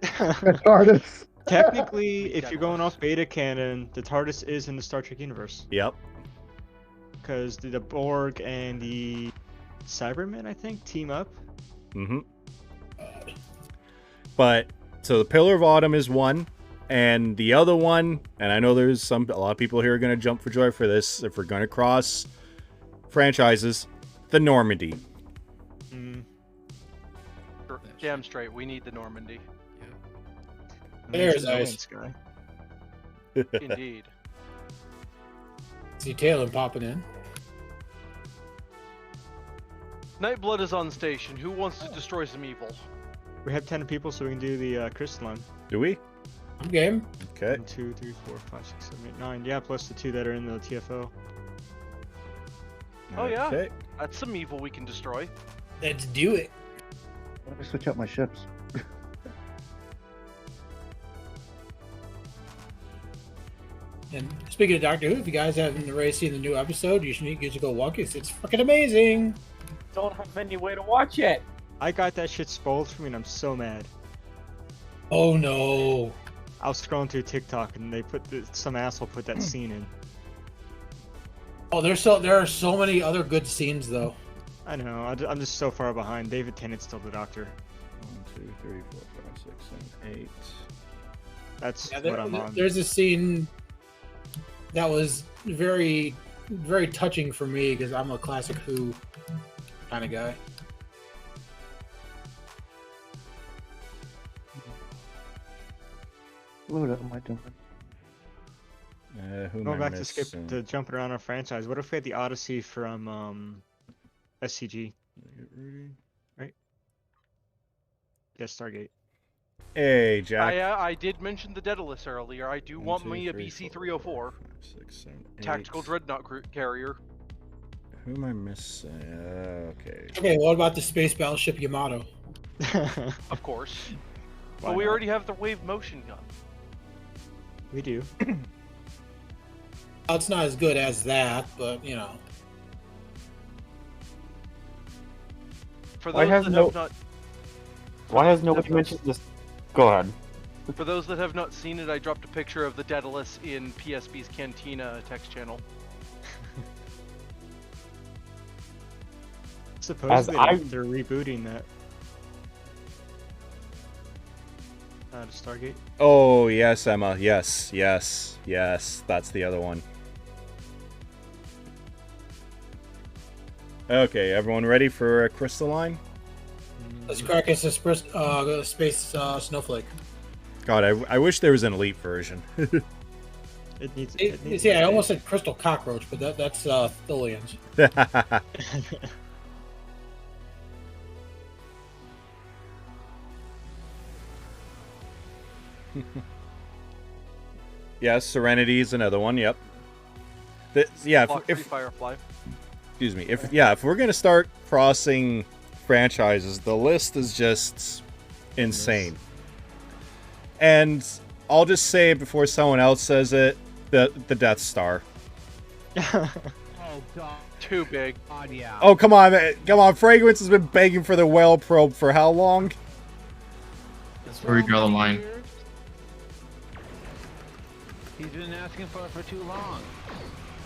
Speaker 6: TARDIS.
Speaker 9: Technically, if you're going off beta canon, the TARDIS is in the Star Trek universe.
Speaker 1: Yep.
Speaker 9: Because the Borg and the Cybermen, I think, team up.
Speaker 1: Mm-hmm. But, so the Pillar of Autumn is one, and the other one, and I know there's a lot of people here are going to jump for joy for this, if we're going to cross franchises, the Normandy.
Speaker 13: Damn straight, we need the Normandy.
Speaker 5: There's ice.
Speaker 13: Indeed.
Speaker 5: See Talon popping in.
Speaker 13: Nightblood is on station. Who wants to destroy some evil?
Speaker 9: We have 10 people, so we can do the crystalline.
Speaker 1: Do we?
Speaker 5: I'm game.
Speaker 1: Okay.
Speaker 9: 1, 2, 3, 4, 5, 6, 7, 8, 9. Yeah, plus the 2 that are in the TFO.
Speaker 13: Oh yeah,
Speaker 1: Okay.
Speaker 13: that's some evil we can destroy.
Speaker 5: Let's do it.
Speaker 6: Let me switch out my ships.
Speaker 5: And speaking of Doctor Who, if you guys haven't already seen the new episode, you should go watch it. It's fucking amazing.
Speaker 14: Don't have any way to watch it.
Speaker 9: I got that shit spoiled for me, and I'm so mad.
Speaker 5: Oh no!
Speaker 9: I was scrolling through TikTok, and they some asshole put that scene in.
Speaker 5: Oh, there are so many other good scenes though.
Speaker 9: I know. I'm just so far behind. David Tennant's still the Doctor.
Speaker 1: 1, 2, 3, 4, 5, 6, 7, 8.
Speaker 9: That's
Speaker 5: Yeah,
Speaker 9: what I'm on.
Speaker 5: There's a scene that was very, very touching for me because I'm a classic Who kind of guy.
Speaker 6: What am I doing?
Speaker 1: Who am
Speaker 9: Going
Speaker 1: I
Speaker 9: back
Speaker 1: missing?
Speaker 9: to jumping around our franchise. What if we had the Odyssey from SCG? Right? Yeah, Stargate.
Speaker 1: Hey, Jack.
Speaker 13: I did mention the Daedalus earlier. I do want me a BC-304.
Speaker 1: 6, 7, 8.
Speaker 13: Tactical Dreadnought carrier.
Speaker 1: Who am I missing? Okay.
Speaker 5: Okay, what about the space battleship Yamato?
Speaker 13: Of course.
Speaker 9: Why
Speaker 13: But we
Speaker 9: not?
Speaker 13: already have the wave motion gun.
Speaker 9: We do.
Speaker 5: Well, it's not as good as that, but you know.
Speaker 13: For
Speaker 14: Why
Speaker 13: those
Speaker 14: has
Speaker 13: that
Speaker 14: no-
Speaker 13: have not,
Speaker 14: Why has nobody mentioned this? Go ahead.
Speaker 13: for those that have not seen it, I dropped a picture of the Daedalus in PSB's Cantina text channel.
Speaker 9: Supposedly
Speaker 14: I-
Speaker 9: they're rebooting that. The Stargate.
Speaker 1: Oh, yes, Emma. Yes, yes, yes. That's the other one. Okay, everyone ready for crystalline?
Speaker 5: Let's crack us a space snowflake.
Speaker 1: God, I wish there was an elite version.
Speaker 9: It needs.
Speaker 5: See, I almost said crystal cockroach, but that's Thillians.
Speaker 1: Yes, Serenity is another one. Yep.
Speaker 13: Block 3 Firefly.
Speaker 1: Excuse me. If we're gonna start crossing franchises, the list is just insane. And I'll just say it before someone else says it: the Death Star.
Speaker 7: Oh god.
Speaker 13: Too big.
Speaker 7: God, yeah.
Speaker 1: Oh come on! Fragrance has been begging for the whale probe for how long?
Speaker 10: That's where we draw the line.
Speaker 7: He's been asking for it for too long.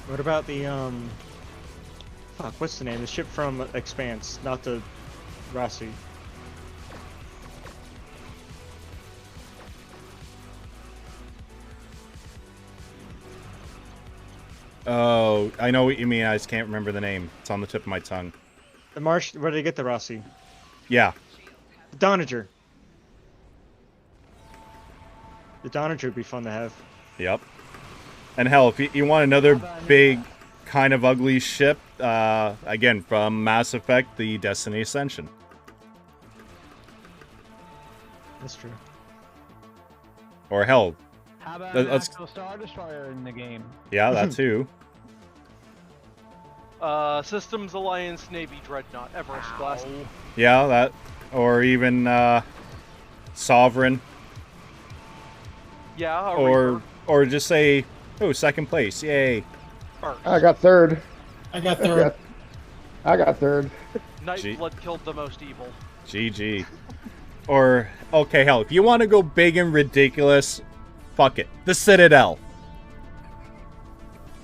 Speaker 9: What about the Fuck, what's the name? The ship from Expanse, not the Rossi.
Speaker 1: Oh, I know what you mean. I just can't remember the name. It's on the tip of my tongue.
Speaker 9: The Marsh. Where did they get the Rossi?
Speaker 1: Yeah.
Speaker 9: The Donager. The Donager would be fun to have.
Speaker 1: Yep. And hell, if you want another big, kind of ugly ship, again, from Mass Effect, the Destiny Ascension.
Speaker 9: That's true.
Speaker 1: Or hell,
Speaker 7: How about
Speaker 1: let's-
Speaker 7: an actual Star Destroyer in the game?
Speaker 1: yeah, that too.
Speaker 13: Systems Alliance Navy Dreadnought Everest Blast.
Speaker 1: Yeah, that, or even Sovereign,
Speaker 13: Yeah, a
Speaker 1: or
Speaker 13: Reaper.
Speaker 1: or just say, oh, second place, yay.
Speaker 6: I got third.
Speaker 5: I got third.
Speaker 6: I got third.
Speaker 13: Nightblood killed the most evil.
Speaker 1: GG. Or, okay, hell, if you want to go big and ridiculous, fuck it. The Citadel.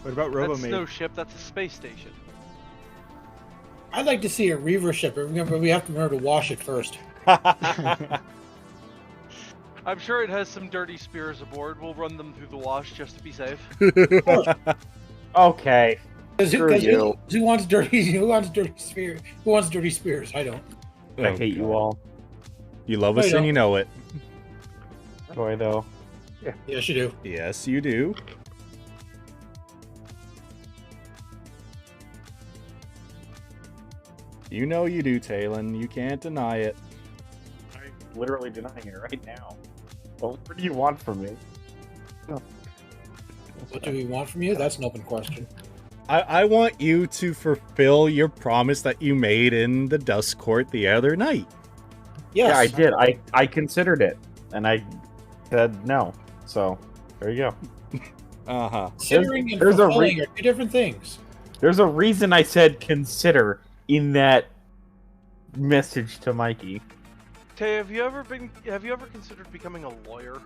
Speaker 9: What about
Speaker 13: That's
Speaker 9: Robomaid?
Speaker 13: no ship, that's a space station.
Speaker 5: I'd like to see a Reaver ship, but remember, we have to remember to wash it first.
Speaker 13: I'm sure it has some dirty spears aboard. We'll run them through the wash just to be safe.
Speaker 14: Okay.
Speaker 5: Who wants dirty? Who wants dirty spears? Who wants dirty spears? I don't.
Speaker 14: I hate you all.
Speaker 1: You love
Speaker 5: No,
Speaker 1: us
Speaker 5: you
Speaker 1: and you know it.
Speaker 14: Boy, though.
Speaker 5: Yeah. Yes, you do.
Speaker 1: Yes, you do. You know you do, Talon. You can't deny it.
Speaker 14: I'm literally denying it right now. Well, what do you want from me?
Speaker 5: What do we want from you? That's an open question.
Speaker 1: I want you to fulfill your promise that you made in the Dust Court the other night.
Speaker 5: Yes.
Speaker 14: Yeah, I did. I considered it, and I said no. So, there you go.
Speaker 1: Uh-huh.
Speaker 5: Considering and fulfilling are two different things.
Speaker 14: There's a reason I said consider in that message to Mikey.
Speaker 13: Tay, have you ever considered becoming a lawyer?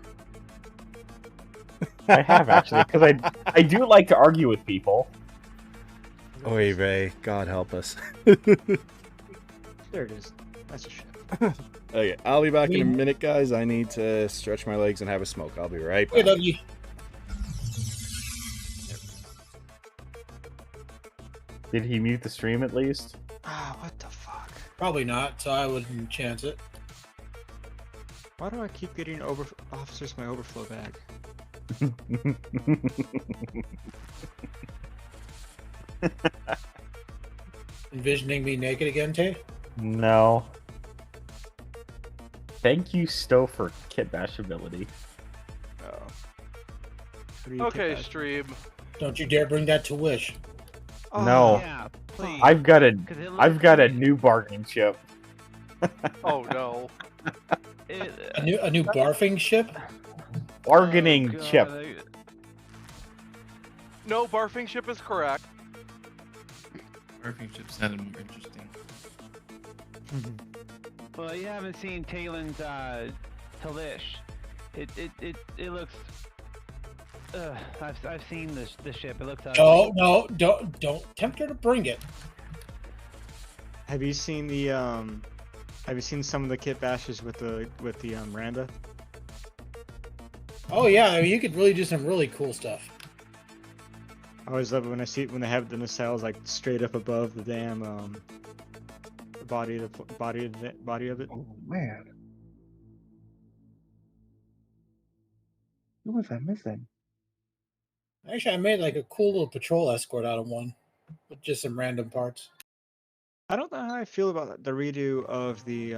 Speaker 14: I have, actually, because I do like to argue with people.
Speaker 1: Oy vey, God help us.
Speaker 9: There it is. That's a shit.
Speaker 1: Okay, I'll be back in a minute, guys. I need to stretch my legs and have a smoke. I'll be right back.
Speaker 14: Did he mute the stream at least?
Speaker 9: Ah, what the fuck?
Speaker 5: Probably not, so I wouldn't chance it.
Speaker 9: Why do I keep getting officers my overflow bag?
Speaker 5: Envisioning me naked again, Tay?
Speaker 14: No. Thank you, Stowe, for kit bash ability.
Speaker 13: Okay, stream.
Speaker 5: Don't you dare bring that to Wish.
Speaker 14: No.
Speaker 7: Yeah, please.
Speaker 14: I've got a new bargaining chip.
Speaker 13: Oh no.
Speaker 5: A new barfing ship?
Speaker 14: Bargaining chip.
Speaker 13: No, barfing ship is correct.
Speaker 10: Barfing ship sounded more interesting.
Speaker 7: Well, you haven't seen Talon's Talish. It looks. I've seen the ship. It looks.
Speaker 5: No, don't tempt her to bring it.
Speaker 9: Have you seen the Have you seen some of the kit bashes with the Randa?
Speaker 5: Oh yeah, I mean, you could really do some really cool stuff.
Speaker 9: I always love it when they have the nacelles like straight up above the damn the body of it.
Speaker 6: Oh man, who was I missing?
Speaker 5: Actually, I made like a cool little patrol escort out of one, with just some random parts.
Speaker 9: I don't know how I feel about the redo of the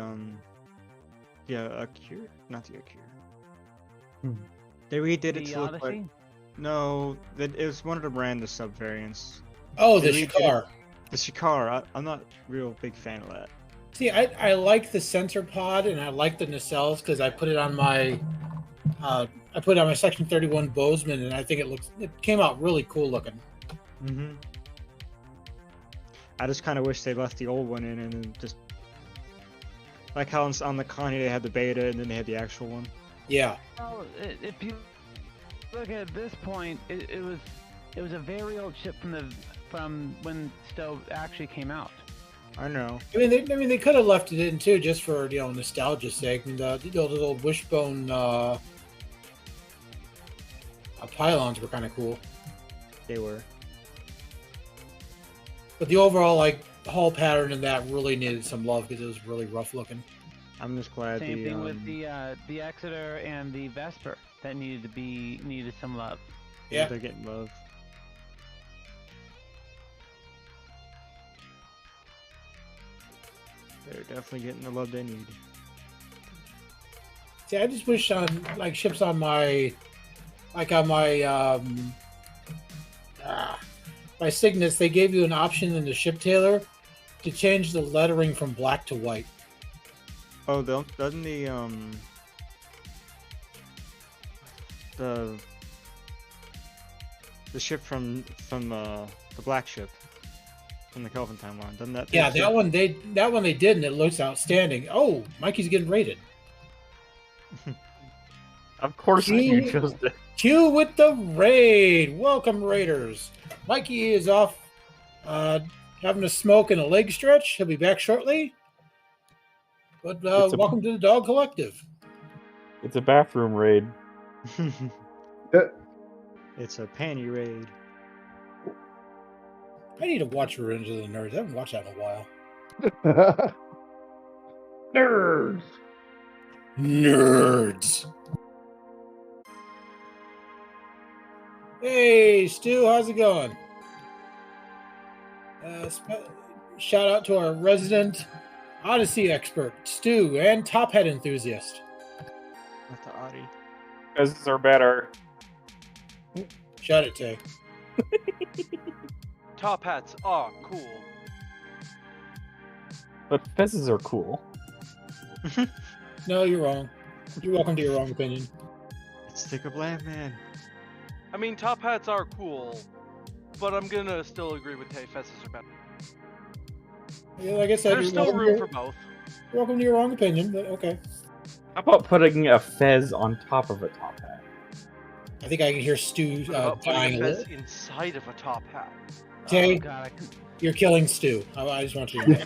Speaker 9: Akira, not the Akira. They redid it to look like it was one of the Randa subvariants.
Speaker 5: Oh, the Shikar.
Speaker 9: The Shikar. I'm not real big fan of that.
Speaker 5: See, I like the sensor pod and I like the nacelles because I put it on my Section 31 Bozeman and I think it came out really cool looking.
Speaker 9: Mm-hmm. I just kind of wish they left the old one in and then just like how on the Connie they had the beta and then they had the actual one.
Speaker 5: Yeah.
Speaker 7: Well, if you look at this point, it was a very old ship from when Stowe actually came out.
Speaker 9: I know.
Speaker 5: I mean, they could have left it in too, just for nostalgia's sake. I mean, the old wishbone pylons were kind of cool.
Speaker 9: They were.
Speaker 5: But the overall hull pattern in that really needed some love because it was really rough looking.
Speaker 9: I'm just glad.
Speaker 7: Same thing with the Exeter and the Vesper that needed some love.
Speaker 9: Yeah, they're getting love. They're definitely getting the love they need.
Speaker 5: See, I just wish on ships on my my Cygnus, they gave you an option in the ship tailor to change the lettering from black to white.
Speaker 9: Oh, doesn't the ship from the black ship from the Kelvin timeline, doesn't that?
Speaker 5: Yeah, that one they did, and it looks outstanding. Oh, Mikey's getting raided.
Speaker 14: Of course, you chose to.
Speaker 5: Q with the raid. Welcome, raiders. Mikey is off having a smoke and a leg stretch. He'll be back shortly. But welcome to the Dog Collective.
Speaker 14: It's a bathroom raid.
Speaker 9: It's a panty raid.
Speaker 5: I need to watch Revenge of the Nerds. I haven't watched that in a while.
Speaker 6: Nerds.
Speaker 5: Nerds. Hey, Stu, how's it going? shout out to our resident Odyssey expert, Stu, and Top Hat enthusiast.
Speaker 9: Not the Audi.
Speaker 14: Fezzes are better.
Speaker 5: Shut it, Tay.
Speaker 13: Top hats are cool.
Speaker 14: But fezzes are cool.
Speaker 5: No, you're wrong. You're welcome to your wrong opinion.
Speaker 9: Stick of Land Man.
Speaker 13: I mean, top hats are cool, but I'm gonna still agree with Tay. Fezzes are better.
Speaker 5: Yeah, like I said,
Speaker 13: There's still room for both.
Speaker 5: Welcome to your wrong opinion, but okay.
Speaker 14: How about putting a fez on top of a top hat?
Speaker 5: I think I can hear Stu
Speaker 13: What about
Speaker 5: dying
Speaker 13: putting
Speaker 5: a
Speaker 13: a
Speaker 5: little.
Speaker 13: fez inside of a top hat?
Speaker 5: Tay,
Speaker 7: Oh, God,
Speaker 5: you're killing Stu. I just want you to know.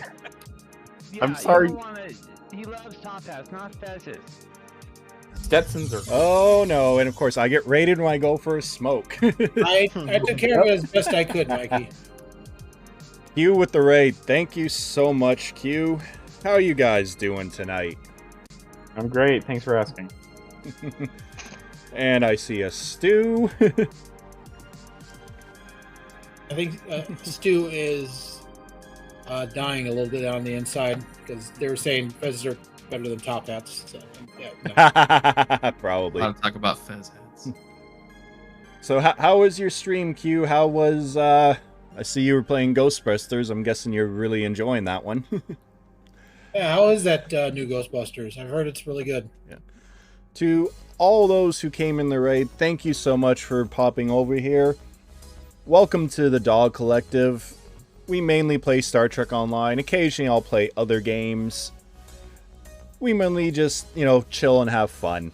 Speaker 14: I'm sorry.
Speaker 7: You don't wanna... He loves top hats, not fezzes.
Speaker 14: Stetsons are.
Speaker 1: Oh no! And of course, I get raided when I go for a smoke.
Speaker 5: I took care of it as best I could, Mikey.
Speaker 1: Q with the raid. Thank you so much, Q. How are you guys doing tonight?
Speaker 14: I'm great. Thanks for asking.
Speaker 1: And I see a Stu.
Speaker 5: I think Stu is dying a little bit on the inside because they were saying fezzes are better than top hats. So, yeah, no.
Speaker 1: Probably.
Speaker 10: I'll talk about fez hats.
Speaker 1: So how was your stream, Q? How was I see you were playing Ghostbusters. I'm guessing you're really enjoying that one.
Speaker 5: Yeah, how is that new Ghostbusters? I've heard it's really good.
Speaker 1: Yeah. To all those who came in the raid, thank you so much for popping over here. Welcome to the Dog Collective. We mainly play Star Trek Online. Occasionally I'll play other games. We mainly just, chill and have fun.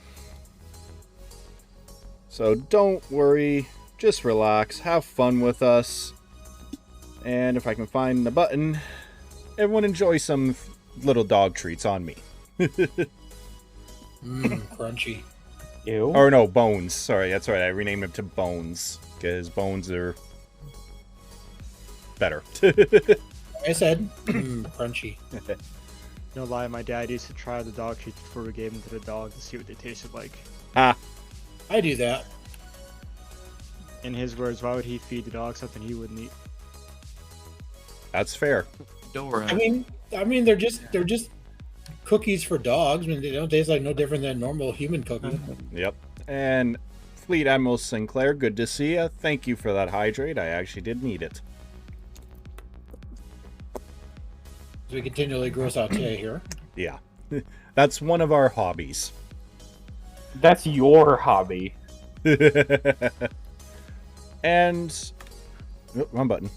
Speaker 1: So don't worry, just relax, have fun with us. And if I can find the button, everyone enjoy some little dog treats on me.
Speaker 5: Crunchy.
Speaker 14: Ew.
Speaker 1: Or no, Bones. Sorry, that's right. I renamed him to Bones because Bones are better.
Speaker 5: I said crunchy.
Speaker 9: No lie, my dad used to try the dog treats before we gave them to the dog to see what they tasted like.
Speaker 1: Ah.
Speaker 5: I do that.
Speaker 9: In his words, why would he feed the dog something he wouldn't eat?
Speaker 1: That's fair.
Speaker 10: Dora.
Speaker 5: I mean, they're just cookies for dogs. I mean, they don't taste like no different than normal human cookie.
Speaker 1: Yep. And Fleet Admiral Sinclair, good to see you. Thank you for that hydrate. I actually did need it.
Speaker 5: We continually gross out Tay here.
Speaker 1: Yeah. That's one of our hobbies.
Speaker 14: That's your hobby.
Speaker 1: And wrong button.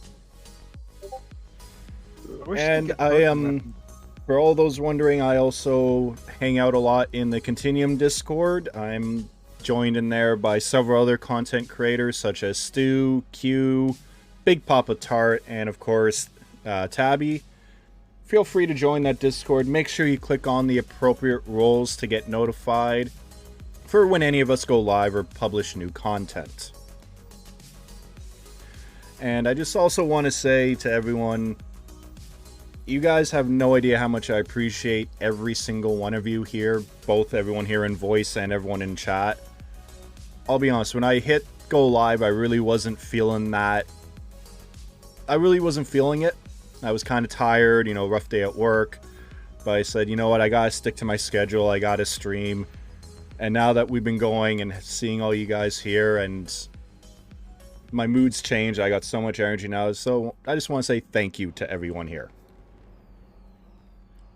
Speaker 1: And I am, for all those wondering, I also hang out a lot in the Continuum Discord. I'm joined in there by several other content creators such as Stu, Q, Big Papa Tart, and of course Tabby. Feel free to join that Discord. Make sure you click on the appropriate roles to get notified for when any of us go live or publish new content. And I just also want to say to everyone, you guys have no idea how much I appreciate every single one of you here, both everyone here in voice and everyone in chat. I'll be honest, when I hit go live, I really wasn't feeling that. I really wasn't feeling it. I was kind of tired, rough day at work. But I said, you know what, I gotta stick to my schedule, I gotta stream. And now that we've been going and seeing all you guys here and my mood's changed, I got so much energy now. So I just want to say thank you to everyone here.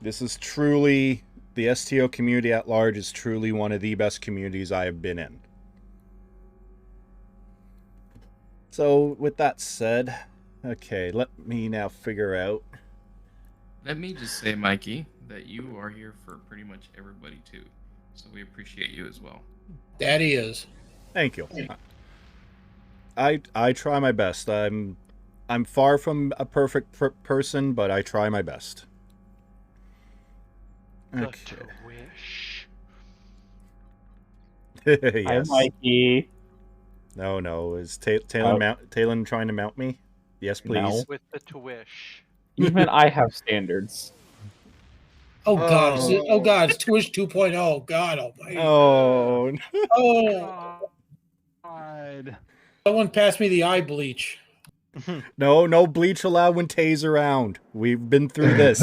Speaker 1: This is truly, the STO community at large is truly one of the best communities I have been in. So with that said, okay, let me now figure out.
Speaker 10: Let me just say, Mikey, that you are here for pretty much everybody too. So we appreciate you as well.
Speaker 5: Daddy is.
Speaker 1: Thank you. I try my best. I'm far from a perfect person, but I try my best. Okay. Yes.
Speaker 14: Hi, Mikey.
Speaker 1: No. Is Talon trying to mount me? Yes, please.
Speaker 14: No.
Speaker 13: With the Twish.
Speaker 14: Even I have standards.
Speaker 5: Oh God! Oh God! It's Twish 2.0. God Almighty!
Speaker 1: Oh.
Speaker 5: Oh.
Speaker 7: God.
Speaker 5: Someone pass me the eye bleach.
Speaker 1: No bleach allowed when Tay's around. We've been through this.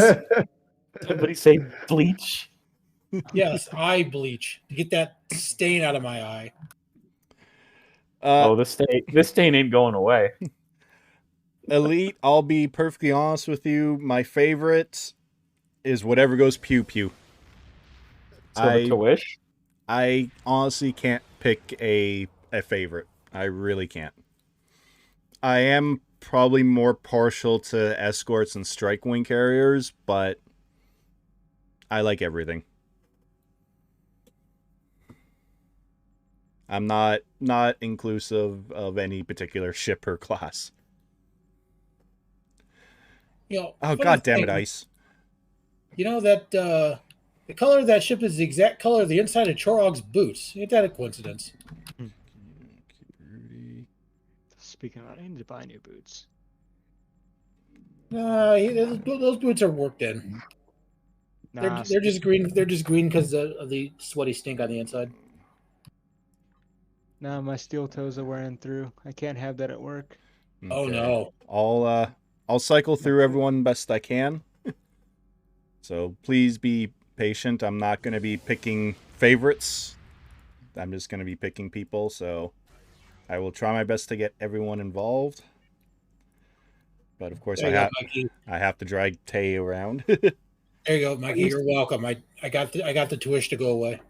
Speaker 14: Somebody say bleach.
Speaker 5: Yes, eye bleach to get that stain out of my eye.
Speaker 14: This stain ain't going away.
Speaker 1: Elite, I'll be perfectly honest with you. My favorite is whatever goes pew pew.
Speaker 14: To wish?
Speaker 1: I honestly can't pick a favorite. I really can't. I am probably more partial to escorts and strike wing carriers, but I like everything. I'm not inclusive of any particular ship or class. Oh, god damn it, Ice.
Speaker 5: You know that the color of that ship is the exact color of the inside of Chorog's boots. Ain't that a coincidence?
Speaker 9: Speaking of, I need to buy new boots.
Speaker 5: Those boots are worked in.
Speaker 9: Nah,
Speaker 5: they're just green. They're just green because of the sweaty stink on the inside.
Speaker 9: Nah, my steel toes are wearing through. I can't have that at work.
Speaker 1: Okay.
Speaker 5: Oh no.
Speaker 1: I'll cycle through everyone best I can. So please be patient. I'm not going to be picking favorites. I'm just going to be picking people. So I will try my best to get everyone involved. But of course, I have to drag Tay around.
Speaker 5: There you go, Mikey. You're welcome. I got the tuish to go away.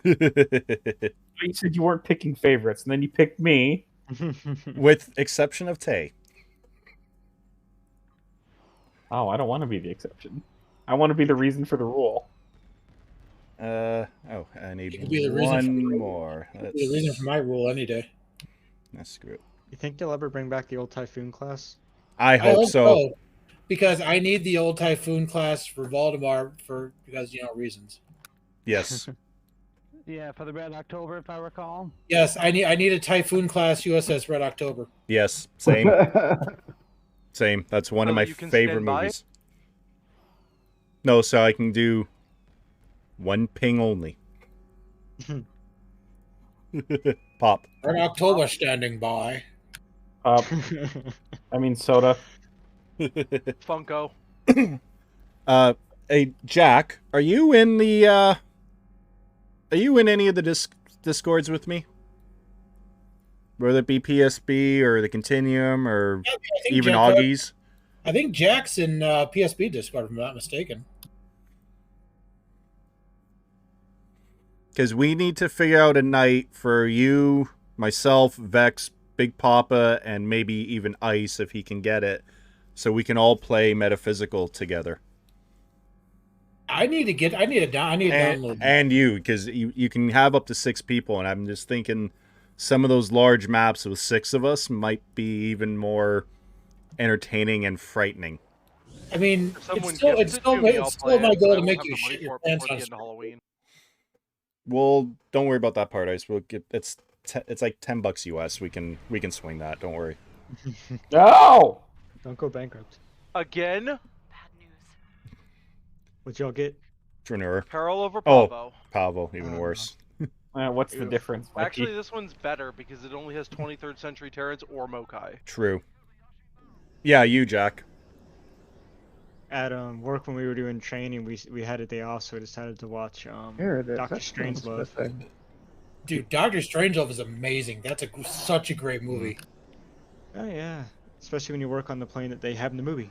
Speaker 14: You said you weren't picking favorites, and then you picked me.
Speaker 1: With exception of Tay.
Speaker 14: Oh, I don't want to be the exception. I want to be the reason for the rule.
Speaker 1: I need one more.
Speaker 5: That's the reason for my rule any day.
Speaker 1: That's screw it.
Speaker 9: You think they'll ever bring back the old Typhoon class?
Speaker 1: I hope so.
Speaker 5: Because I need the old Typhoon class for Valdemar because reasons.
Speaker 1: Yes.
Speaker 7: Yeah, for the Red October, if I recall.
Speaker 5: Yes, I need a Typhoon class USS Red October.
Speaker 1: Yes, same. Same. That's one of my favorite movies. No, so I can do one ping only. Pop.
Speaker 5: Red October standing by.
Speaker 14: Soda.
Speaker 13: Funko.
Speaker 1: Hey, Jack, are you in the Are you in any of the Discords with me? Whether it be PSB or the Continuum or even Augie's?
Speaker 5: I think Jack's in PSB Discord, if I'm not mistaken.
Speaker 1: Because we need to figure out a night for you, myself, Vex, Big Papa, and maybe even Ice if he can get it, so we can all play Metaphysical together.
Speaker 5: I need to download.
Speaker 1: And you, because you can have up to 6 people, and I'm just thinking some of those large maps with 6 of us might be even more entertaining and frightening.
Speaker 5: I mean, it's still my goal to make you shit your pants on
Speaker 13: Halloween.
Speaker 1: Well, don't worry about that part, Ice. We'll get it's like $10 US. We can swing that. Don't worry.
Speaker 14: No!
Speaker 9: Don't go bankrupt.
Speaker 13: Again?
Speaker 9: What'd y'all get?
Speaker 1: Treneur.
Speaker 13: Peril over Pavo.
Speaker 1: Oh, Pavo, even worse.
Speaker 14: What's the difference, Mikey?
Speaker 13: Actually, this one's better because it only has 23rd century Terrans or Mokai.
Speaker 1: True. Yeah, you, Jack.
Speaker 9: At work when we were doing training, we had a day off, so we decided to watch
Speaker 6: Here it is.
Speaker 9: Doctor Strangelove.
Speaker 5: Dude, Doctor Strangelove is amazing. That's such a great movie.
Speaker 9: Oh yeah, especially when you work on the plane that they have in the movie.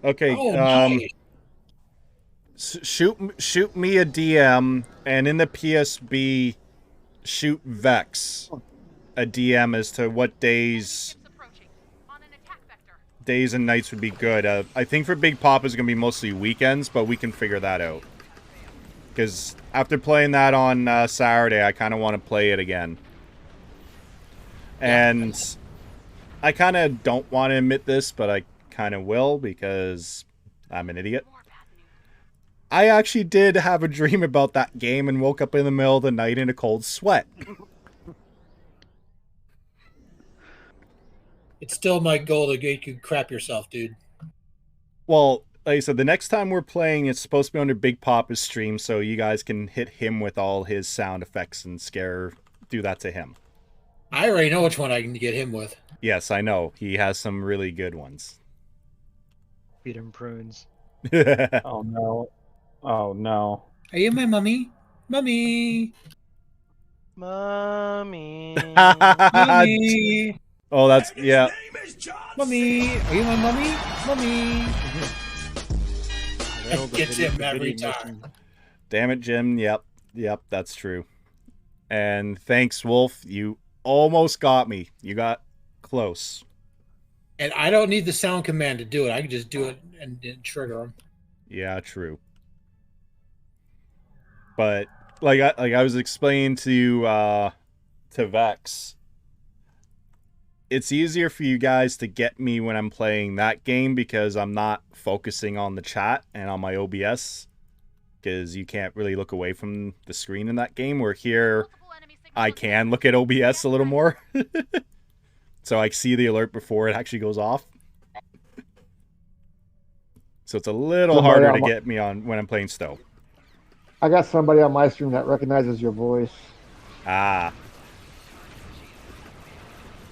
Speaker 1: Okay.
Speaker 5: Nice.
Speaker 1: Shoot me a DM, and in the PSB, shoot Vex a DM as to what days and nights would be good. I think for Big Papa is going to be mostly weekends, but we can figure that out. Because after playing that on Saturday, I kind of want to play it again. And I kind of don't want to admit this, but I kind of will because I'm an idiot. I actually did have a dream about that game and woke up in the middle of the night in a cold sweat.
Speaker 5: It's still my goal to get you crap yourself, dude.
Speaker 1: Well, like I said, the next time we're playing, it's supposed to be under Big Papa's stream, so you guys can hit him with all his sound effects and do that to him.
Speaker 5: I already know which one I can get him with.
Speaker 1: Yes, I know. He has some really good ones.
Speaker 9: Feed him prunes.
Speaker 14: Oh no. Oh no.
Speaker 5: Are you my mummy? Mummy.
Speaker 13: Mommy.
Speaker 5: Mummy.
Speaker 1: Oh, that's yeah.
Speaker 5: Mummy. Are you my mummy? Mummy. That gets him every time.
Speaker 1: Damn it, Jim. Yep, that's true. And thanks, Wolf. You almost got me. You got close.
Speaker 5: And I don't need the sound command to do it. I can just do it and trigger him.
Speaker 1: Yeah, true. But like I was explaining to Vex, it's easier for you guys to get me when I'm playing that game because I'm not focusing on the chat and on my OBS, because you can't really look away from the screen in that game. Where here, I can look at OBS a little more. So I see the alert before it actually goes off. So it's a little harder to get me on when I'm playing Stowe.
Speaker 6: I got somebody on my stream that recognizes your voice.
Speaker 1: Ah.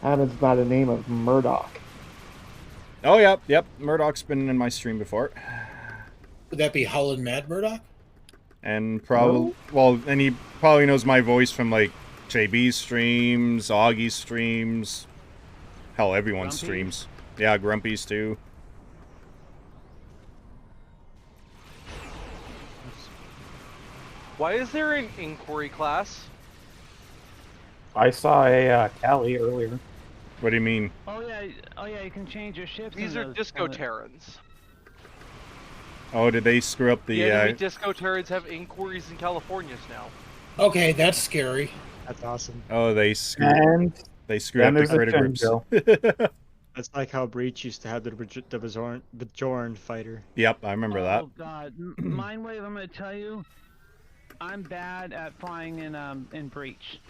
Speaker 6: And it's by the name of Murdoch.
Speaker 1: Oh, yep. Murdoch's been in my stream before.
Speaker 5: Would that be Howlin' Mad Murdoch?
Speaker 1: And probably, well, and he probably knows my voice from like JB's streams, Augie's streams, hell, everyone's streams. Yeah, Grumpy's too.
Speaker 13: Why is there an inquiry class?
Speaker 14: I saw a Cali earlier.
Speaker 1: What do you mean?
Speaker 7: Oh yeah, you can change your ships.
Speaker 13: These are Disco Terrans.
Speaker 1: Oh, did they screw up the...
Speaker 13: The enemy Disco Terrans have inquiries in Californias now.
Speaker 5: Okay, that's scary.
Speaker 9: That's awesome.
Speaker 1: Oh, they screwed up the critter groups.
Speaker 9: That's like how Breach used to have the Bajorn fighter.
Speaker 1: Yep, I remember that.
Speaker 7: Oh god, Mindwave, I'm gonna tell you, I'm bad at flying in Breach.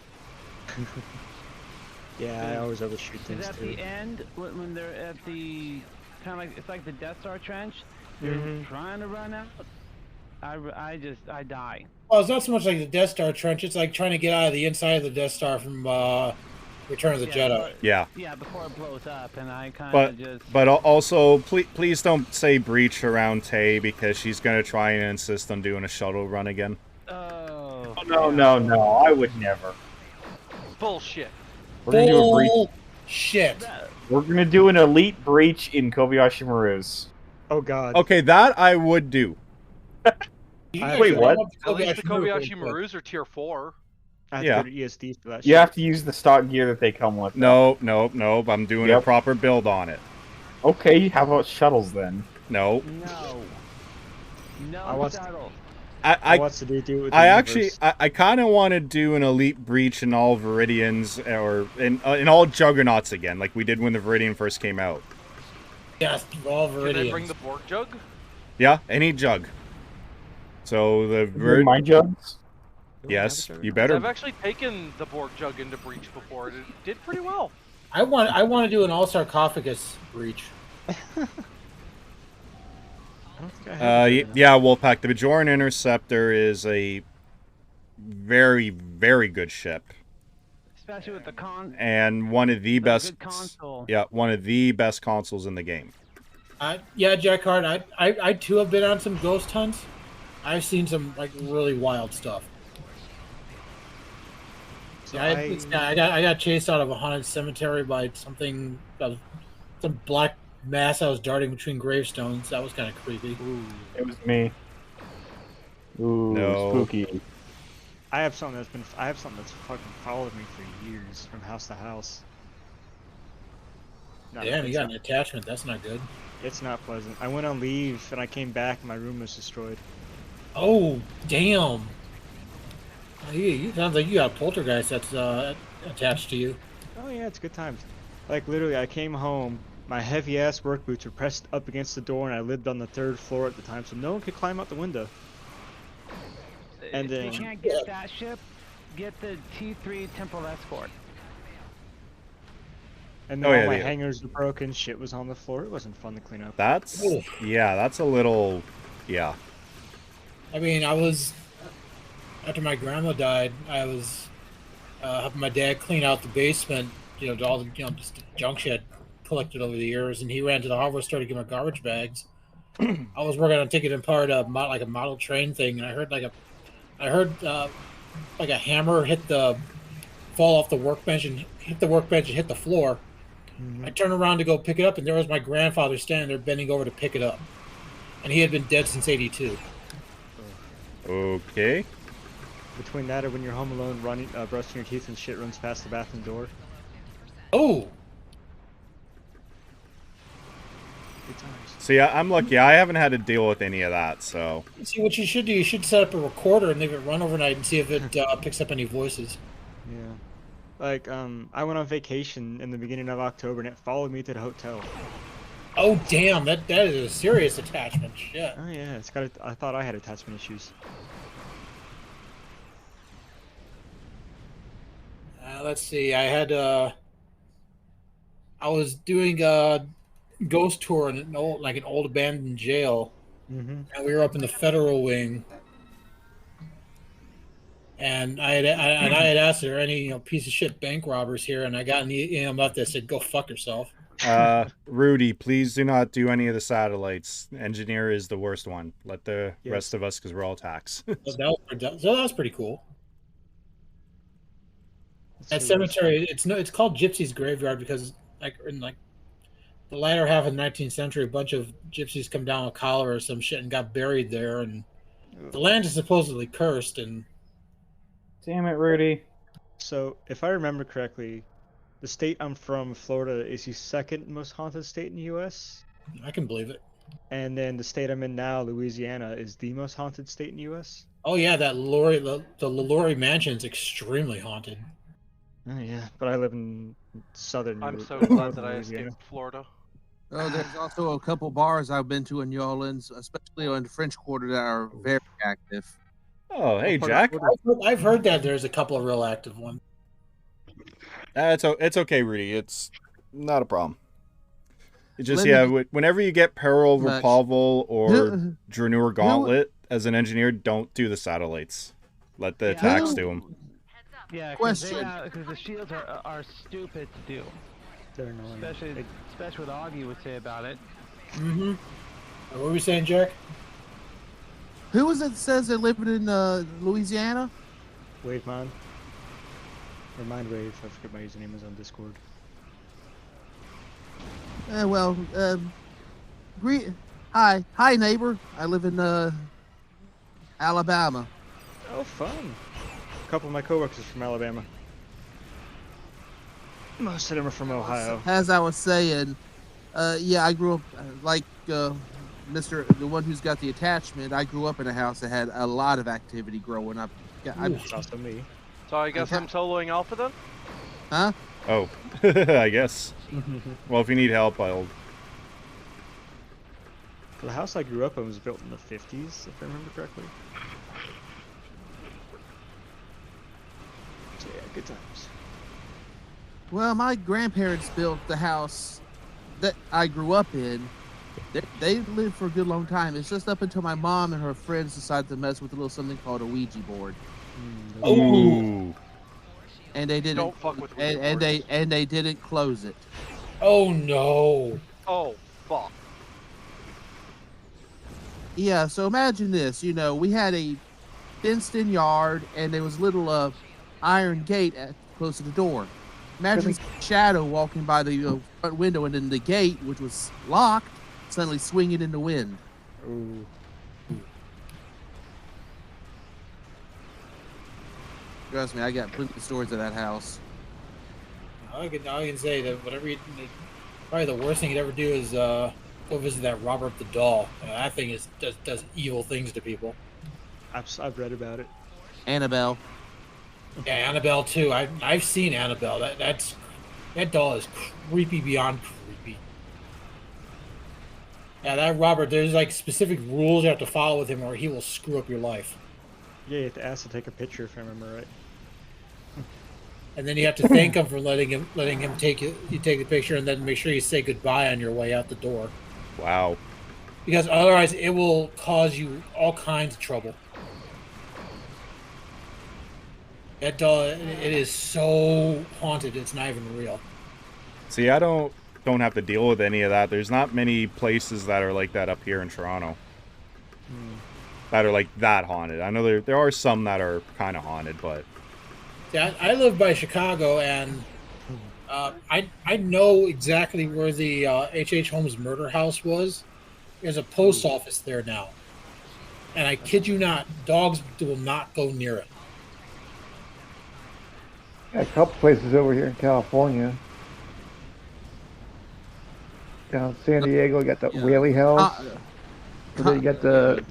Speaker 9: Yeah, I always overshoot things
Speaker 7: at
Speaker 9: too.
Speaker 7: the end, when they're at the kind of like, it's like the Death Star trench. They're trying to run out. I die.
Speaker 5: Well, it's not so much like the Death Star trench. It's like trying to get out of the inside of the Death Star from Return of the Jedi.
Speaker 1: Yeah.
Speaker 7: Yeah, before it blows up, and I kind of just.
Speaker 1: But also, please don't say Breach around Tay, because she's gonna try and insist on doing a shuttle run again.
Speaker 7: Oh.
Speaker 14: No, I would never.
Speaker 13: Bullshit.
Speaker 14: We're gonna do a breach.
Speaker 5: Shit.
Speaker 14: We're gonna do an elite breach in Kobayashi Maru's.
Speaker 9: Oh god.
Speaker 1: Okay, that I would do.
Speaker 14: Wait, what?
Speaker 13: At least the Kobayashi Marus are tier 4.
Speaker 9: I have
Speaker 1: Yeah.
Speaker 9: to go to ESD for that
Speaker 14: You have to use the stock gear that they come with.
Speaker 1: No. I'm doing a proper build on it.
Speaker 14: Okay, how about shuttles then?
Speaker 1: No.
Speaker 7: No shuttle.
Speaker 1: I
Speaker 9: actually
Speaker 1: kind of want to do an elite breach in all Viridians, or in all Juggernauts again, like we did when the Viridian first came out.
Speaker 5: Yes, all Viridians.
Speaker 13: Can I bring the Borg Jug?
Speaker 1: Yeah, any jug. So the
Speaker 14: my jugs?
Speaker 1: Yes, you better.
Speaker 13: I've actually taken the Borg Jug into Breach before, and it did pretty well.
Speaker 5: I want to do an all sarcophagus breach.
Speaker 1: Yeah, Wolfpack. The Bajoran Interceptor is a very, very good ship.
Speaker 7: Especially with the
Speaker 1: and one of the best.
Speaker 7: Console.
Speaker 1: Yeah, one of the best consoles in the game.
Speaker 5: Yeah, Jack Hart. I too have been on some ghost hunts. I've seen some like really wild stuff.
Speaker 9: So
Speaker 5: I got chased out of a haunted cemetery by something, some black mass I was darting between gravestones. That was kind of creepy.
Speaker 14: Ooh. It was me. Ooh,
Speaker 1: no.
Speaker 14: Spooky.
Speaker 9: I have something that's fucking followed me for years from house to house.
Speaker 5: Damn, you got an attachment. That's not good.
Speaker 9: It's not pleasant. I went on leave and I came back and my room was destroyed.
Speaker 5: Oh, damn. You sounds like you got a poltergeist that's attached to you.
Speaker 9: Oh yeah, it's good times. Like literally, I came home, my heavy ass work boots were pressed up against the door, and I lived on the 3rd floor at the time, so no one could climb out the window. And then
Speaker 7: if you can't get that ship, get the T3 Temple Escort.
Speaker 9: And then all my hangers were broken, shit was on the floor. It wasn't fun to clean up.
Speaker 1: That's that's a little
Speaker 5: I mean, after my grandma died, I was helping my dad clean out the basement all the just the junk she had collected over the years, and he ran to the hardware store to get my garbage bags. I was working on taking apart a model train thing, and I heard like a hammer fall off the workbench and hit the floor. I turned around to go pick it up, and there was my grandfather standing there bending over to pick it up, and he had been dead since '82.
Speaker 1: Okay.
Speaker 9: Between that or when you're home alone, brushing your teeth and shit runs past the bathroom door.
Speaker 5: Oh.
Speaker 9: Good times.
Speaker 1: See, I'm lucky. I haven't had to deal with any of that, so.
Speaker 5: See, what you should do, you should set up a recorder and leave it run overnight and see if it picks up any voices.
Speaker 9: Yeah. Like, I went on vacation in the beginning of October and it followed me to the hotel.
Speaker 5: Oh, damn, that is a serious attachment. Shit.
Speaker 9: Oh, yeah, I thought I had attachment issues.
Speaker 5: Let's see, I was doing a ghost tour in an old abandoned jail. And we were up in the federal wing. And I had asked if there were any piece of shit bank robbers here, and I got an email up that said, "Go fuck yourself."
Speaker 1: Rudy, please do not do any of the satellites. Engineer is the worst one. Let the rest of us, because we're all tax.
Speaker 5: So that was pretty cool. That cemetery, it's called Gypsy's Graveyard because in the latter half of the 19th century, a bunch of gypsies come down with cholera or some shit and got buried there, and the land is supposedly cursed. And
Speaker 14: damn it, Rudy.
Speaker 9: So, if I remember correctly, the state I'm from, Florida, is the second most haunted state in the U.S.
Speaker 5: I can believe it.
Speaker 9: And then the state I'm in now, Louisiana, is the most haunted state in the U.S.
Speaker 5: Oh yeah, the LaLaurie Mansion is extremely haunted.
Speaker 9: Oh yeah, but I live in southern.
Speaker 13: I'm so glad that I escaped Florida.
Speaker 15: Oh, there's also a couple bars I've been to in New Orleans, especially in the French Quarter, that are very active.
Speaker 1: Oh, hey, Jack.
Speaker 5: I've heard that there's a couple of real active ones.
Speaker 1: It's okay, Rudy. It's not a problem. It's just, whenever you get Peril over Pavel or Dranur Gauntlet as an engineer, don't do the satellites. Let the attacks do them.
Speaker 7: Yeah, because the shields are stupid to do.
Speaker 9: They're annoying.
Speaker 7: Especially what Augie would say about it.
Speaker 5: Mm-hmm. What were we saying, Jack?
Speaker 15: Who was it that says they're living in Louisiana?
Speaker 9: WaveMon. Or MindWave, I forget my username is on Discord.
Speaker 15: Hi neighbor. I live in Alabama.
Speaker 9: Oh, fun. A couple of my coworkers are from Alabama. Most of them are from Ohio.
Speaker 15: As I was saying, I grew up like the one who's got the attachment. I grew up in a house that had a lot of activity growing up.
Speaker 9: That's also me.
Speaker 13: So I guess I'm soloing Alpha then?
Speaker 15: Huh?
Speaker 1: Oh, I guess. Well, if you need help, I'll...
Speaker 9: The house I grew up in was built in the 50s, if I remember correctly. So yeah, good times.
Speaker 15: Well, my grandparents built the house that I grew up in. They lived for a good long time. It's just up until my mom and her friends decided to mess with a little something called a Ouija board.
Speaker 1: Ooh.
Speaker 15: And they didn't.
Speaker 13: Don't fuck with Ouija
Speaker 15: and they didn't close it.
Speaker 5: Oh no.
Speaker 13: Oh fuck.
Speaker 15: Yeah. So imagine this. We had a fenced-in yard, and there was a little iron gate close to the door. Imagine a shadow walking by the front window, and then the gate, which was locked, suddenly swinging in the wind.
Speaker 9: Ooh.
Speaker 15: Trust me, I got plenty of stories of that house.
Speaker 5: I can say that probably the worst thing you'd ever do is go visit that Robert the Doll. That thing does evil things to people.
Speaker 9: I've read about it.
Speaker 15: Annabelle.
Speaker 5: Yeah, Annabelle too. I've seen Annabelle. That doll is creepy beyond creepy. Yeah, that Robert. There's like specific rules you have to follow with him, or he will screw up your life.
Speaker 9: Yeah, you have to ask to take a picture if I remember right.
Speaker 5: And then you have to thank him for letting him take the picture, and then make sure you say goodbye on your way out the door.
Speaker 1: Wow.
Speaker 5: Because otherwise, it will cause you all kinds of trouble. That doll, it is so haunted, it's not even real.
Speaker 1: See, I don't have to deal with any of that. There's not many places that are like that up here in Toronto. That are like that haunted. I know there are some that are kind of haunted, but
Speaker 5: See, I live by Chicago, and I know exactly where the H.H. Holmes murder house was. There's a post office there now, and I kid you not, dogs will not go near it.
Speaker 6: A couple places over here in California. Down in San Diego, you got the Whaley House. Then you got the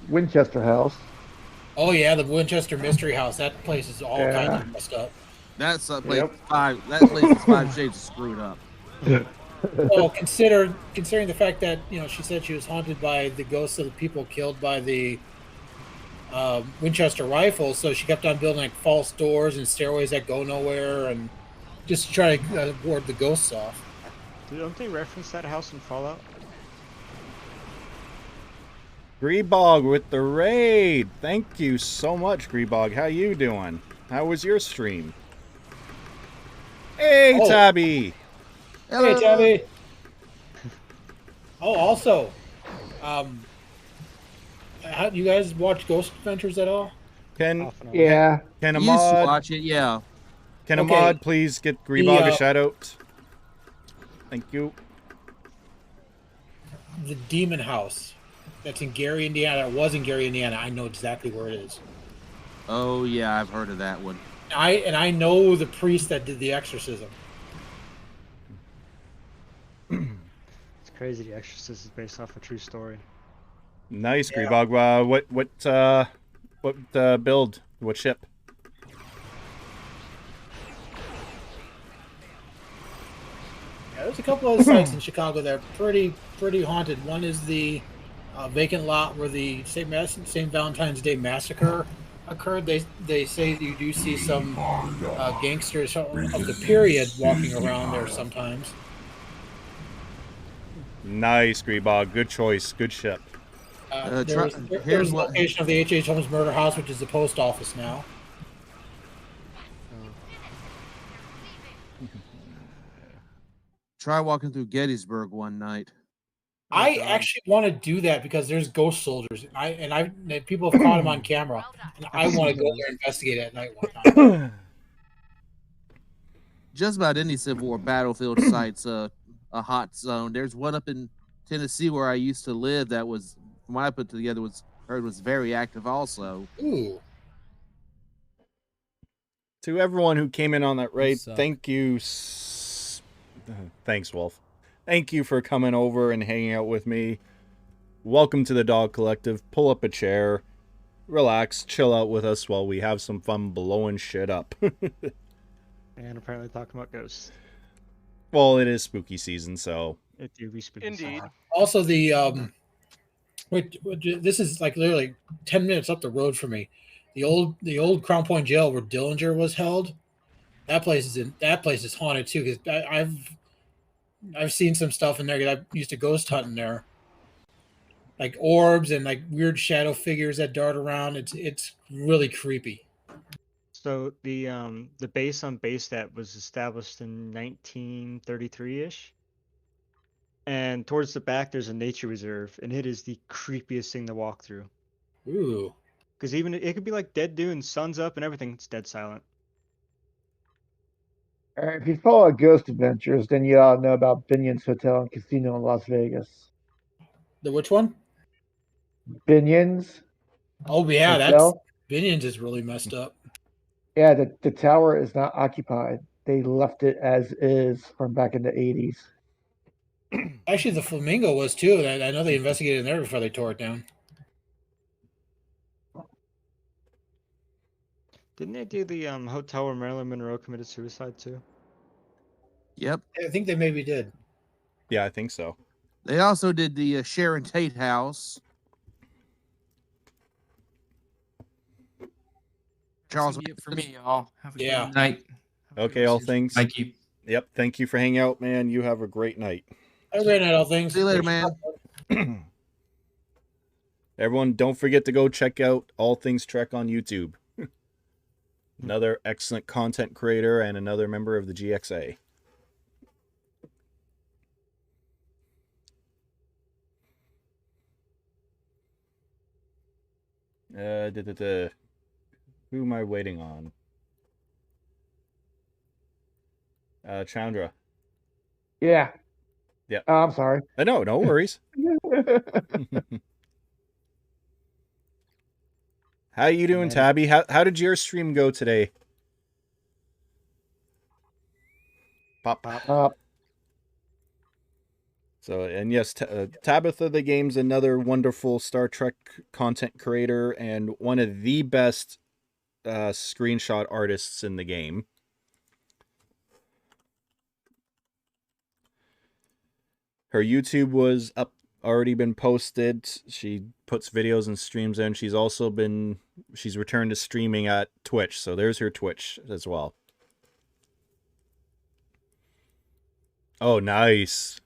Speaker 6: Winchester House.
Speaker 5: Oh yeah, the Winchester Mystery House. That place is all kinds of messed up.
Speaker 15: That's a place. That place is 5 shades of screwed up.
Speaker 5: Well, considering the fact that she said she was haunted by the ghosts of the people killed by the Winchester rifles, so she kept on building like false doors and stairways that go nowhere, and just to try to ward the ghosts off.
Speaker 9: Don't they reference that house in Fallout?
Speaker 1: Greebog with the raid. Thank you so much, Greebog. How you doing? How was your stream? Hey, Tabby.
Speaker 5: Hey, Tabby. Oh, also, you guys watch Ghost Adventures at all?
Speaker 1: Can a
Speaker 15: Used to
Speaker 1: mod
Speaker 15: watch it, yeah.
Speaker 1: Can a mod please get Greebog a shout out? Thank you.
Speaker 5: The Demon House. That's in Gary, Indiana. It was in Gary, Indiana. I know exactly where it is.
Speaker 15: Oh yeah, I've heard of that one.
Speaker 5: I know the priest that did the exorcism.
Speaker 9: It's crazy. The Exorcist is based off a true story.
Speaker 1: Nice, Greebog. What build? What ship?
Speaker 5: Yeah, there's a couple other sites in Chicago that are pretty haunted. One is the vacant lot where the St. Valentine's Day massacre occurred. They say you do see some gangsters of the period walking around there sometimes.
Speaker 1: Nice, Greebog. Good choice. Good ship.
Speaker 5: There's the location of the H.H. Holmes murder house, which is the post office now.
Speaker 15: Try walking through Gettysburg one night.
Speaker 5: I actually want to do that because there's ghost soldiers, and people have caught them on camera, and I want to go there and investigate at night one time.
Speaker 15: Just about any Civil War battlefield site's a hot zone. There's one up in Tennessee where I used to live that was, from what I put together, was very active also.
Speaker 5: Ooh.
Speaker 1: To everyone who came in on that raid,
Speaker 16: Suck.
Speaker 1: thank you. Thanks, Wolf. Thank you for coming over and hanging out with me. Welcome to the Dog Collective. Pull up a chair, relax, chill out with us while we have some fun blowing shit up.
Speaker 9: And apparently talking about ghosts.
Speaker 1: Well, it is spooky season, so.
Speaker 9: It do be spooky.
Speaker 13: Indeed.
Speaker 5: Also, the this is like literally 10 minutes up the road for me. The old Crown Point Jail where Dillinger was held. That place is haunted too, because I've seen some stuff in there. 'Cause I used to ghost hunt in there, like orbs and like weird shadow figures that dart around. It's really creepy.
Speaker 9: So the base on base that was established in 1933-ish, and towards the back there's a nature reserve, and it is the creepiest thing to walk through.
Speaker 5: Ooh.
Speaker 9: Because even it could be like dead dunes, sun's up and everything, it's dead silent.
Speaker 6: If you follow Ghost Adventures, then you all know about Binion's Hotel and Casino in Las Vegas.
Speaker 5: The which one?
Speaker 6: Binion's.
Speaker 5: Oh yeah,
Speaker 6: Hotel?
Speaker 5: that's Binion's is really messed up.
Speaker 6: Yeah, the tower is not occupied. They left it as is from back in the 80s.
Speaker 5: Actually, the Flamingo was too. And I know they investigated in there before they tore it down.
Speaker 9: Didn't they do the hotel where Marilyn Monroe committed suicide too?
Speaker 15: Yep.
Speaker 5: I think they maybe did.
Speaker 1: Yeah, I think so.
Speaker 15: They also did the Sharon Tate house. Charles,
Speaker 10: That's it for me, y'all. Have a
Speaker 5: Yeah.
Speaker 10: good night.
Speaker 1: Okay, all things.
Speaker 10: Thank you.
Speaker 1: Yep, thank you for hanging out, man. You have a great night.
Speaker 5: Have a great night, all things.
Speaker 15: See you later, man.
Speaker 1: Everyone, don't forget to go check out All Things Trek on YouTube. Another excellent content creator and another member of the GXA. Who am I waiting on? Chandra.
Speaker 6: Yeah.
Speaker 1: Yeah.
Speaker 6: Oh, I'm sorry.
Speaker 1: No worries. How you doing, Tabby? How did your stream go today? Pop. So, and yes, Tabitha the Game's another wonderful Star Trek content creator and one of the best screenshot artists in the game. Her YouTube was already been posted. She puts videos and streams in. She's returned to streaming at Twitch. So there's her Twitch as well. Oh, nice.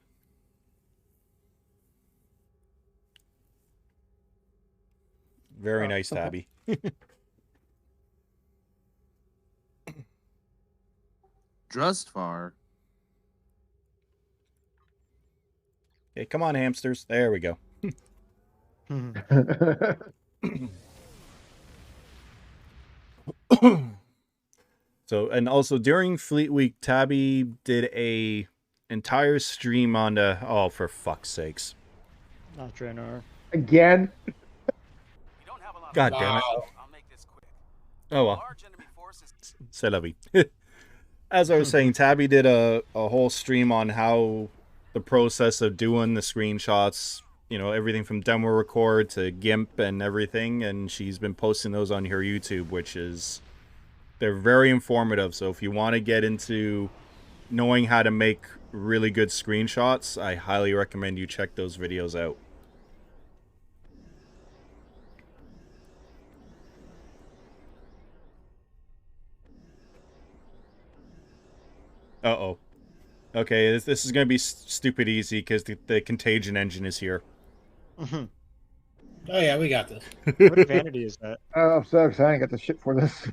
Speaker 1: Very nice, Tabby.
Speaker 15: Drustfar.
Speaker 1: Okay, come on, hamsters. There we go. So, and also during Fleet Week, Tabby did a entire stream on the... Oh, for fuck's sakes.
Speaker 9: Not Draenor.
Speaker 6: Again?
Speaker 1: God damn it. Oh, well. C'est la vie. As I was saying, Tabby did a whole stream on how the process of doing the screenshots, you know, everything from demo record to GIMP and everything, and she's been posting those on her YouTube, which is... They're very informative, so if you want to get into knowing how to make really good screenshots, I highly recommend you check those videos out. Uh-oh. Okay, this is going to be stupid easy because the contagion engine is here.
Speaker 5: Oh yeah, we got this.
Speaker 9: What vanity is that?
Speaker 6: Oh, I'm so excited. I got the shit for this.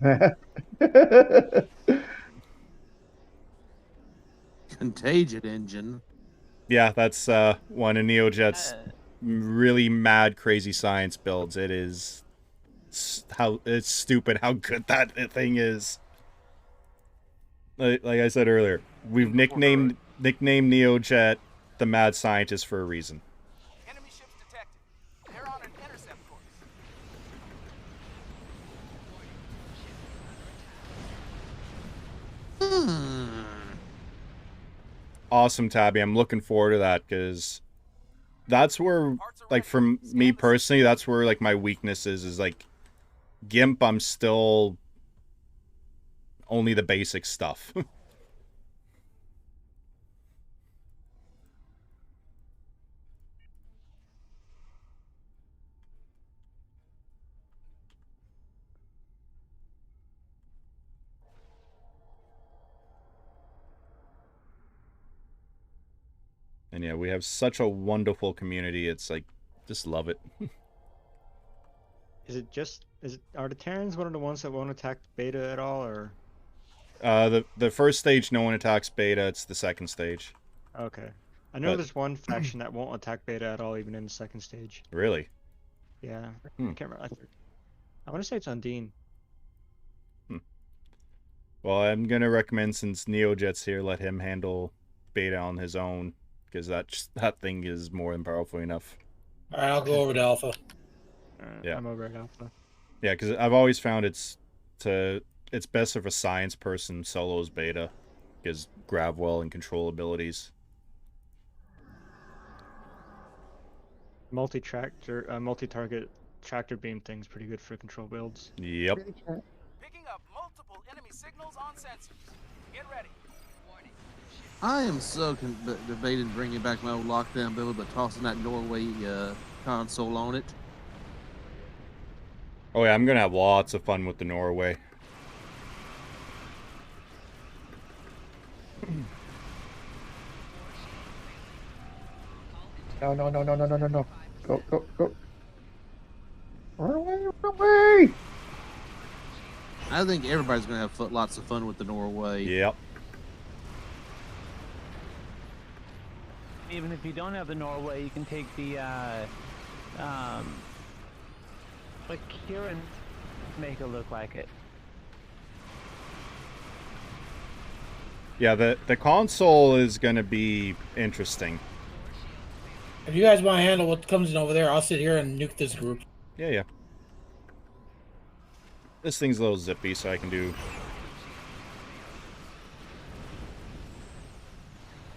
Speaker 15: Contagion engine.
Speaker 1: Yeah, that's one of NeoJet's really mad, crazy science builds. It is it's stupid how good that thing is. Like I said earlier, we've nicknamed NeoJet the mad scientist for a reason.
Speaker 11: Enemy ships detected. They're on an intercept course.
Speaker 1: Awesome, Tabby. I'm looking forward to that because that's where, like, for me personally, that's where like my weakness is like GIMP. I'm still only the basic stuff. And yeah, we have such a wonderful community. It's like, just love it.
Speaker 9: Are the Terrans one of the ones that won't attack Beta at all, or?
Speaker 1: The first stage, no one attacks Beta. It's the second stage.
Speaker 9: Okay. I know there's one faction that won't attack Beta at all, even in the second stage.
Speaker 1: Really?
Speaker 9: Yeah. I can't remember. I want to say it's Undine.
Speaker 1: Well, I'm gonna recommend, since NeoJet's here, let him handle Beta on his own, because that thing is more than powerful enough.
Speaker 5: All right, I'll go over to Alpha.
Speaker 1: Yeah,
Speaker 9: I'm over at Alpha.
Speaker 1: Yeah, because I've always found it's best if a science person solos Beta, because grab well and control abilities.
Speaker 9: Multi-target tractor beam thing's pretty good for control builds.
Speaker 1: Yep.
Speaker 11: Picking up multiple enemy signals on sensors. Get ready.
Speaker 15: I am so debating bringing back my old lockdown build, but tossing that Norway console on it.
Speaker 1: Oh yeah, I'm gonna have lots of fun with the Norway.
Speaker 6: No. Go. Run away.
Speaker 15: I think everybody's going to have lots of fun with the Norway.
Speaker 1: Yep.
Speaker 7: Even if you don't have the Norway, you can take the But Kieran make it look like it.
Speaker 1: Yeah, the console is going to be interesting.
Speaker 5: If you guys want to handle what comes in over there, I'll sit here and nuke this group.
Speaker 1: Yeah. This thing's a little zippy, so I can do...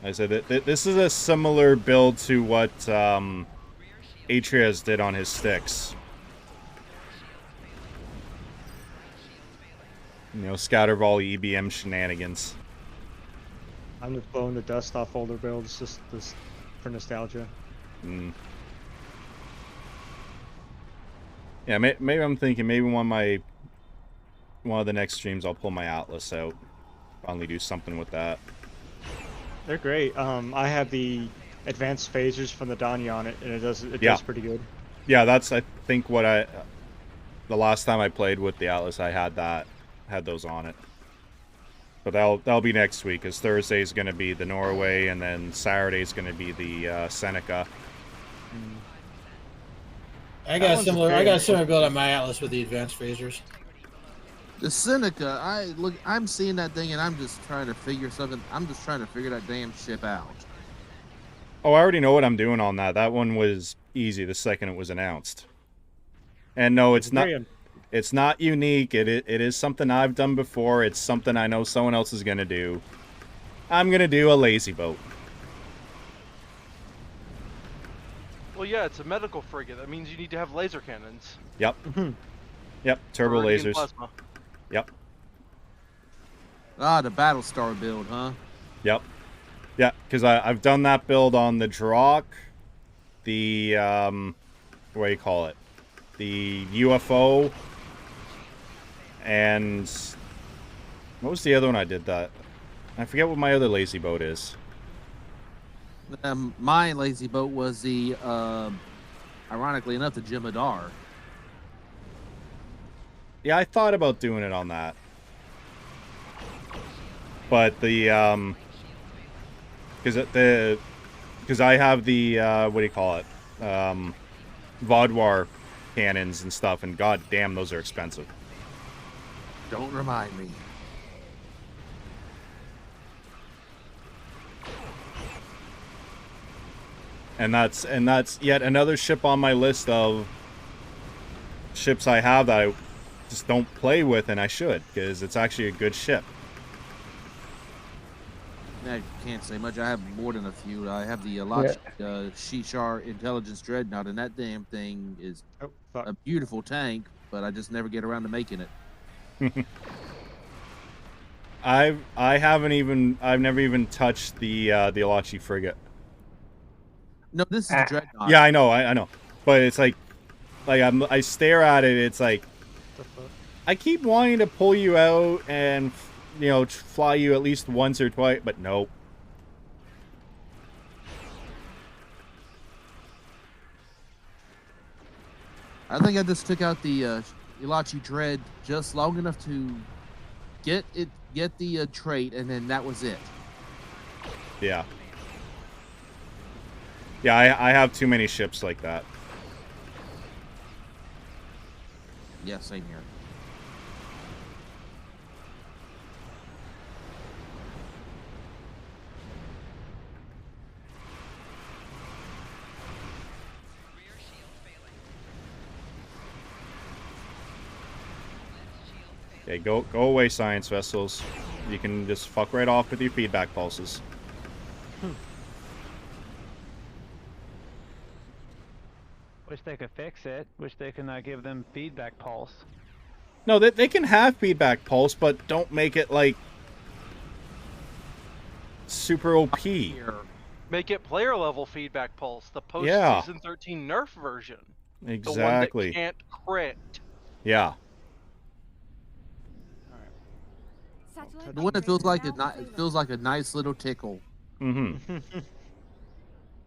Speaker 1: I said that this is a similar build to what Atreus did on his sticks. You know, scatter volley EBM shenanigans.
Speaker 9: I'm just blowing the dust off older builds just for nostalgia.
Speaker 1: Yeah, maybe I'm thinking maybe one of the next streams I'll pull my Atlas out. Finally do something with that.
Speaker 9: They're great. I have the advanced phasers from the Donnie on it, and it does pretty good.
Speaker 1: Yeah, that's I think what the last time I played with the Atlas, I had those on it. But that'll be next week, because Thursday is going to be the Norway, and then Saturday is going to be the Seneca.
Speaker 5: I got a similar build on my Atlas with the advanced phasers.
Speaker 15: The Seneca, I'm seeing that thing and I'm just trying to figure something. I'm just trying to figure that damn ship out.
Speaker 1: Oh, I already know what I'm doing on that. That one was easy the second it was announced. And no, it's not. It's not unique. It is something I've done before. It's something I know someone else is gonna do. I'm gonna do a lazy boat.
Speaker 13: Well, yeah, it's a medical frigate. That means you need to have laser cannons.
Speaker 1: Yep. Yep. Turbo
Speaker 13: Meridian
Speaker 1: lasers.
Speaker 13: plasma.
Speaker 1: Yep.
Speaker 15: Ah, the Battlestar build, huh?
Speaker 1: Yep. Yeah, because I've done that build on the Drock, the what do you call it? The UFO, and what was the other one I did that? I forget what my other lazy boat is.
Speaker 15: My lazy boat was the, ironically enough, the Jemadar.
Speaker 1: Yeah, I thought about doing it on that. But the, because I have the, what do you call it? VOD cannons and stuff, and god damn, those are expensive.
Speaker 15: Don't remind me.
Speaker 1: And that's yet another ship on my list of ships I have that I just don't play with, and I should, because it's actually a good ship.
Speaker 15: I can't say much. I have more than a few. I have the Lachi Shishar Intelligence Dreadnought, and that damn thing is a beautiful tank, but I just never get around to making it.
Speaker 1: I've never even touched the Alachi frigate.
Speaker 15: No, this is a Dreadnought.
Speaker 1: Yeah, I know. But it's like I stare at it, it's like I keep wanting to pull you out and, you know, fly you at least once or twice, but nope.
Speaker 15: I think I just took out the Ilachi Dread just long enough to get the trait, and then that was it.
Speaker 1: Yeah. Yeah, I have too many ships like that.
Speaker 15: Yeah, same here.
Speaker 1: Okay, go away, science vessels. You can just fuck right off with your feedback pulses.
Speaker 7: Wish they could fix it. Wish they could not give them feedback pulse.
Speaker 1: No, they can have feedback pulse, but don't make it like super OP.
Speaker 13: Make it player level feedback pulse, the post season 13 nerf version.
Speaker 1: Exactly.
Speaker 13: The one that can't crit.
Speaker 1: Yeah.
Speaker 15: The one that feels like a nice little tickle.
Speaker 1: Mm-hmm.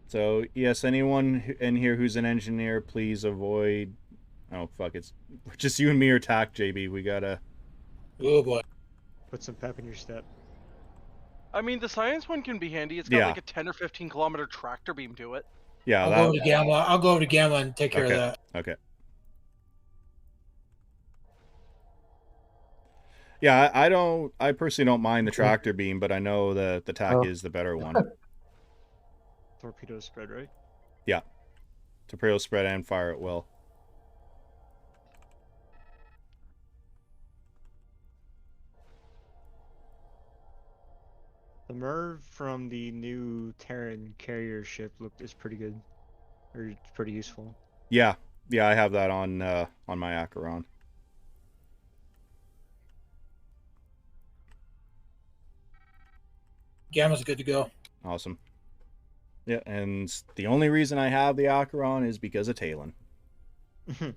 Speaker 1: So yes, anyone in here who's an engineer, please avoid. Oh fuck! It's just you and me or TAC, JB. We gotta.
Speaker 5: Oh boy.
Speaker 9: Put some pep in your step.
Speaker 13: I mean, the science one can be handy. It's got like a 10 or 15 kilometer tractor beam to it.
Speaker 1: Yeah,
Speaker 5: I'll go over to Gamma and take care of that.
Speaker 1: Okay. Yeah, I personally don't mind the tractor beam, but I know that the TAC is the better one.
Speaker 9: Torpedo spread, right?
Speaker 1: Yeah. Torpedo spread and fire at will.
Speaker 9: The Merv from the new Terran carrier ship is pretty good. Or it's pretty useful.
Speaker 1: Yeah. Yeah, I have that on my Acheron.
Speaker 5: Gamma's good to go.
Speaker 1: Awesome. Yeah, and the only reason I have the Acheron is because of Talon.
Speaker 11: Picking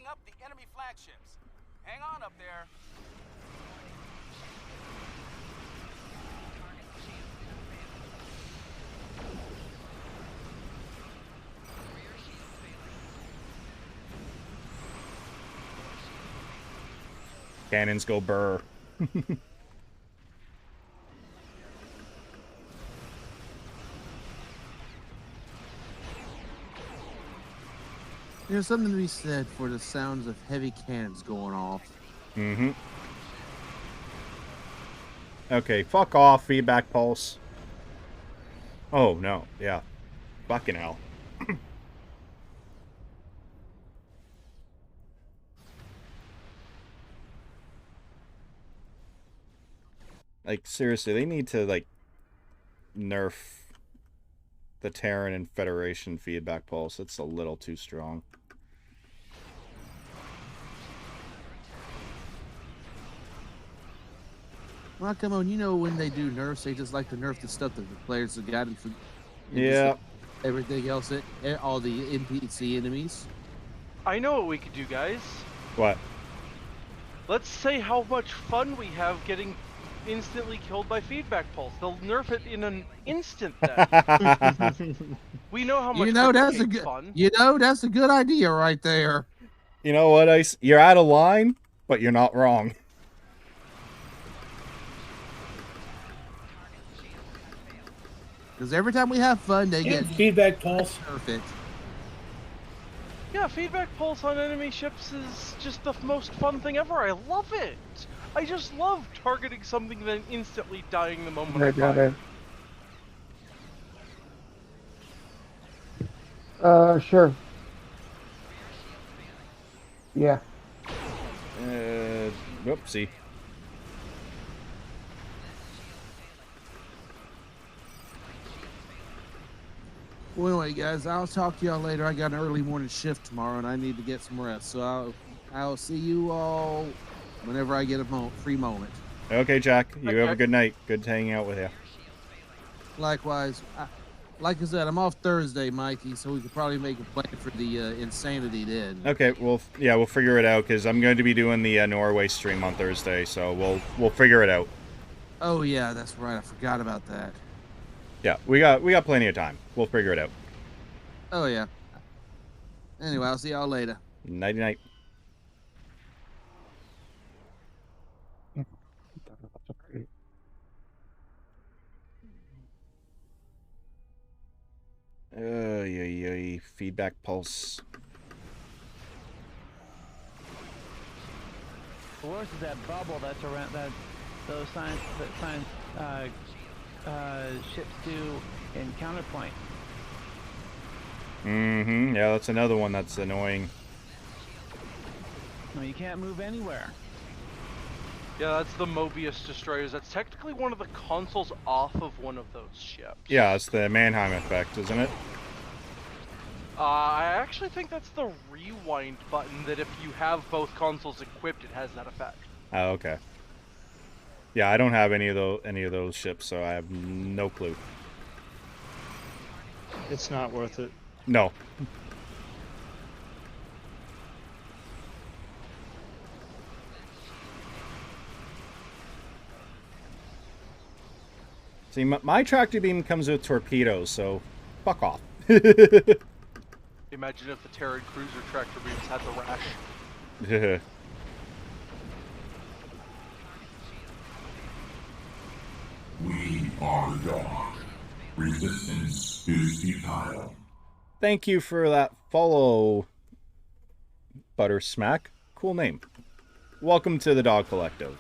Speaker 11: up the enemy flagships. Hang on up there.
Speaker 1: Cannons go burr.
Speaker 15: There's something to be said for the sounds of heavy cannons going off.
Speaker 1: Mm-hmm. Okay, fuck off, feedback pulse. Oh, no. Yeah. Fucking hell. Like, seriously, they need to, like, nerf the Terran and Federation feedback pulse. It's a little too strong.
Speaker 15: Well, come on, you know when they do nerfs, they just like to nerf the stuff that the players have gotten for
Speaker 1: Yeah.
Speaker 15: everything else, all the NPC enemies.
Speaker 13: I know what we could do, guys.
Speaker 1: What?
Speaker 13: Let's say how much fun we have getting instantly killed by feedback pulse. They'll nerf it in an instant then. We know how much
Speaker 15: that's a good
Speaker 13: fun.
Speaker 15: That's a good idea right there.
Speaker 1: You know what, Ice? You're out of line, but you're not wrong.
Speaker 15: Because every time we have fun, they get
Speaker 5: feedback pulse.
Speaker 15: Perfect.
Speaker 13: Yeah, feedback pulse on enemy ships is just the most fun thing ever. I love it. I just love targeting something and then instantly dying the moment I fire.
Speaker 6: Sure. Yeah.
Speaker 1: Whoopsie.
Speaker 15: Well, anyway, guys, I'll talk to y'all later. I got an early morning shift tomorrow, and I need to get some rest. So I'll see you all whenever I get a free moment.
Speaker 1: Okay, Jack. You have a good night. Good hanging out with you.
Speaker 15: Likewise. Like I said, I'm off Thursday, Mikey, so we could probably make a plan for the Insanity then.
Speaker 1: Okay, we'll figure it out because I'm going to be doing the Norway stream on Thursday, so we'll figure it out.
Speaker 15: Oh yeah, that's right. I forgot about that.
Speaker 1: Yeah, we got plenty of time. We'll figure it out.
Speaker 15: Oh yeah. Anyway, I'll see y'all later.
Speaker 1: Nighty night. Feedback pulse.
Speaker 7: The worst is that bubble that's around that those ships do in counterpoint.
Speaker 1: Mm-hmm. Yeah, that's another one that's annoying.
Speaker 7: No, you can't move anywhere.
Speaker 13: Yeah, that's the Mobius destroyers. That's technically one of the consoles off of one of those ships.
Speaker 1: Yeah, it's the Mannheim effect, isn't it?
Speaker 13: I actually think that's the rewind button, that if you have both consoles equipped, it has that effect.
Speaker 1: Oh, okay. Yeah, I don't have any of those ships, so I have no clue.
Speaker 9: It's not worth it.
Speaker 1: No. See, my tractor beam comes with torpedoes, so fuck off.
Speaker 13: Imagine if the Terran cruiser tractor beams had the rash.
Speaker 12: We are dark. Resistance is futile.
Speaker 1: Thank you for that follow, Butter Smack. Cool name. Welcome to the Dog Collective.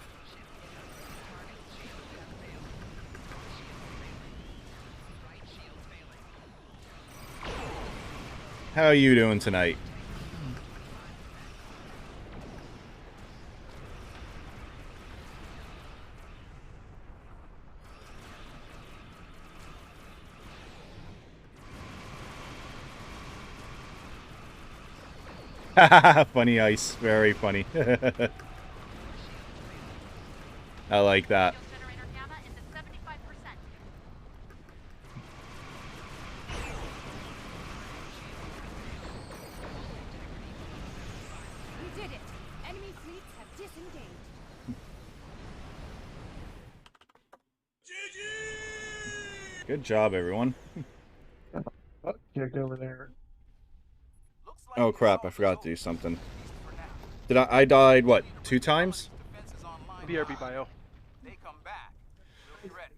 Speaker 1: How are you doing tonight? Funny ice. Very funny. I like that.
Speaker 16: We did it. Enemy fleets have disengaged.
Speaker 1: Good job, everyone.
Speaker 6: Kicked over there.
Speaker 1: Oh crap, I forgot to do something. Did I died, what, 2 times?
Speaker 13: BRB bio.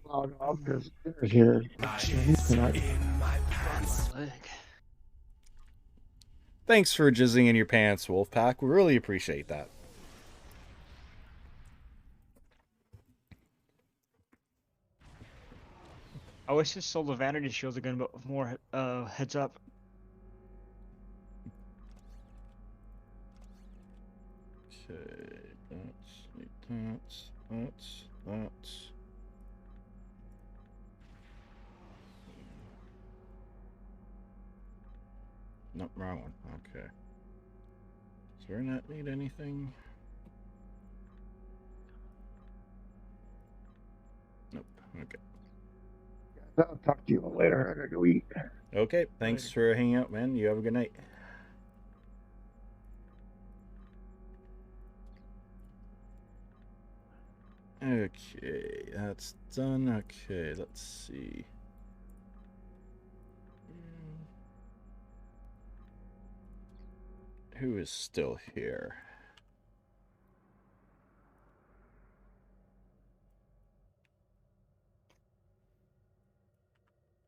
Speaker 6: Log off because dinner's here. Tonight.
Speaker 1: Thanks for jizzing in your pants, Wolfpack. We really appreciate that.
Speaker 9: I wish this sold the Vanity Shield again, but with more heads up.
Speaker 1: Okay, that's. Nope, wrong one. Okay. Does your net need anything? Nope. Okay.
Speaker 6: I'll talk to you later. I gotta go eat.
Speaker 1: Okay, thanks for hanging out, man. You have a good night. Okay, that's done. Okay, let's see. Who is still here?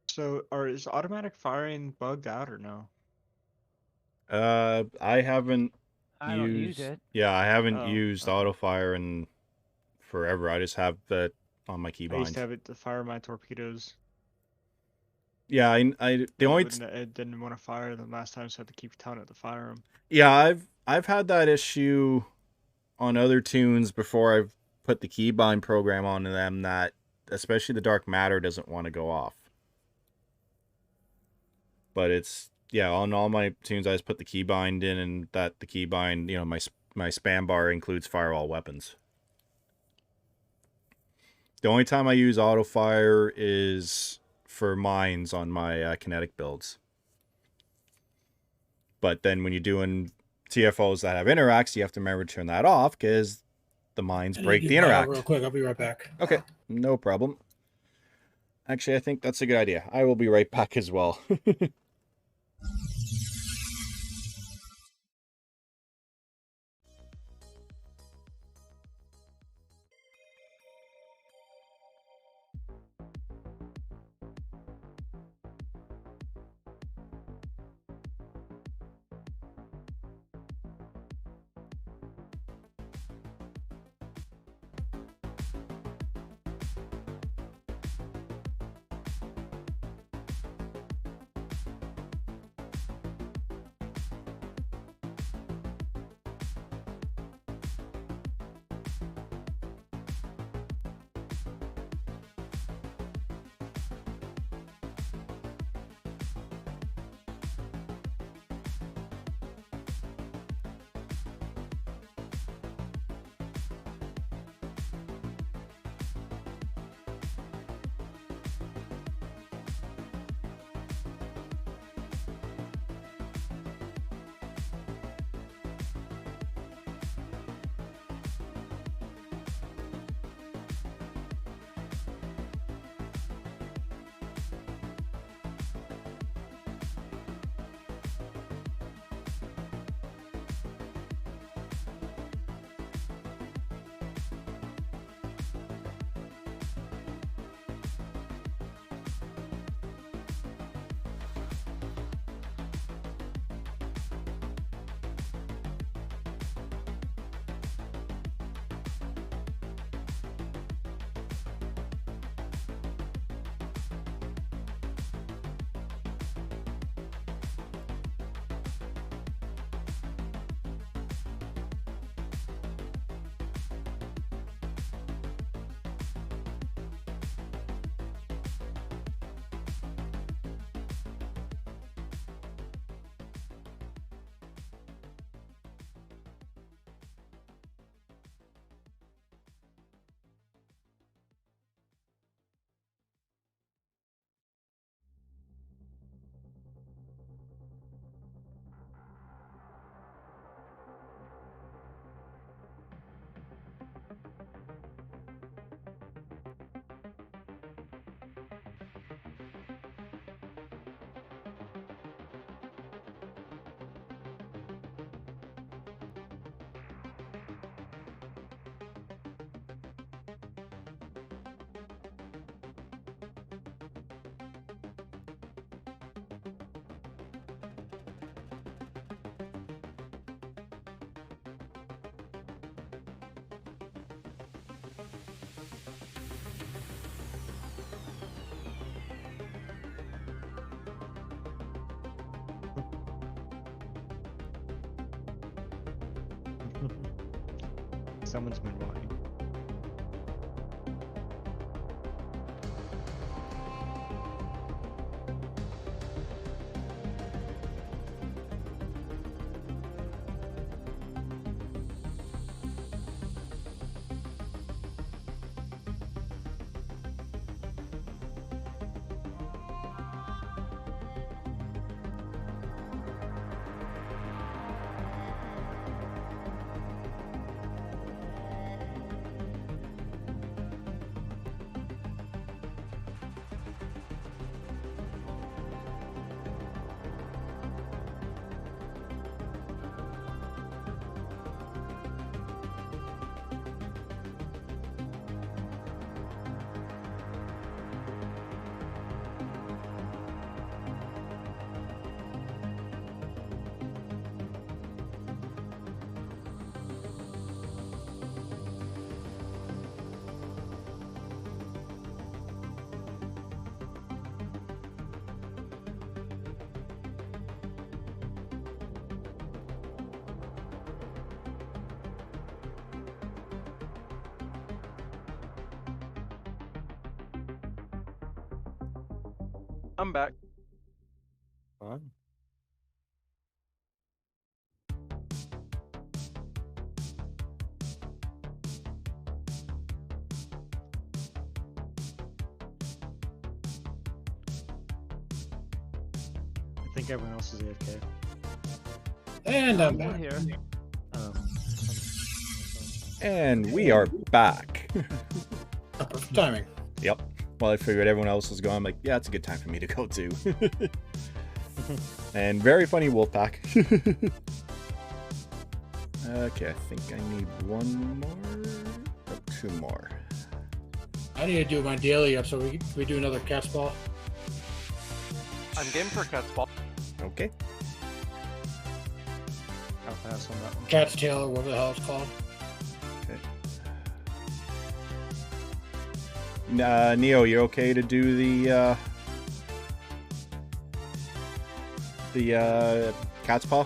Speaker 9: So, is automatic firing bugged out or no?
Speaker 1: I haven't
Speaker 7: I don't use it.
Speaker 1: Yeah, I haven't
Speaker 9: Oh,
Speaker 1: used auto fire in forever. I just have that on my
Speaker 9: I used
Speaker 1: keybind.
Speaker 9: to have it to fire my torpedoes.
Speaker 1: Yeah, the only
Speaker 9: It didn't want to fire them last time, so I had to keep telling it to fire them.
Speaker 1: Yeah, I've had that issue on other tunes before I've put the keybind program onto them, that especially the dark matter doesn't want to go off. But it's, yeah, on all my tunes I just put the keybind in, and that the keybind, you know, my spam bar includes firewall weapons. The only time I use auto fire is for mines on my kinetic builds. But then when you're doing TFOs that have interacts, you have to remember to turn that off because the mines break the interact.
Speaker 5: Real quick, I'll be right back.
Speaker 1: Okay, no problem. Actually, I think that's a good idea. I will be right back as well.
Speaker 9: Someone's been walking.
Speaker 13: I'm back.
Speaker 9: Fun. I think everyone else is AFK.
Speaker 5: And I'm
Speaker 7: still
Speaker 5: back.
Speaker 7: here.
Speaker 9: Oh.
Speaker 1: And we are back.
Speaker 5: Perfect timing.
Speaker 1: Yep. Well, I figured everyone else was going. I'm like, yeah, it's a good time for me to go too. And very funny Wolfpack. Okay, I think I need one more. Oh, two more.
Speaker 5: I need to do my daily up, so we do another cat's ball.
Speaker 13: I'm game for cat's ball.
Speaker 1: Okay.
Speaker 9: I'll pass on that one.
Speaker 5: Cat's tail, or whatever the hell it's called.
Speaker 1: Neo, you okay to do the cat's paw?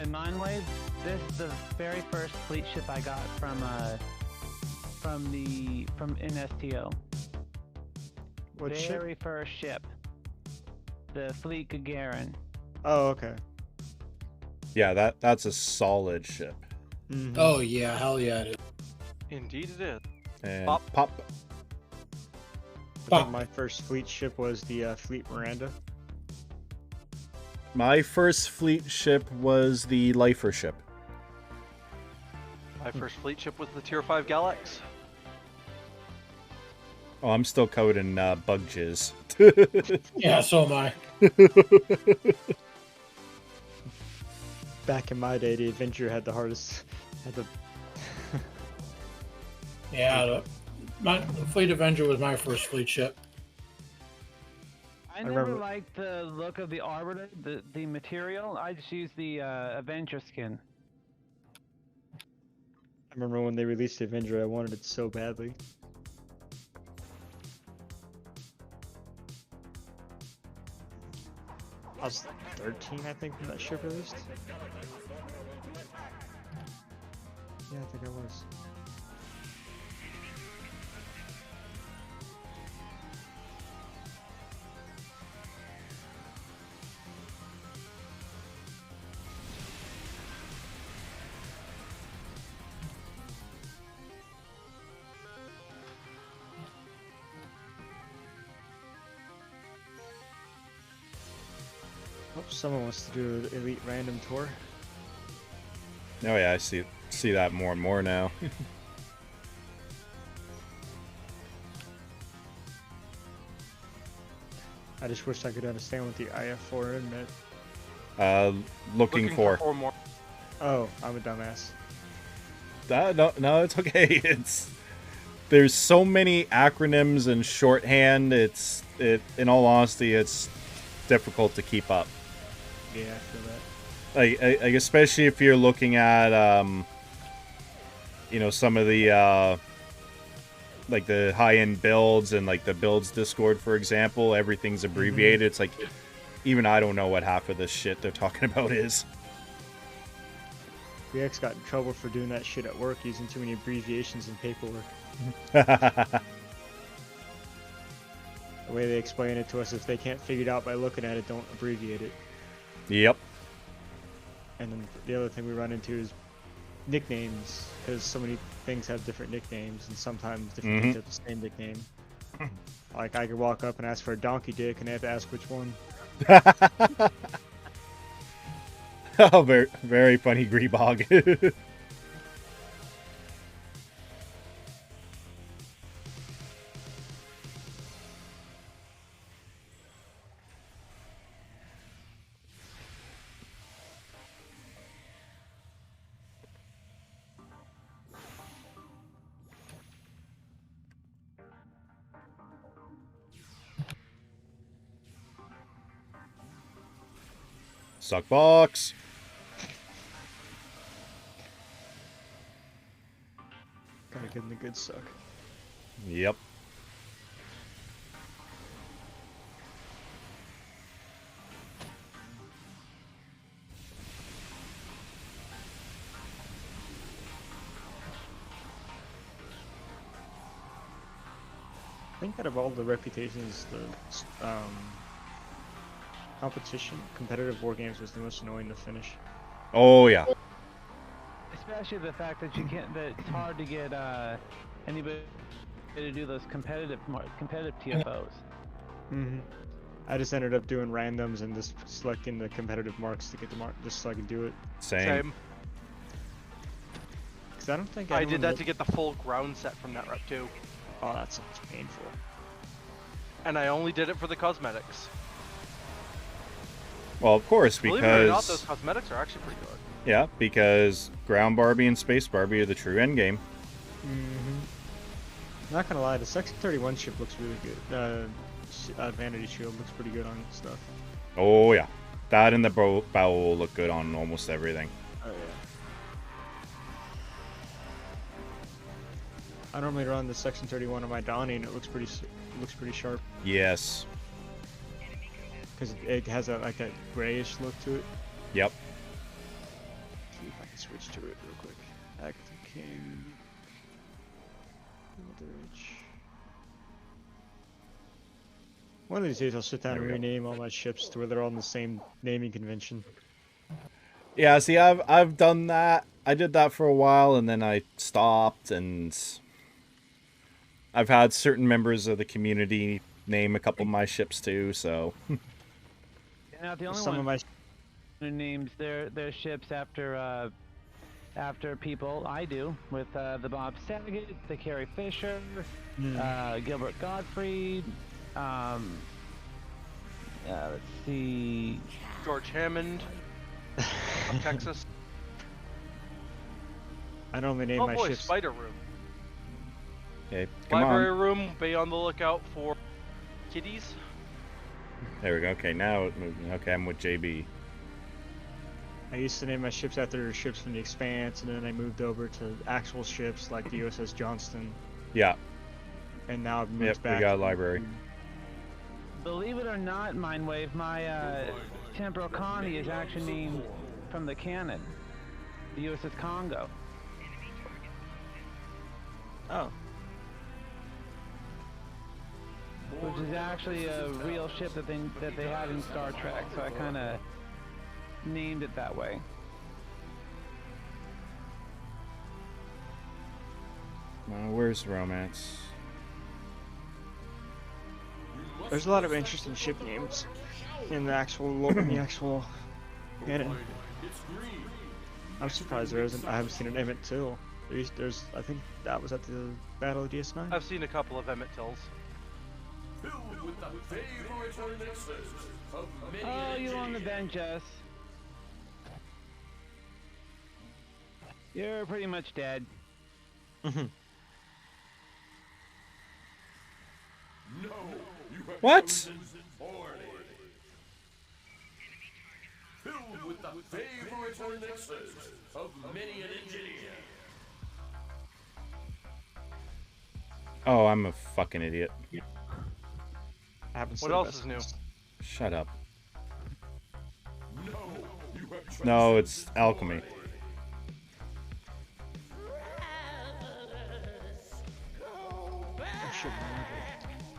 Speaker 7: In mine ways, this is the very first fleet ship I got from NSTO.
Speaker 9: What ship?
Speaker 7: Very first ship. The Fleet Gagarin.
Speaker 9: Oh, okay.
Speaker 1: Yeah, that's a solid ship.
Speaker 9: Mm-hmm.
Speaker 5: Oh yeah, hell yeah it is.
Speaker 13: Indeed it is.
Speaker 1: And
Speaker 13: Pop.
Speaker 9: I think my first fleet ship was the Fleet Miranda.
Speaker 1: My first fleet ship was the Lifer ship.
Speaker 13: My first fleet ship was the Tier 5 Galax.
Speaker 1: Oh, I'm still covered in bug jizz.
Speaker 5: Yeah, so am I.
Speaker 9: Back in my day, the Adventure had the hardest.
Speaker 5: Yeah, the Fleet Avenger was my first fleet ship.
Speaker 7: I never liked the look of the Arbiter, the material. I just used the Avenger skin.
Speaker 9: I remember when they released the Avenger, I wanted it so badly. I was 13, I think, when that ship released. Yeah, I think I was. Oh, someone wants to do an Elite Random Tour.
Speaker 1: Oh yeah, I see that more and more now.
Speaker 9: I just wish I could understand what the IF4 meant.
Speaker 1: Looking for.
Speaker 13: Four more.
Speaker 9: Oh, I'm a dumbass.
Speaker 1: No, it's okay. There's so many acronyms and shorthand. In all honesty, it's difficult to keep up.
Speaker 9: Yeah, I feel that.
Speaker 1: Like especially if you're looking at some of the like the high-end builds and like the builds Discord, for example, everything's abbreviated. It's like even I don't know what half of this shit they're talking about is.
Speaker 9: VX got in trouble for doing that shit at work, using too many abbreviations and paperwork. The way they explain it to us, if they can't figure it out by looking at it, don't abbreviate it.
Speaker 1: Yep.
Speaker 9: And then the other thing we run into is nicknames, because so many things have different nicknames, and sometimes different things have the same nickname. Like, I could walk up and ask for a donkey dick, and I have to ask which one.
Speaker 1: Oh, very, very funny, Greebog. Suck box.
Speaker 9: Gotta give them the good suck.
Speaker 1: Yep.
Speaker 9: I think out of all the reputations, the competition, competitive war games was the most annoying to finish.
Speaker 1: Oh yeah.
Speaker 7: Especially the fact that you can't. That it's hard to get anybody to do those competitive TFOs.
Speaker 9: I just ended up doing randoms and just selecting the competitive marks to get the mark, just so I could do it.
Speaker 1: Same.
Speaker 9: Because I don't think
Speaker 13: I did that to get the full ground set from that rep too.
Speaker 9: Oh, that sounds painful.
Speaker 13: And I only did it for the cosmetics.
Speaker 1: Well, of course,
Speaker 13: Believe it or not,
Speaker 1: because
Speaker 13: those cosmetics are actually pretty good.
Speaker 1: yeah, because Ground Barbie and Space Barbie are the true endgame.
Speaker 9: Not gonna lie, the Section 31 ship looks really good. Vanity Shield looks pretty good on stuff.
Speaker 1: Oh yeah, that and the bow will look good on almost everything.
Speaker 9: Oh yeah. I normally run the Section 31 on my Donnie, and it looks pretty sharp.
Speaker 1: Yes.
Speaker 9: Because it has like that grayish look to it.
Speaker 1: Yep.
Speaker 9: See if I can switch to it real quick. Active King. Eldritch. One of these days I'll sit down and rename all my ships to where they're all in the same naming convention.
Speaker 1: Yeah, see, I've done that. I did that for a while, and then I stopped, and I've had certain members of the community name a couple of my ships too, so...
Speaker 7: Not the only one who names their ships after people. I do, with the Bob Saget, the Carrie Fisher, Gilbert Gottfried. Let's see,
Speaker 13: George Hammond of Texas.
Speaker 9: I normally name my ships.
Speaker 13: Spider Room.
Speaker 1: Okay, come
Speaker 13: Library
Speaker 1: on.
Speaker 13: Room. Be on the lookout for kitties.
Speaker 1: There we go. Okay, now it moved. Okay, I'm with JB.
Speaker 9: I used to name my ships after ships from the Expanse, and then I moved over to actual ships like the USS Johnston.
Speaker 1: Yeah.
Speaker 9: And now I've moved back.
Speaker 1: We got a library.
Speaker 7: Believe it or not, Mindwave, my Temporal Connie is actually named from the canon, the USS Congo.
Speaker 9: Oh.
Speaker 7: Which is actually a real ship that they had in Star Trek, so I kind of named it that way.
Speaker 1: Where's romance?
Speaker 9: There's a lot of interesting ship names in the actual canon. I'm surprised there isn't. I haven't seen an Emmett Till. There's I think that was at the Battle of DS9.
Speaker 13: I've seen a couple of Emmett Tills.
Speaker 7: Oh, you on the bench, Jess. You're pretty much dead.
Speaker 1: What?
Speaker 12: Filled with the favorite elixirs of many an engineer.
Speaker 1: Oh, I'm a fucking idiot.
Speaker 13: What else is new?
Speaker 1: Shut up. No, it's alchemy.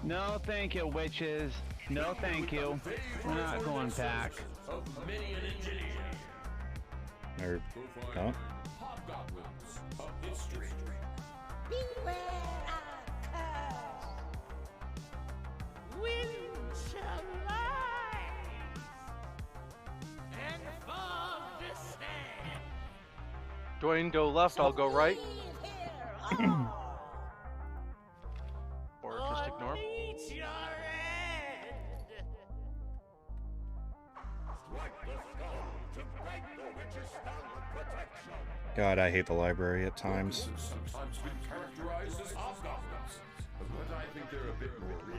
Speaker 7: No, thank you, witches. No, thank you. We're not going back.
Speaker 12: Of many an engineer.
Speaker 1: Or, no?
Speaker 12: Hobgoblins of history.
Speaker 2: Beware our curse. Wind shall rise and fog descend.
Speaker 13: Dwayne, go left, I'll go right. Or just ignore.
Speaker 2: Meet your end. Strike the skull to break the witch's spell of protection.
Speaker 1: God, I hate the library at times.
Speaker 12: Sometimes been characterized as hobgoblins, but I think they're a bit more real.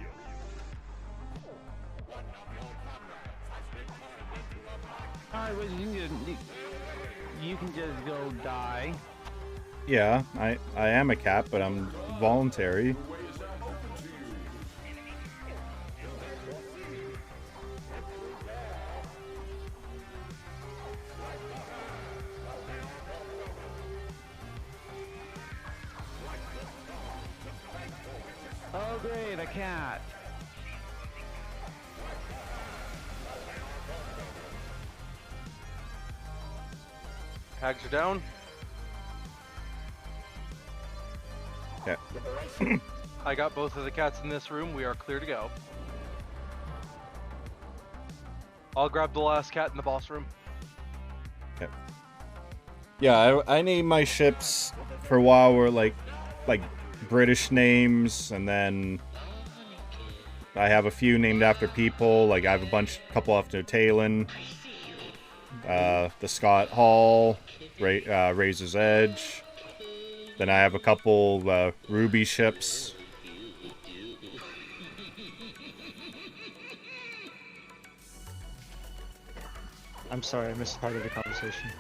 Speaker 7: Alright, well, you can just go die.
Speaker 1: Yeah, I am a cat, but I'm voluntary.
Speaker 7: Oh great, a cat.
Speaker 13: Tags are down.
Speaker 1: Yeah.
Speaker 13: I got both of the cats in this room. We are clear to go. I'll grab the last cat in the boss room.
Speaker 1: Okay. Yeah, I named my ships for a while were like British names, and then I have a few named after people. Like I have a couple after Talon, the Scott Hall, Razor's Edge. Then I have a couple Ruby ships.
Speaker 9: I'm sorry, I missed part of the conversation.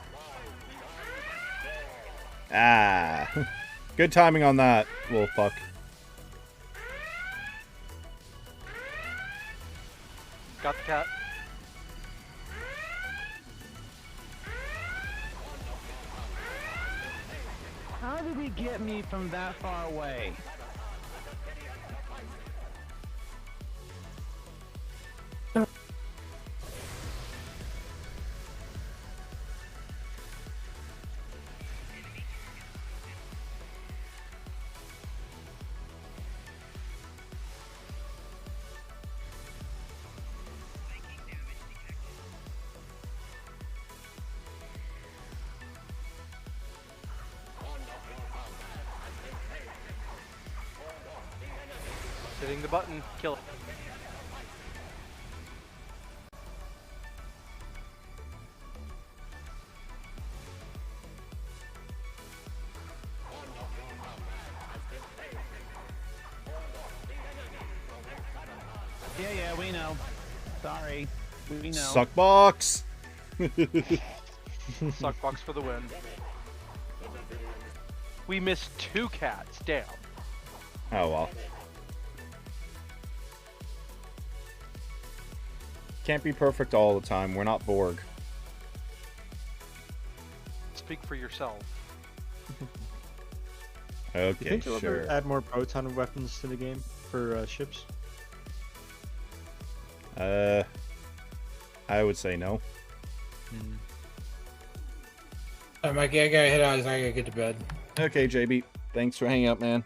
Speaker 1: Ah, good timing on that, little fuck.
Speaker 13: Got the cat.
Speaker 7: How did he get me from that far away?
Speaker 13: Hitting the button, kill it.
Speaker 7: Yeah, we know. Sorry. We know.
Speaker 1: Suckbox!
Speaker 13: Suckbox for the win. We missed 2 cats, damn.
Speaker 1: Oh well. Can't be perfect all the time. We're not Borg.
Speaker 13: Speak for yourself.
Speaker 1: Okay,
Speaker 9: You think they'll
Speaker 1: sure.
Speaker 9: ever add more proton weapons to the game for ships?
Speaker 1: I would say no.
Speaker 5: Alright, Mikey, I gotta head out. I gotta get to bed.
Speaker 1: Okay, JB. Thanks for hanging out, man.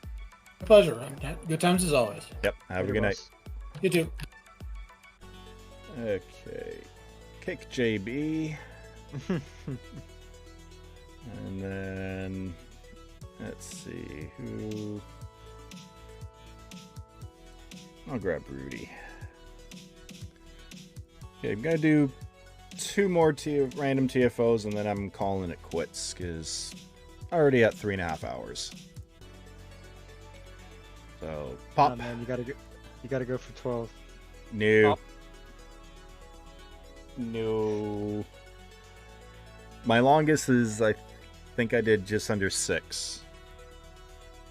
Speaker 5: My pleasure. Good times as always.
Speaker 1: Yep. Have a good night.
Speaker 5: You too.
Speaker 1: Okay. Kick JB. And then let's see who. I'll grab Rudy. Okay, I'm gonna do 2 more random TFOs, and then I'm calling it quits because already at 3.5 hours. So pop.
Speaker 9: Oh, man, you gotta go for 12.
Speaker 1: No.
Speaker 9: Pop.
Speaker 1: No. My longest is, I think I did just under 6.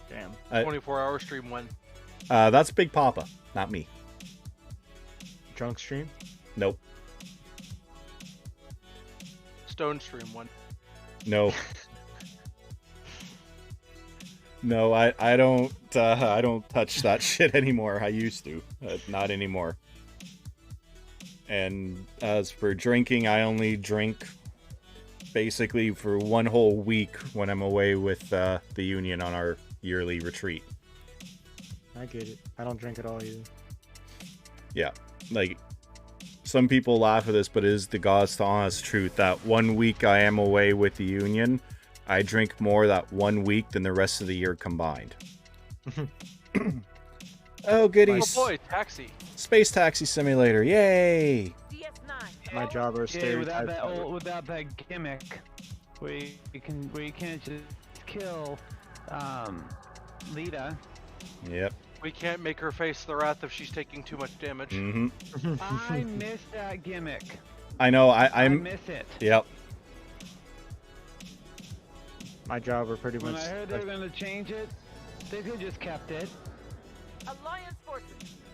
Speaker 9: Damn.
Speaker 13: 24-hour stream when?
Speaker 1: That's Big Papa, not me.
Speaker 9: Drunk stream?
Speaker 1: Nope.
Speaker 13: Stone stream when?
Speaker 1: No. No, I don't touch that shit anymore. I used to, not anymore. And as for drinking, I only drink basically for one whole week when I'm away with the Union on our yearly retreat.
Speaker 9: I get it. I don't drink at all either.
Speaker 1: Yeah, like, some people laugh at this, but it is the God's honest truth that 1 week I am away with the Union, I drink more that 1 week than the rest of the year combined. Oh, goodies.
Speaker 13: Oh boy, taxi.
Speaker 1: Space Taxi Simulator, yay!
Speaker 9: My job or stereotype.
Speaker 7: Without that gimmick, where you can't just kill Lita.
Speaker 1: Yep.
Speaker 13: We can't make her face the wrath if she's taking too much damage.
Speaker 1: Mm-hmm.
Speaker 7: I miss that gimmick.
Speaker 1: I know,
Speaker 7: I miss it.
Speaker 1: Yep.
Speaker 9: My job are pretty
Speaker 7: When
Speaker 9: much.
Speaker 7: I heard they were going to change it, they could have just kept it.
Speaker 17: Alliance forces.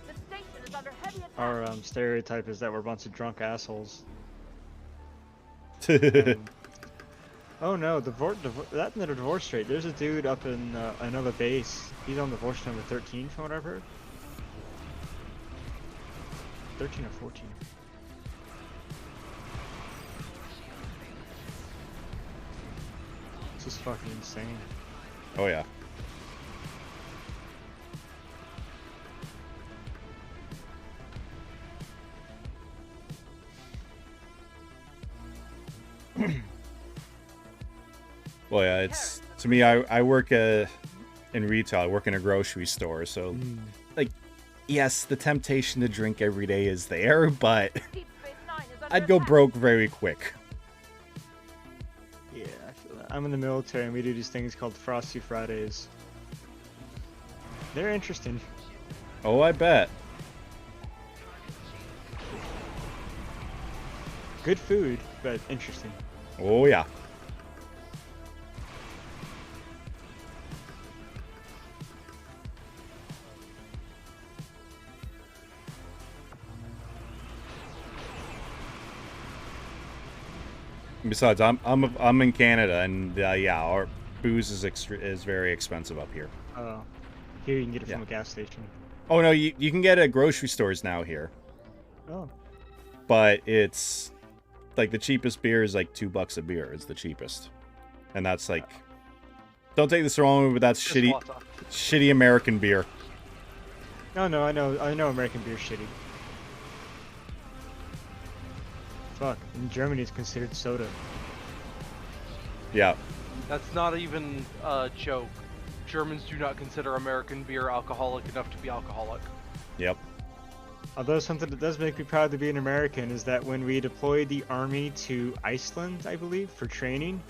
Speaker 17: The station is under heavy attack.
Speaker 9: Our stereotype is that we're a bunch of drunk assholes. Oh no, that's not a divorce rate. There's a dude up in another base. He's on divorce number 13 from what I've heard. 13 or 14. This is fucking insane.
Speaker 1: Oh yeah. Well, yeah, it's to me. I work in retail. I work in a grocery store, so like, yes, the temptation to drink every day is there, but I'd go broke very quick.
Speaker 9: Yeah, I feel that. I'm in the military and we do these things called Frosty Fridays. They're interesting.
Speaker 1: Oh, I bet.
Speaker 9: Good food, but interesting.
Speaker 1: Oh yeah. Besides, I'm in Canada, and yeah, our booze is very expensive up here.
Speaker 9: Oh, here you can get it from a gas station.
Speaker 1: Oh no, you can get it at grocery stores now here.
Speaker 9: Oh.
Speaker 1: But it's like the cheapest beer is like $2 a beer. It's the cheapest, and that's like, don't take this the wrong way, but that's shitty American beer.
Speaker 9: No, I know American beer's shitty. Fuck, in Germany it's considered soda.
Speaker 1: Yeah.
Speaker 13: That's not even a joke. Germans do not consider American beer alcoholic enough to be alcoholic.
Speaker 1: Yep.
Speaker 9: Although something that does make me proud to be an American is that when we deployed the army to Iceland, I believe, for training,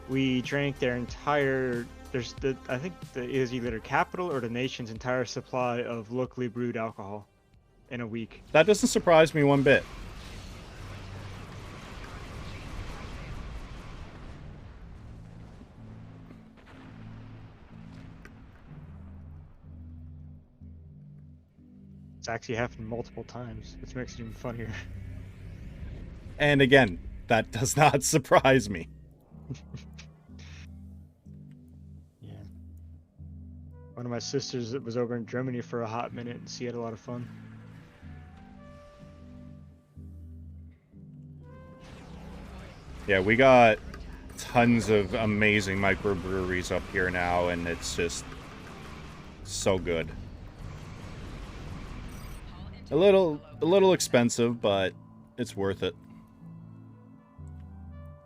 Speaker 9: we drank their entire, I think it is either the capital or the nation's entire supply of locally brewed alcohol in a week.
Speaker 1: That doesn't surprise me one bit.
Speaker 9: It's actually happened multiple times, which makes it even funnier.
Speaker 1: And again, that does not surprise me.
Speaker 9: Yeah. One of my sisters was over in Germany for a hot minute, and she had a lot of fun.
Speaker 1: Yeah, we got tons of amazing microbreweries up here now, and it's just so good. A little expensive, but it's worth it.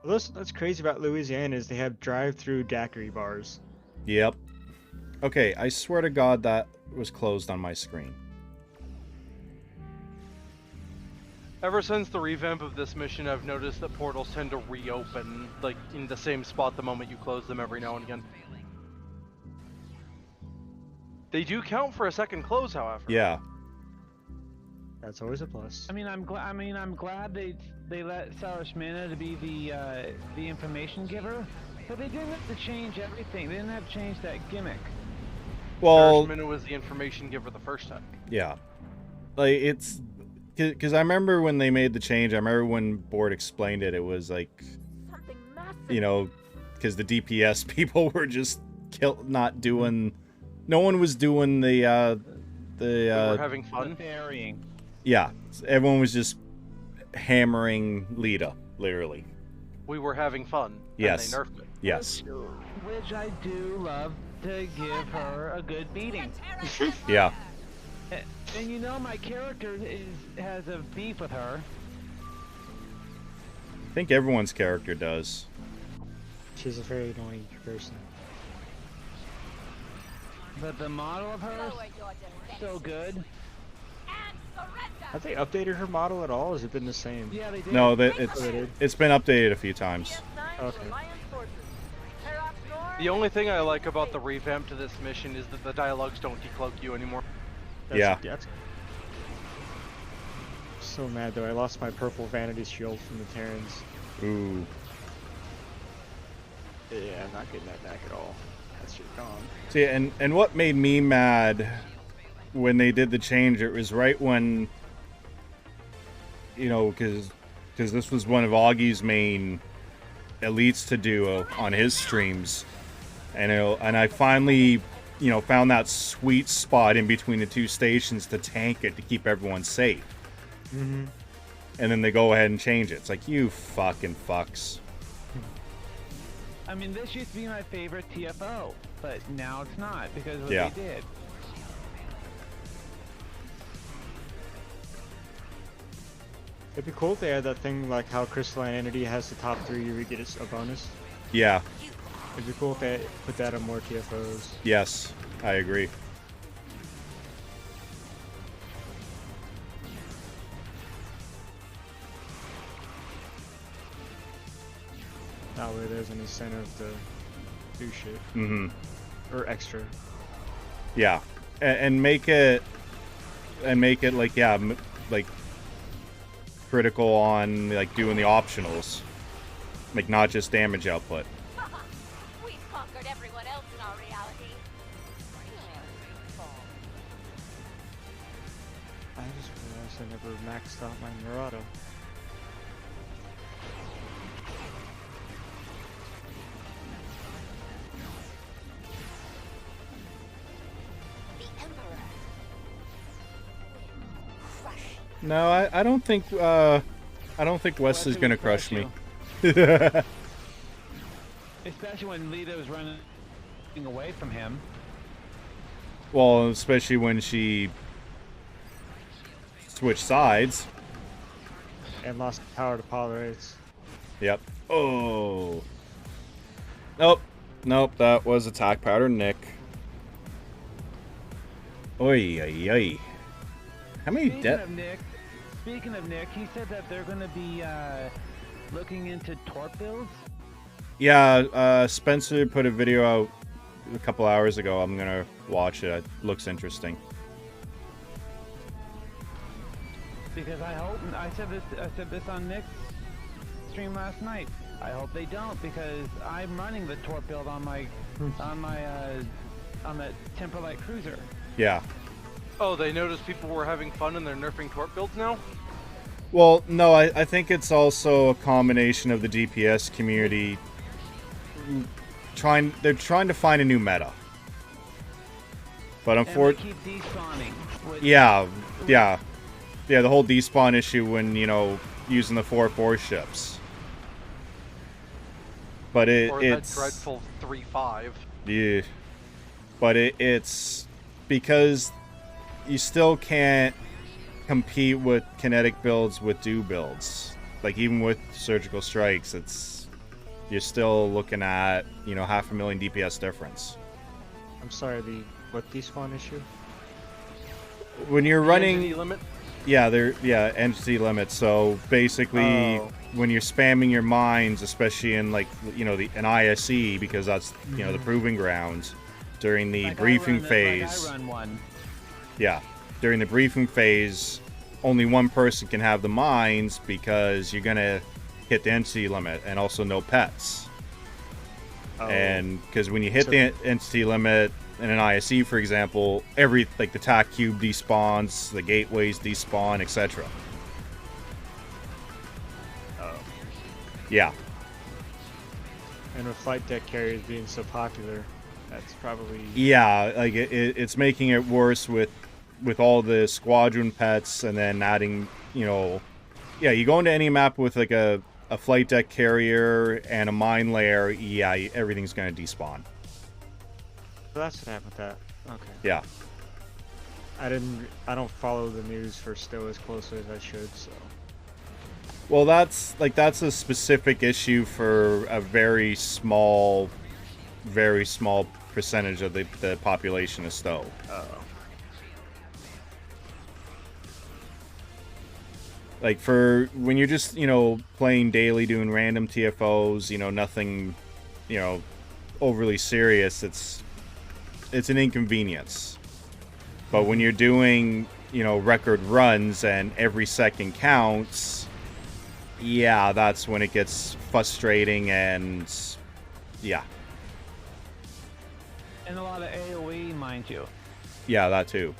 Speaker 9: Well, that's crazy about Louisiana is they have drive-through daiquiri bars.
Speaker 1: Yep. Okay, I swear to God that was closed on my screen.
Speaker 13: Ever since the revamp of this mission, I've noticed that portals tend to reopen, like, in the same spot the moment you close them every now and again. They do count for a second close, however.
Speaker 1: Yeah.
Speaker 9: That's always a plus.
Speaker 7: I mean, I'm glad they let Sarashmana to be the information giver, but they didn't have to change everything. They didn't have to change that gimmick.
Speaker 1: Well,
Speaker 13: Sarashmana was the information giver the first time.
Speaker 1: Yeah, like it's because I remember when they made the change. I remember when Board explained it. It was like, you know, because the DPS people were just not doing. No one was doing the.
Speaker 13: We were having fun.
Speaker 7: Burying.
Speaker 1: Yeah, everyone was just hammering Lita, literally.
Speaker 13: We were having fun.
Speaker 1: Yes.
Speaker 13: And they nerfed it.
Speaker 1: Yes.
Speaker 7: Which I do love to give her a good beating.
Speaker 1: Yeah.
Speaker 7: And you know my character has a beef with her.
Speaker 1: I think everyone's character does.
Speaker 9: She's a very annoying person.
Speaker 7: But the model of her is so good.
Speaker 9: Have they updated her model at all? Or has it been the same?
Speaker 7: Yeah, they did.
Speaker 1: No, it's been updated a few times.
Speaker 9: Okay.
Speaker 13: The only thing I like about the revamp to this mission is that the dialogues don't decloak you anymore.
Speaker 9: That's so mad though. I lost my purple vanity shield from the Terrans.
Speaker 1: Ooh.
Speaker 9: Yeah, I'm not getting that back at all. That's just gone.
Speaker 1: See, and what made me mad when they did the change, it was right when, you know, because this was one of Augie's main elites to do on his streams, and I finally, you know, found that sweet spot in between the two stations to tank it to keep everyone safe.
Speaker 9: Mm-hmm.
Speaker 1: And then they go ahead and change it. It's like, you fucking fucks.
Speaker 7: I mean, this used to be my favorite TFO, but now it's not because of what
Speaker 1: Yeah.
Speaker 7: they did.
Speaker 9: It'd be cool if they had that thing like how Crystalline Entity has the top 3, you would get a bonus.
Speaker 1: Yeah.
Speaker 9: It'd be cool if they put that on more TFOs.
Speaker 1: Yes, I agree.
Speaker 9: That way there's an incentive to do shit.
Speaker 1: Mm-hmm.
Speaker 9: Or extra.
Speaker 1: Yeah, and make it like, yeah, like critical on like doing the optionals, like not just damage output.
Speaker 17: We've conquered everyone else in our reality.
Speaker 9: I just realized I never maxed out my Murata.
Speaker 1: No, I don't think Wes is gonna crush me.
Speaker 7: Especially when Lita's running away from him.
Speaker 1: Well, especially when she switched sides.
Speaker 9: And lost power to Polarites.
Speaker 1: Yep. Oh. Nope. Nope, that was attack pattern Nick. Oy, oy, oy. How many
Speaker 7: Speaking of Nick, he said that they're going to be looking into torp builds.
Speaker 1: Yeah, Spencer put a video out a couple hours ago. I'm gonna watch it. It looks interesting.
Speaker 7: Because I hope I said this on Nick's stream last night. I hope they don't, because I'm running the torp build on my on the Temperlite cruiser.
Speaker 1: Yeah.
Speaker 13: Oh, they noticed people were having fun and they're nerfing torp builds now?
Speaker 1: Well, no, I think it's also a combination of the DPS community they're trying to find a new meta. But unfortunately,
Speaker 7: keep despawning.
Speaker 1: Yeah, the whole despawn issue when, you know, using the 4-4 ships. But it's
Speaker 13: that dreadful 3-5.
Speaker 1: Yeah. But it's because you still can't compete with kinetic builds with do builds. Like, even with surgical strikes, you're still looking at, you know, 500,000 DPS difference.
Speaker 9: I'm sorry, what despawn issue?
Speaker 1: When you're running
Speaker 13: entity limit?
Speaker 1: Yeah, entity limit. So basically, when you're spamming your mines, especially in, like, you know, an ISE, because that's, you know, the proving grounds during the briefing phase.
Speaker 7: I run one.
Speaker 1: Yeah, during the briefing phase, only one person can have the mines because you're gonna hit the entity limit, and also no pets. And because when you hit the entity limit in an ISE, for example, the TAC cube despawns, the gateways despawn, etc.
Speaker 9: Oh.
Speaker 1: Yeah.
Speaker 9: And with flight deck carriers being so popular, That's probably
Speaker 1: Yeah, like it's making it worse with all the squadron pets, and then adding, yeah, you go into any map with like a flight deck carrier and a mine layer, yeah, everything's gonna despawn.
Speaker 9: So that's what happened with that. Okay.
Speaker 1: Yeah.
Speaker 9: I don't follow the news for Stowe as closely as I should, so.
Speaker 1: Well, that's a specific issue for a very small percentage of the population of Stowe. Like, for when you're just, playing daily, doing random TFOs, nothing, overly serious, it's an inconvenience. But when you're doing, record runs and every second counts, yeah, that's when it gets frustrating, and yeah.
Speaker 7: And a lot of AoE, mind you.
Speaker 1: Yeah, that too.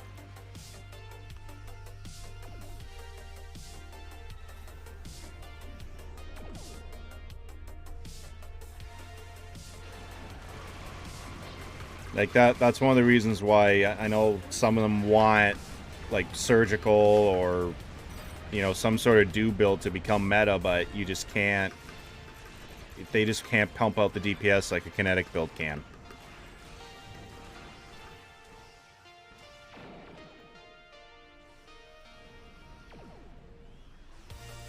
Speaker 1: Like, that's one of the reasons why I know some of them want, like, surgical or, some sort of do build to become meta, but you just can't. They just can't pump out the DPS like a kinetic build can.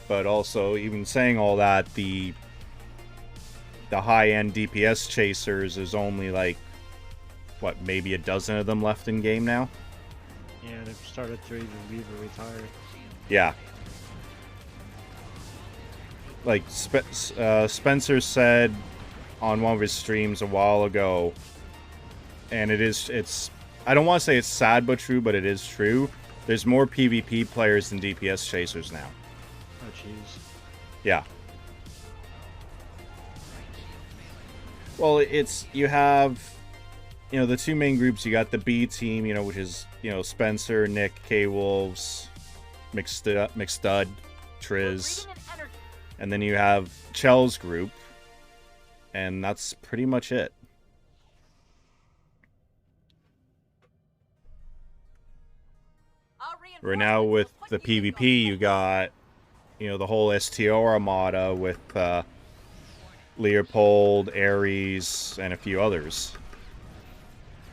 Speaker 1: But also, even saying all that, the high-end DPS chasers is only like, what, maybe a dozen of them left in game now?
Speaker 9: Yeah, they've started to either leave or retire.
Speaker 1: Yeah. Like, Spencer said on one of his streams a while ago, and it's, I don't want to say it's sad but true, but it is true. There's more PvP players than DPS chasers now.
Speaker 9: Oh, jeez.
Speaker 1: Yeah. Well, you have, the two main groups. You got the B team, which is, Spencer, Nick, K-Wolves, McStud, Triz. And then you have Chell's group. And that's pretty much it. Right now with the PvP, you got, the whole STO Armada with Leopold, Ares, and a few others.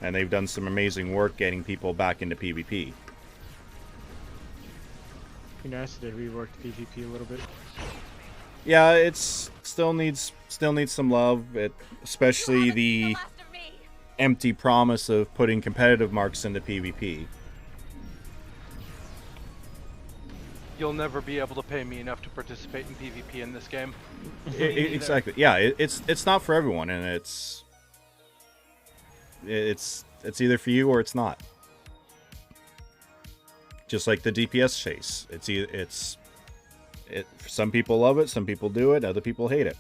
Speaker 1: And they've done some amazing work getting people back into PvP.
Speaker 9: Be nice if they reworked PvP a little bit.
Speaker 1: Yeah, it's still needs some love, especially the empty promise of putting competitive marks into PvP.
Speaker 13: You'll never be able to pay me enough to participate in PvP in this game.
Speaker 1: Exactly. Yeah, it's not for everyone, and it's either for you or it's not. Just like the DPS chase, some people love it, some people do it, other people hate it.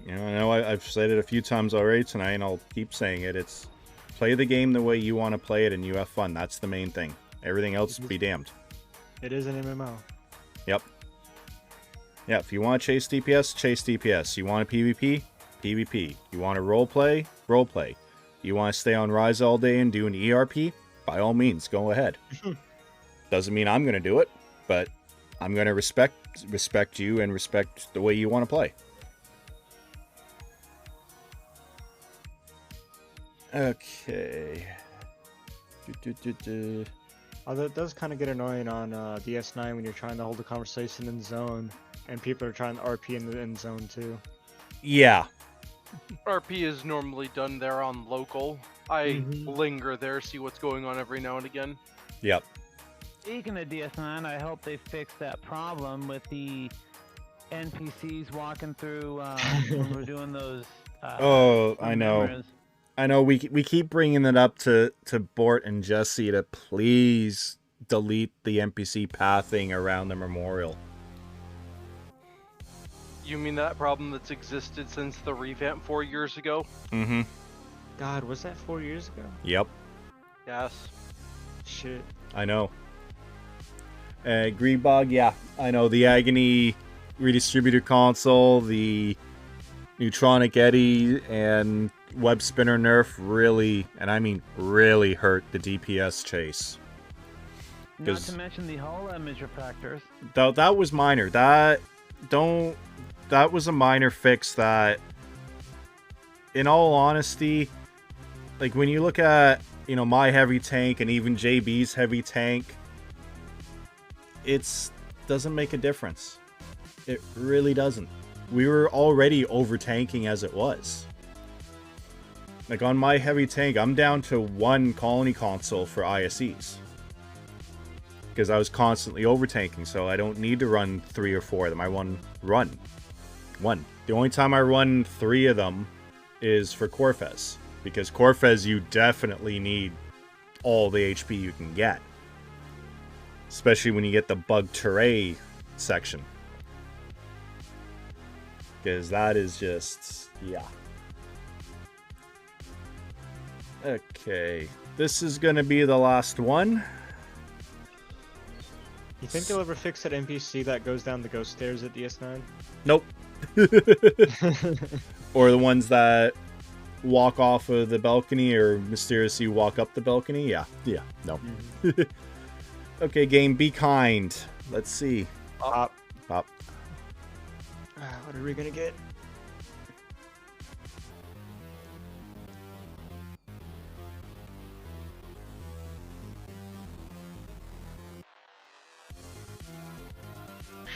Speaker 1: I know I've said it a few times already tonight, and I'll keep saying it. It's play the game the way you want to play it, and you have fun. That's the main thing. Everything else be damned.
Speaker 9: It is an MMO.
Speaker 1: Yep. Yeah, if you want to chase DPS. You want a PvP? PvP. You want to roleplay? Roleplay. You want to stay on Rise all day and do an ERP? By all means, go ahead. Doesn't mean I'm going to do it, but I'm going to respect you and respect the way you want to play. Okay.
Speaker 9: Although it does kind of get annoying on DS9 when you're trying to hold a conversation in zone, and people are trying to RP in the end zone too.
Speaker 1: Yeah.
Speaker 13: RP is normally done there on local. I linger there, see what's going on every now and again.
Speaker 1: Yep.
Speaker 7: Speaking of DS9, I hope they fix that problem with the NPCs walking through when we're doing those.
Speaker 1: I know.
Speaker 7: Cameras.
Speaker 1: I know. We keep bringing it up to Bort and Jesse to please delete the NPC pathing around the memorial.
Speaker 13: You mean that problem that's existed since the revamp 4 years ago?
Speaker 1: Mm-hmm.
Speaker 9: God, was that 4 years ago?
Speaker 1: Yep.
Speaker 13: Yes.
Speaker 9: Shit.
Speaker 1: I know. Greedbog, yeah, I know. The Agony redistributor console, the Neutronic Eddy and Web Spinner nerf really, and I mean really, hurt the DPS chase.
Speaker 7: Not to mention the hull image refractors.
Speaker 1: That was minor. That was a minor fix that, in all honesty, like when you look at, you know, my heavy tank and even JB's heavy tank, doesn't make a difference. It really doesn't. We were already over tanking as it was. Like on my heavy tank, I'm down to 1 colony console for ISEs. Because I was constantly over tanking, so I don't need to run 3 or 4 of them. I run one. The only time I run 3 of them is for Corfez. Because Corfez, you definitely need all the HP you can get. Especially when you get the bug Teray section. Because that is just, yeah. Okay, this is going to be the last one.
Speaker 9: You think they'll ever fix that NPC that goes down the ghost stairs at DS9?
Speaker 1: Nope. Or the ones that walk off of the balcony or mysteriously walk up the balcony? Yeah, no. Mm-hmm. Okay, game, be kind. Let's see.
Speaker 9: Pop.
Speaker 1: What
Speaker 9: are we gonna get?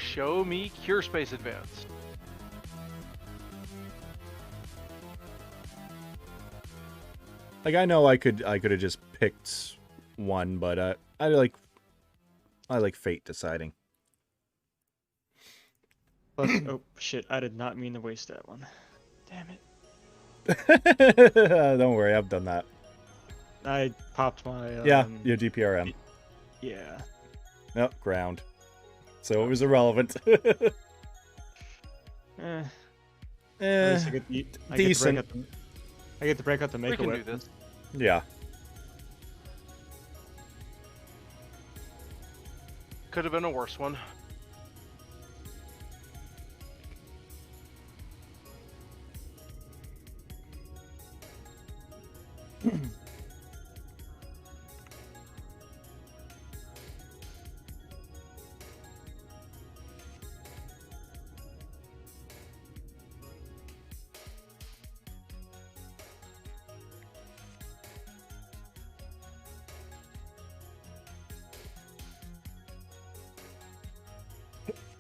Speaker 13: Show me Cure Space Advance.
Speaker 1: Like, I know I could have just picked one, but I like fate deciding.
Speaker 9: Plus, oh shit! I did not mean to waste that one. Damn it.
Speaker 1: Don't worry, I've done that.
Speaker 9: I popped my.
Speaker 1: Yeah, your DPRM.
Speaker 9: Yeah.
Speaker 1: Nope, ground. So it was irrelevant.
Speaker 9: At least
Speaker 1: decent.
Speaker 9: I get to break out the
Speaker 13: We
Speaker 9: Mako
Speaker 13: can
Speaker 9: Whip.
Speaker 13: do this.
Speaker 1: Yeah.
Speaker 13: Could have been a worse one.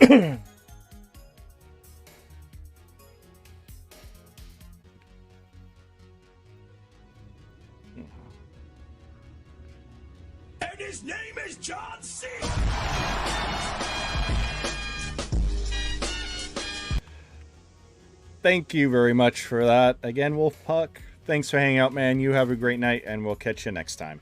Speaker 2: And his name is John C.
Speaker 1: Thank you very much for that. Again, Wolfpuck, thanks for hanging out, man. You have a great night, and we'll catch you next time.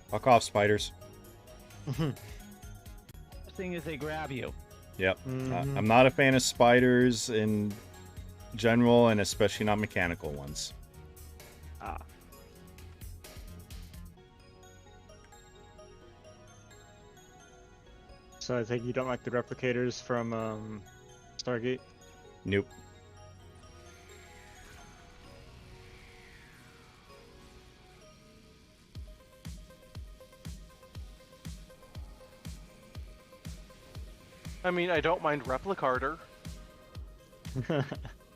Speaker 1: Fuck off, spiders.
Speaker 7: The thing is, they grab you.
Speaker 1: Yep. I'm not a fan of spiders in general, and especially not mechanical ones.
Speaker 9: So I think you don't like the replicators from Stargate?
Speaker 1: Nope.
Speaker 13: I mean, I don't mind Replicarter.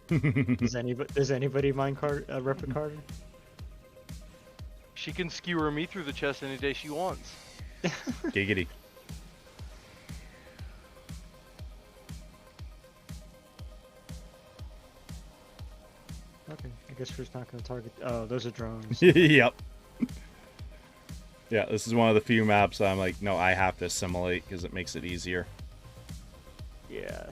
Speaker 9: Does anybody mind Replicarter?
Speaker 13: She can skewer me through the chest any day she wants.
Speaker 1: Giggity.
Speaker 9: Okay, I guess we're just not going to target. Oh, those are drones.
Speaker 1: Yep. Yeah, this is one of the few maps I'm like, no, I have to assimilate because it makes it easier.
Speaker 9: Yeah.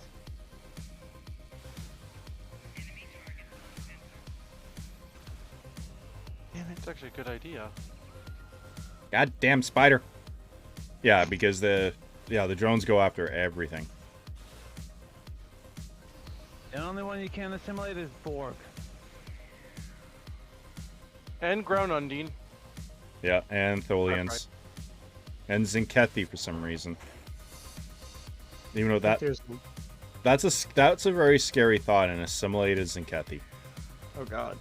Speaker 13: Damn it, it's actually a good idea.
Speaker 1: God damn spider. Yeah, because the drones go after everything.
Speaker 7: The only one you can assimilate is Borg.
Speaker 13: And Ground Undine.
Speaker 1: Yeah, and Tholians.
Speaker 13: Right.
Speaker 1: And Zinkethi for some reason. Even though
Speaker 9: There's...
Speaker 1: that's a very scary thought, an assimilated Zinkethi.
Speaker 9: Oh god.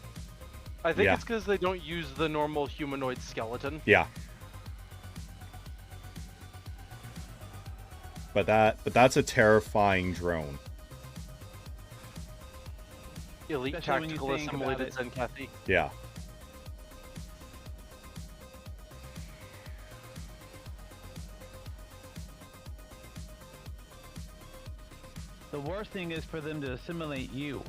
Speaker 13: I think
Speaker 1: Yeah.
Speaker 13: it's because they don't use the normal humanoid skeleton.
Speaker 1: Yeah. But that's a terrifying drone.
Speaker 13: Elite
Speaker 7: Especially when you
Speaker 13: tactical
Speaker 7: think about
Speaker 13: assimilated
Speaker 7: it.
Speaker 13: Zenkathi.
Speaker 1: Yeah.
Speaker 7: The worst thing is for them to assimilate you.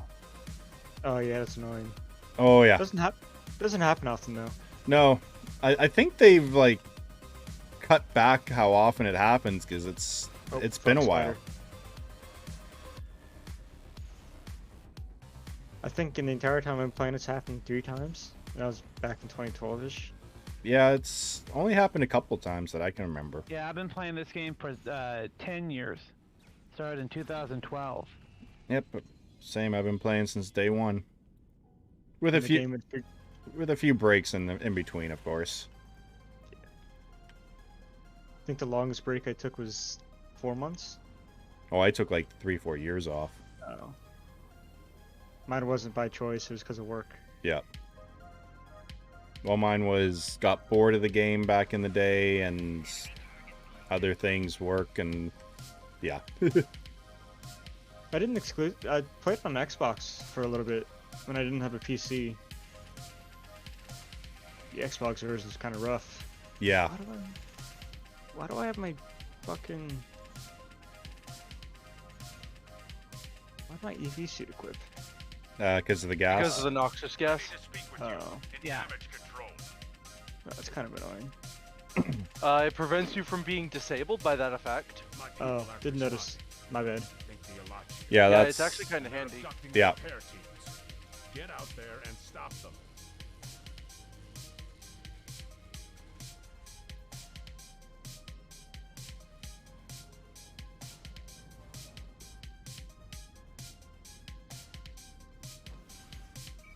Speaker 9: Oh yeah, that's annoying.
Speaker 1: Oh yeah.
Speaker 9: Doesn't happen often though.
Speaker 1: No, I think they've like cut back how often it happens because it's been a while.
Speaker 9: Spider. I think in the entire time I've been playing, it's happened 3 times. That was back in 2012ish.
Speaker 1: Yeah, it's only happened a couple times that I can remember.
Speaker 7: Yeah, I've been playing this game for 10 years. Started in 2012.
Speaker 1: Yep, same. I've been playing since day one, with a
Speaker 9: And the
Speaker 1: few
Speaker 9: game
Speaker 1: with a few breaks in between, of course.
Speaker 9: I think the longest break I took was 4 months.
Speaker 1: Oh, I took like 3-4 years off.
Speaker 9: Oh. Mine wasn't by choice, it was because of work.
Speaker 1: Yeah. Well, mine was got bored of the game back in the day, and other things, work, and yeah.
Speaker 9: I didn't exclude. I played on Xbox for a little bit when I didn't have a PC. The Xbox version is kind of rough.
Speaker 1: Yeah.
Speaker 9: Why do I have my fucking... Why my EV suit equipped?
Speaker 1: Because of the gas.
Speaker 13: Because of the noxious gas.
Speaker 9: Oh.
Speaker 7: Yeah.
Speaker 9: That's kind of annoying.
Speaker 13: It prevents you from being disabled by that effect.
Speaker 9: Oh, didn't notice. My bad.
Speaker 1: Yeah, that's...
Speaker 13: it's actually kind of handy.
Speaker 1: Yeah.
Speaker 2: Get out there and stop them.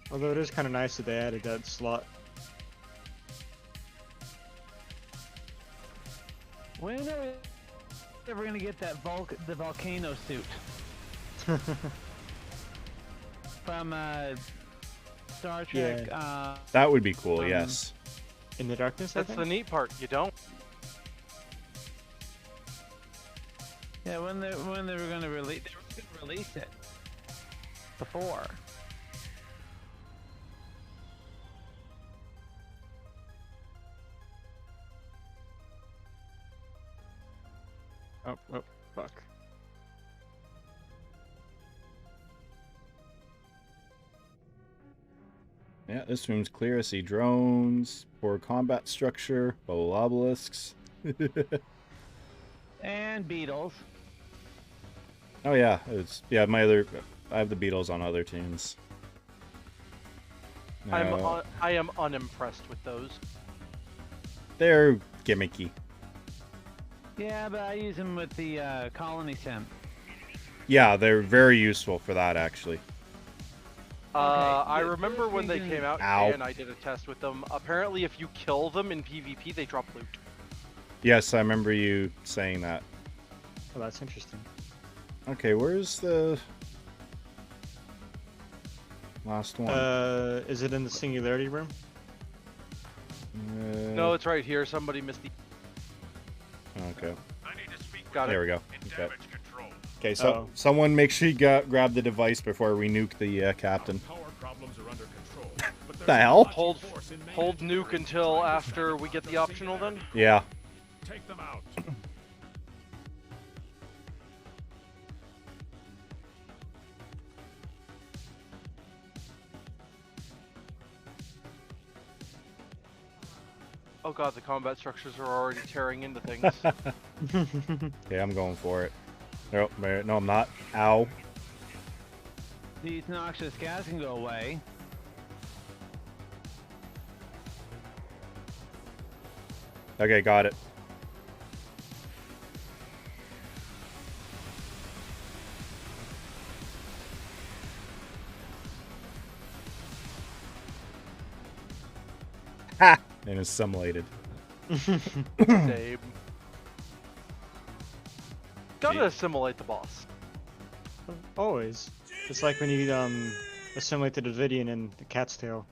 Speaker 9: Although it is kind of nice that they added that slot.
Speaker 7: When are we ever gonna get that the volcano suit from Star Trek?
Speaker 9: Yeah.
Speaker 1: That would be cool. Yes.
Speaker 9: In the darkness.
Speaker 13: That's the neat part. You don't.
Speaker 7: Yeah, when they were gonna release it before.
Speaker 9: Oh, fuck.
Speaker 1: Yeah, this room's clear. I see drones, poor combat structure, bubble obelisks.
Speaker 7: And beetles.
Speaker 1: Oh yeah, I have the Beatles on other tunes.
Speaker 13: I am unimpressed with those.
Speaker 1: They're gimmicky.
Speaker 7: Yeah, but I use them with the colony sim.
Speaker 1: Yeah, they're very useful for that actually.
Speaker 13: I remember when they came out
Speaker 1: Ow.
Speaker 13: and I did a test with them. Apparently, if you kill them in PvP, they drop loot.
Speaker 1: Yes, I remember you saying that.
Speaker 9: Oh, that's interesting.
Speaker 1: Okay, where's the last one?
Speaker 9: Is it in the singularity room?
Speaker 13: No, it's right here. Somebody missed the...
Speaker 1: Okay.
Speaker 13: Got it.
Speaker 1: There we go. Okay. Okay, so someone make sure you grab the device before we nuke the captain. The hell?
Speaker 13: Hold nuke until after we get the optional then?
Speaker 1: Yeah.
Speaker 2: Take them out.
Speaker 13: Oh god, the combat structures are already tearing into things.
Speaker 1: Okay, I'm going for it. No, I'm not. Ow.
Speaker 7: These noxious gas can go away.
Speaker 1: Okay, got it. Ha! And assimilated.
Speaker 13: Same. Gotta assimilate the boss.
Speaker 9: Always. It's like when you assimilate the Davidian in the Cat's Tail.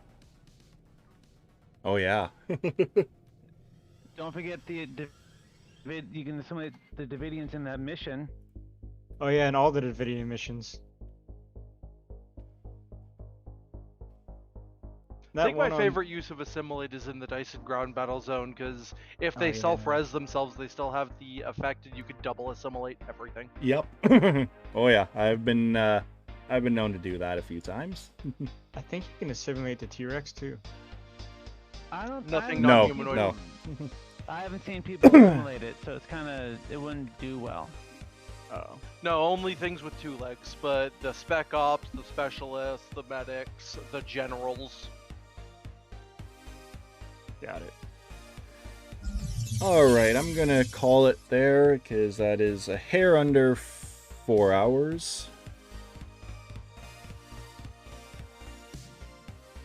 Speaker 1: Oh yeah.
Speaker 7: Don't forget you can assimilate the Davidians in that mission.
Speaker 9: Oh yeah, and all the Davidian missions.
Speaker 13: I think my favorite use of assimilate is in the Dyson ground battle zone, because if they self-res themselves, they still have the effect, and you could double assimilate everything.
Speaker 1: Yep. Oh yeah, I've been known to do that a few times.
Speaker 9: I think you can assimilate the T-Rex too.
Speaker 13: Nothing
Speaker 1: No,
Speaker 13: non-humanoid.
Speaker 1: no.
Speaker 7: I haven't seen people assimilate it, so it's kind of it wouldn't do well.
Speaker 13: Oh. No, only things with 2 legs, but the spec ops, the specialists, the medics, the generals.
Speaker 9: Got it.
Speaker 1: Alright, I'm gonna call it there, because that is a hair under 4 hours.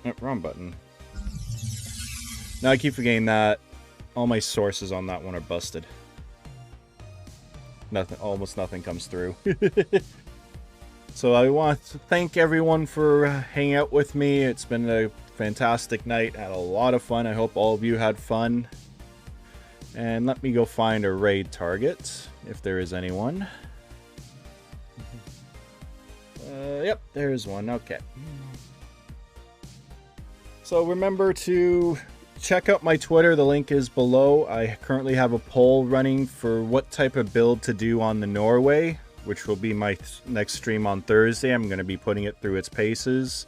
Speaker 1: Oh, wrong button. Now I keep forgetting that all my sources on that one are busted. Almost nothing comes through. So I want to thank everyone for hanging out with me. It's been a fantastic night. Had a lot of fun. I hope all of you had fun. And let me go find a raid target, if there is anyone. Yep, there's one. Okay. So remember to check out my Twitter. The link is below. I currently have a poll running for what type of build to do on the Norway, which will be my next stream on Thursday. I'm going to be putting it through its paces.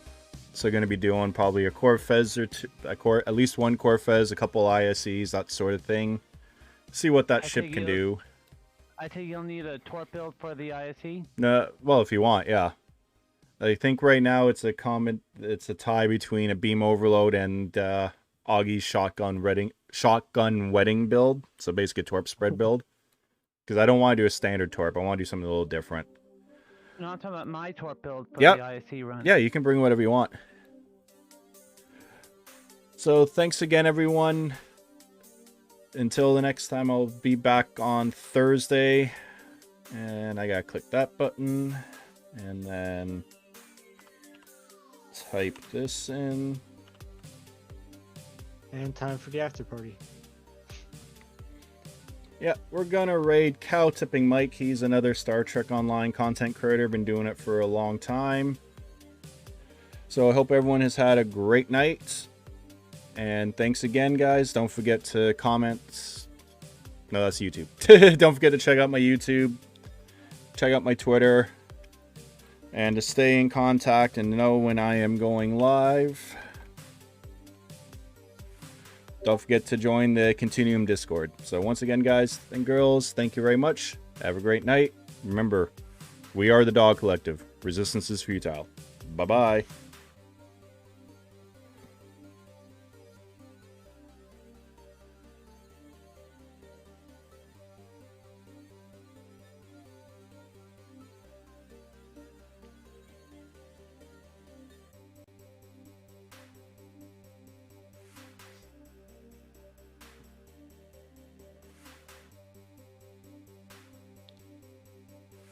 Speaker 1: So going to be doing probably a Corfez or two, at least one Corfez, a couple ISEs, that sort of thing. See what that ship can do.
Speaker 7: I think you'll need a torp build for the ISE.
Speaker 1: No, well, if you want, yeah. I think right now it's a tie between a beam overload and Augie's shotgun wedding build. So basically a torp spread build. Because I don't want to do a standard torp. I want to do something a little different.
Speaker 7: No, I'm talking about my torp build for
Speaker 1: Yep.
Speaker 7: the ISE run.
Speaker 1: Yeah, you can bring whatever you want. So thanks again, everyone. Until the next time, I'll be back on Thursday. And I gotta click that button. And then type this in.
Speaker 9: And time for the after party.
Speaker 1: Yeah, we're gonna raid Cow Tipping Mike. He's another Star Trek Online content creator. Been doing it for a long time. So I hope everyone has had a great night. And thanks again, guys. Don't forget to comment. No, that's YouTube. Don't forget to check out my YouTube. Check out my Twitter. And to stay in contact and know when I am going live. Don't forget to join the Continuum Discord. So once again, guys and girls, thank you very much. Have a great night. Remember, we are the Dog Collective. Resistance is futile. Bye-bye.